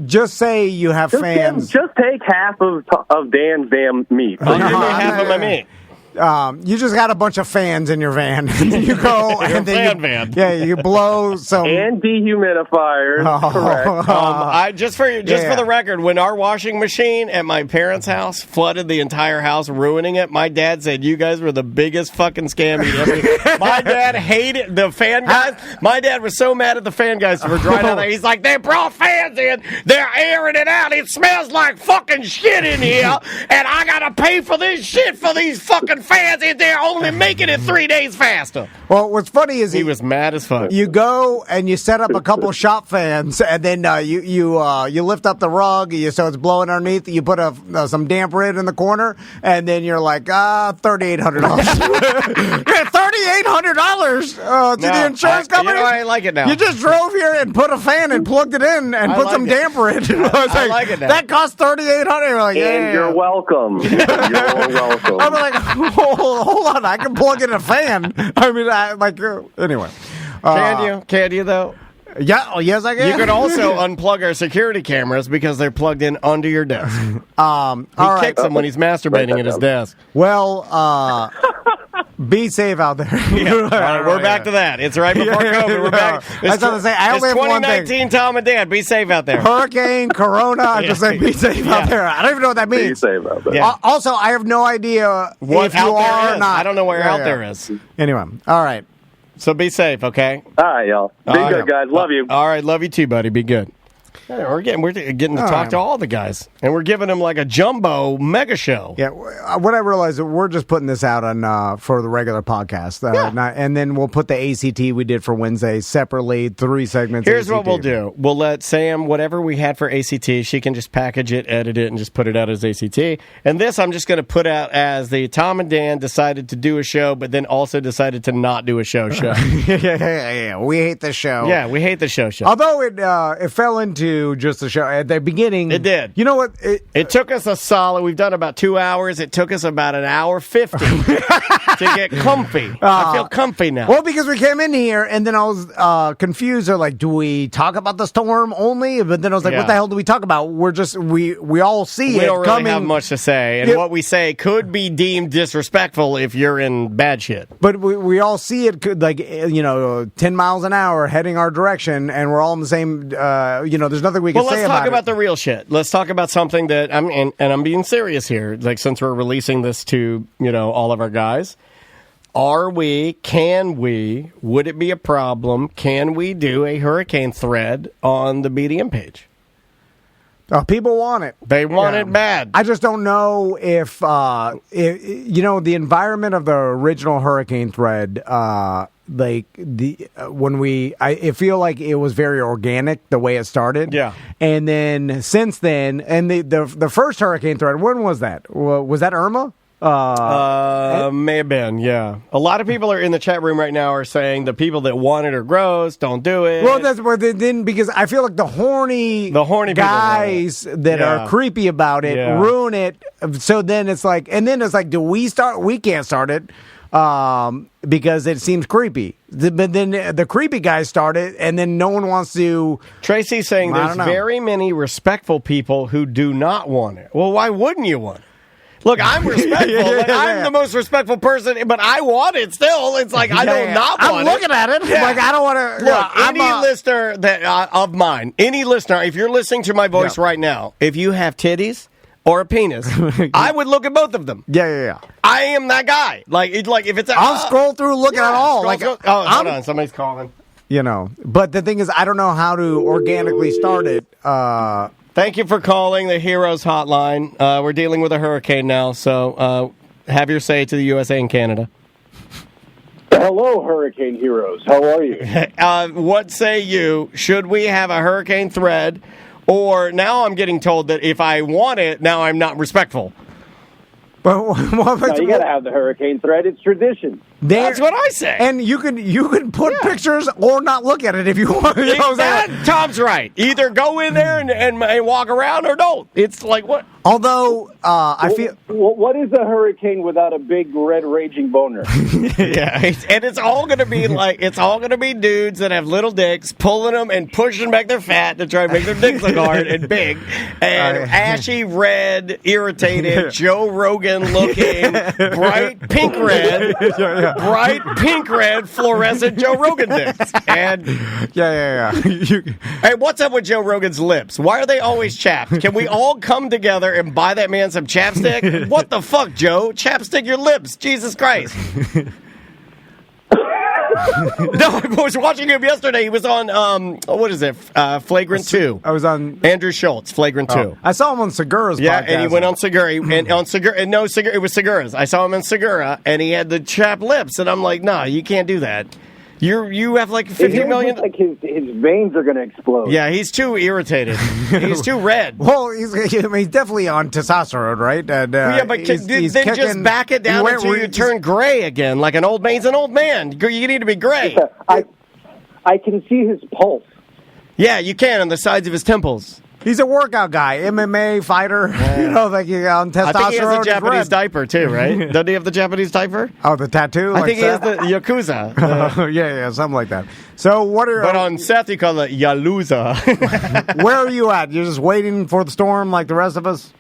Just say you have fans. Just take half of Dan's damn meat. I'll give you half of my meat. You just got a bunch of fans in your van. You go and then van. Yeah, you blow some and dehumidifiers. Correct. Just for the record, when our washing machine at my parents' house flooded the entire house, ruining it, my dad said you guys were the biggest fucking scam he ever. My dad hated the fan guys. My dad was so mad at the fan guys for drying out there. He's like, they brought fans in, they're airing it out. It smells like fucking shit in here, and I gotta pay for this shit for these fucking fans, and they're only making it 3 days faster. Well, what's funny is he was mad as fuck. You go and you set up a couple shop fans, and then you lift up the rug, so it's blowing underneath. You put some damp rid in the corner, and then you're like, $3,800. $3,800 to the insurance company. I like it now. You just drove here and put a fan and plugged it in and put some damp rid. I like it now. That cost $3,800. Like, and you're welcome. You're welcome. I'm like, hold on, I can plug in a fan. I mean, anyway. Can you though? Yeah, yes, I can. You could also unplug our security cameras because they're plugged in under your desk. He kicks them when he's masturbating at his desk. Well, be safe out there. All right, we're back to that. It's right before COVID. We're back. I was going to say, I only have one thing. 2019, Tom and Dan. Be safe out there. Hurricane, Corona. I just say be safe out there. I don't even know what that means. Be safe out there. Yeah. Also, I have no idea if you are or not. I don't know where out there is. Anyway, all right. So be safe, okay? All right, y'all. Be good, guys. Love you. All right, love you too, buddy. Be good. Yeah, we're getting to talk to all the guys, and we're giving them like a jumbo mega show. Yeah, what I realized is we're just putting this out on for the regular podcast, and then we'll put the ACT we did for Wednesday separately, 3 segments. Here's ACT. what we'll do: we'll let Sam whatever we had for ACT, she can just package it, edit it, and just put it out as ACT. And this I'm just going to put out as the Tom and Dan decided to do a show, but then also decided to not do a show. Yeah, we hate the show. Yeah, we hate the show. Although it fell into just the show at the beginning. It did. You know what? It took us a solid. We've done about 2 hours. It took us about an hour 50 to get comfy. I feel comfy now. Well, because we came in here and then I was confused. They're like, do we talk about the storm only? But then I was like, what the hell do we talk about? We're just we all see it. We don't really coming. have much to say, and what we say could be deemed disrespectful if you're in bad shit. But we all see it 10 miles an hour heading our direction, and we're all in the same. There's nothing we can say about it. Let's talk about the real shit. Let's talk about something that I'm being serious here. Like, since we're releasing this to all of our guys, would it be a problem? Can we do a hurricane thread on the BDM page? People want it. They want it bad. I just don't know if the environment of the original hurricane thread. I feel like it was very organic the way it started. Yeah. And then since then, and the first hurricane thread, when was that? Was that Irma? May have been, yeah. A lot of people are in the chat room right now are saying the people that want it are gross, don't do it. Well, that's what then because I feel like the horny guys that are creepy about it ruin it. So then it's like, do we start? We can't start it. Because it seems creepy. But then the creepy guys start it, and then no one wants to... Tracy's saying there's very many respectful people who do not want it. Well, why wouldn't you want it? Look, I'm respectful. I'm the most respectful person, but I want it still. It's like I don't not want it. I'm looking at it. Like, I don't want to... Look, any listener of mine, any listener, if you're listening to my voice right now, if you have titties... or a penis, I would look at both of them. Yeah. I am that guy. Like if it's I'll scroll through looking at all. Hold on, somebody's calling. But the thing is, I don't know how to organically start it. Thank you for calling the Heroes Hotline. We're dealing with a hurricane now, so have your say to the USA and Canada. Hello, Hurricane Heroes. How are you? What say you? Should we have a hurricane thread? Or now I'm getting told that if I want it, now I'm not respectful. But no, you got to have the hurricane thread. It's tradition. That's what I say. And you can put pictures or not look at it if you want. Tom's right. Either go in there and walk around or don't. It's like what? Although I feel, what is a hurricane without a big red raging boner? Yeah, and it's all going to be dudes that have little dicks pulling them and pushing back their fat to try and make their dicks look hard and big, and ashy red, irritated, Joe Rogan looking, bright pink red, fluorescent Joe Rogan dicks. And Hey, what's up with Joe Rogan's lips? Why are they always chapped? Can we all come together and buy that man some chapstick? What the fuck, Joe? Chapstick your lips. Jesus Christ. No, I was watching him yesterday. He was on, what is it? Flagrant 2. I was on Andrew Schultz, Flagrant 2. I saw him on Segura's podcast. Yeah, and he went on Segura. And on Segura, and no, Segura, it was Segura's. I saw him on Segura, and he had the chapped lips. And I'm like, nah, you can't do that. You have like 50 million. Like his veins are going to explode. Yeah, he's too irritated. He's too red. Well, he's definitely on testosterone, right? And, but he's then just back it down until you turn gray again, like an old man. He's an old man. You need to be gray. I can see his pulse. Yeah, you can on the sides of his temples. He's a workout guy, MMA fighter. Like on testosterone. I think he has a Japanese diaper too, right? Doesn't he have the Japanese diaper? Oh, the tattoo. I think he has the Yakuza. Yeah, something like that. So what are? But on Seth, you call it Yaluza. Where are you at? You're just waiting for the storm, like the rest of us.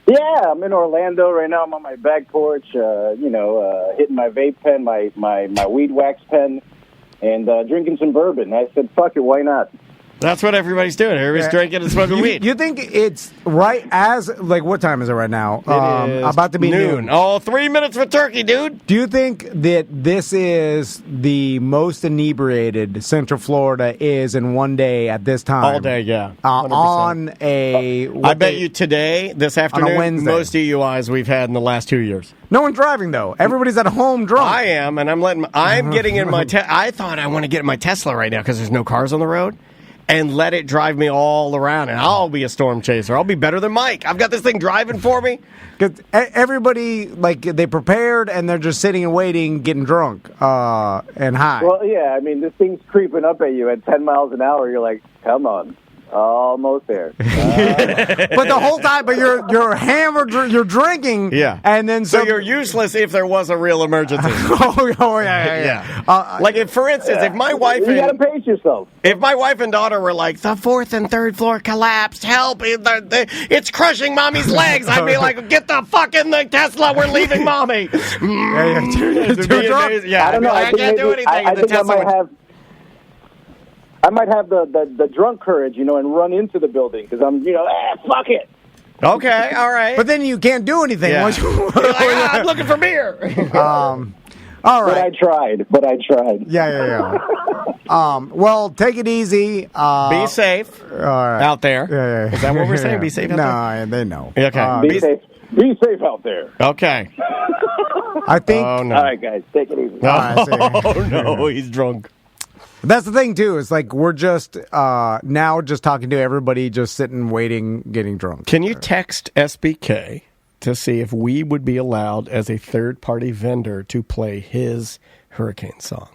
Yeah, I'm in Orlando right now. I'm on my back porch, hitting my vape pen, my weed wax pen, and drinking some bourbon. I said, fuck it, why not? That's what everybody's doing. Everybody's drinking and smoking weed. You think it's right as, like, what time is it right now? It is about to be noon. Oh, 3 minutes for turkey, dude. Do you think that this is the most inebriated Central Florida is in one day at this time? All day, yeah. On a... I bet you today, this afternoon, on a Wednesday. Most DUIs we've had in the last 2 years. No one's driving, though. Everybody's at home drunk. I am, and I'm getting in my... I thought I want to get in my Tesla right now because there's no cars on the road. And let it drive me all around, and I'll be a storm chaser. I'll be better than Mike. I've got this thing driving for me. Because everybody, like, they prepared, and they're just sitting and waiting, getting drunk and high. Well, yeah, I mean, this thing's creeping up at you at 10 miles an hour. You're like, come on. Almost there. But the whole time, you're hammered, you're drinking. Yeah. And then so you're useless if there was a real emergency. Yeah. Like, for instance, if my wife... You got to pace yourself. If my wife and daughter were like, the 4th and 3rd floor collapsed, help, it's crushing Mommy's legs, I'd be like, get the fuck in the Tesla, we're leaving Mommy. I don't know. I can't do anything. I think I might have the drunk courage, and run into the building because I'm, fuck it. Okay, all right. But then you can't do anything. Yeah. I'm looking for beer. All right. But I tried. Yeah. Well, take it easy. Be safe out there. Yeah. Is that what we're saying? Be safe out there? No, they know. Okay. Be safe. Be safe out there. Okay. I think. Oh, no. All right, guys, take it easy. Oh, no, he's drunk. That's the thing, too. It's like we're just now just talking to everybody, just sitting, waiting, getting drunk. Can you text SBK to see if we would be allowed as a third-party vendor to play his hurricane song?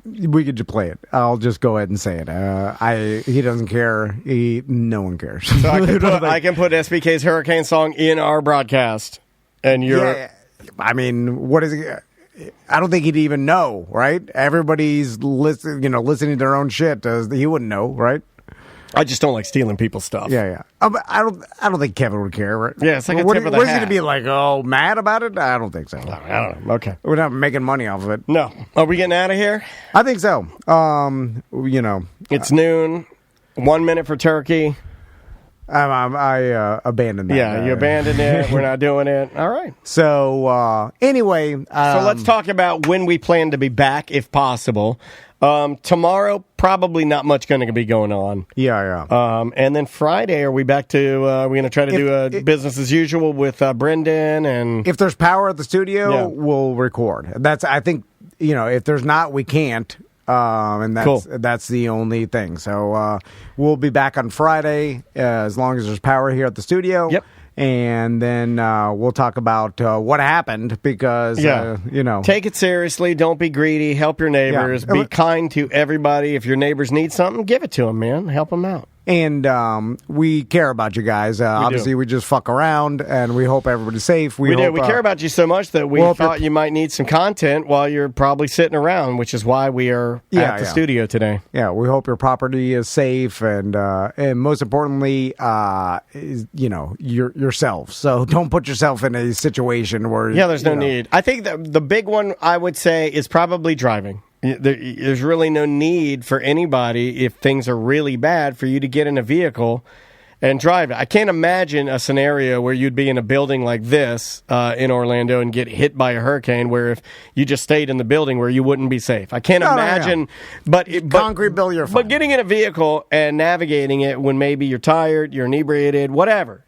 We could just play it. I'll just go ahead and say it. He doesn't care. No one cares. So I can put SBK's hurricane song in our broadcast, and you're... Yeah, I mean, what is it? I don't think he'd even know, right? Everybody's listening to their own shit. He wouldn't know, right? I just don't like stealing people's stuff. Yeah. I don't think Kevin would care, right? Yeah, it's like a tip of the What is he hat. going to be like? Oh, mad about it? I don't think so. I don't know. Okay, we're not making money off of it. No. Are we getting out of here? I think so. It's noon. 1 minute for turkey. I abandoned that. Yeah, you abandoned it. We're not doing it. All right. So, anyway. So let's talk about when we plan to be back, if possible. Tomorrow, probably not much going to be going on. Yeah. And then Friday, are we back to? We're going to try to do business as usual with Brendan, and if there's power at the studio, we'll record. That's I think if there's not, we can't. And that's the only thing. So we'll be back on Friday as long as there's power here at the studio. Yep. And then we'll talk about what happened because, Take it seriously. Don't be greedy. Help your neighbors. Yeah. Be kind to everybody. If your neighbors need something, give it to them, man. Help them out. And we care about you guys. Obviously, we just fuck around, and we hope everybody's safe. We do. We care about you so much that we thought you might need some content while you're probably sitting around, which is why we are at the studio today. Yeah, we hope your property is safe, and most importantly, yourself. So don't put yourself in a situation where there's no need. I think that the big one I would say is probably driving. There's really no need for anybody, if things are really bad, for you to get in a vehicle and drive it. I can't imagine a scenario where you'd be in a building like this in Orlando and get hit by a hurricane, where if you just stayed in the building where you wouldn't be safe. I can't imagine. But concrete building, you're fine. But getting in a vehicle and navigating it when maybe you're tired, you're inebriated, whatever.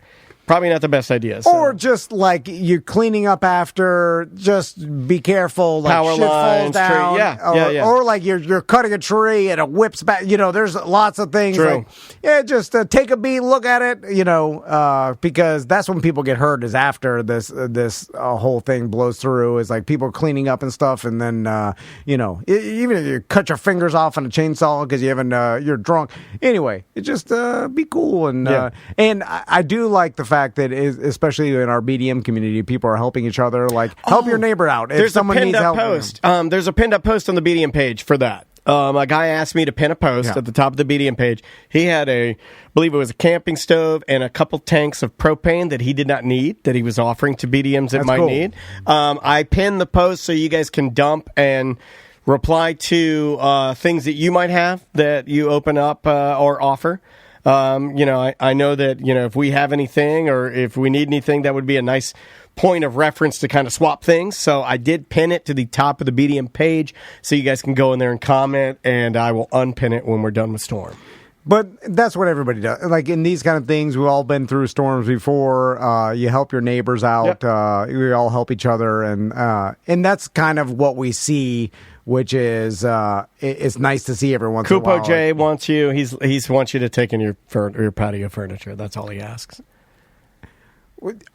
Probably not the best idea. So. Or just like you're cleaning up after, just be careful. Like power shit lines, falls down. tree. Or like you're cutting a tree and it whips back. There's lots of things. True. Like, just take a beat, look at it. Because that's when people get hurt, is after this whole thing blows through. Is like people cleaning up and stuff, and then even if you cut your fingers off on a chainsaw because you haven't you're drunk. Anyway, it just be cool and I do like the fact that especially in our BDM community, people are helping each other. Like, help your neighbor out. If there's someone a pinned needs up help, post. There's a pinned up post on the BDM page for that. A guy asked me to pin a post at the top of the BDM page. He had I believe it was a camping stove and a couple tanks of propane that he did not need, that he was offering to BDMs that might need. I pinned the post so you guys can dump and reply to things that you might have that you open up or offer. I know that, if we have anything or if we need anything, that would be a nice point of reference to kind of swap things. So I did pin it to the top of the BDM page so you guys can go in there and comment, and I will unpin it when we're done with Storm. But that's what everybody does. Like in these kind of things, we've all been through storms before. You help your neighbors out. Yep. We all help each other, and that's kind of what we see. Which is it's nice to see every once in a while. Kupo J wants you. He wants you to take in your patio furniture. That's all he asks.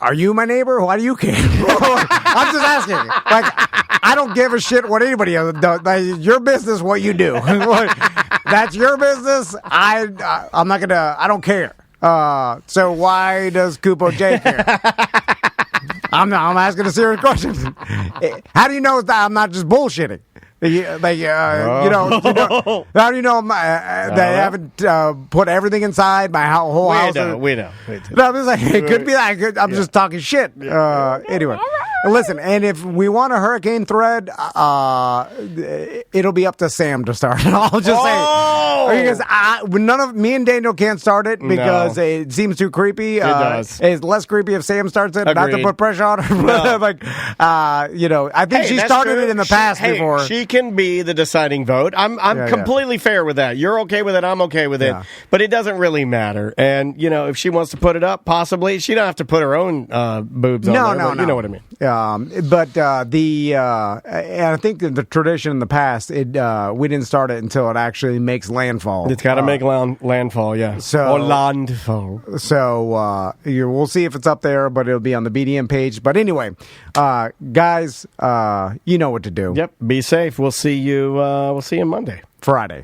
Are you my neighbor? Why do you care? I'm just asking. Like, I don't give a shit what anybody else does. Like, your business, what you do. That's your business. I'm not gonna. I don't care. So why does Kupo J care? I'm asking a serious question. How do you know that I'm not just bullshitting? How do you know they haven't put everything inside my whole house? We know. No, I'm just like, it could be that. I'm just talking shit. Anyway, listen, and if we want a hurricane thread, it'll be up to Sam to start. I'll just say, because me and Daniel can't start it because it seems too creepy. It does. It's less creepy if Sam starts it. Agreed. Not to put pressure on her. No. I think she started it in the past before. She can be the deciding vote. I'm completely fair with that. You're okay with it. I'm okay with it. But it doesn't really matter. And if she wants to put it up, possibly she don't have to put her own boobs on there. No. You know what I mean. But and I think the tradition in the past, we didn't start it until it actually makes landfall. It's got to make landfall, yeah. So, or landfall. So we'll see if it's up there, but it'll be on the BDM page. But anyway, guys, you know what to do. Yep. Be safe. We'll see you. Monday. Friday.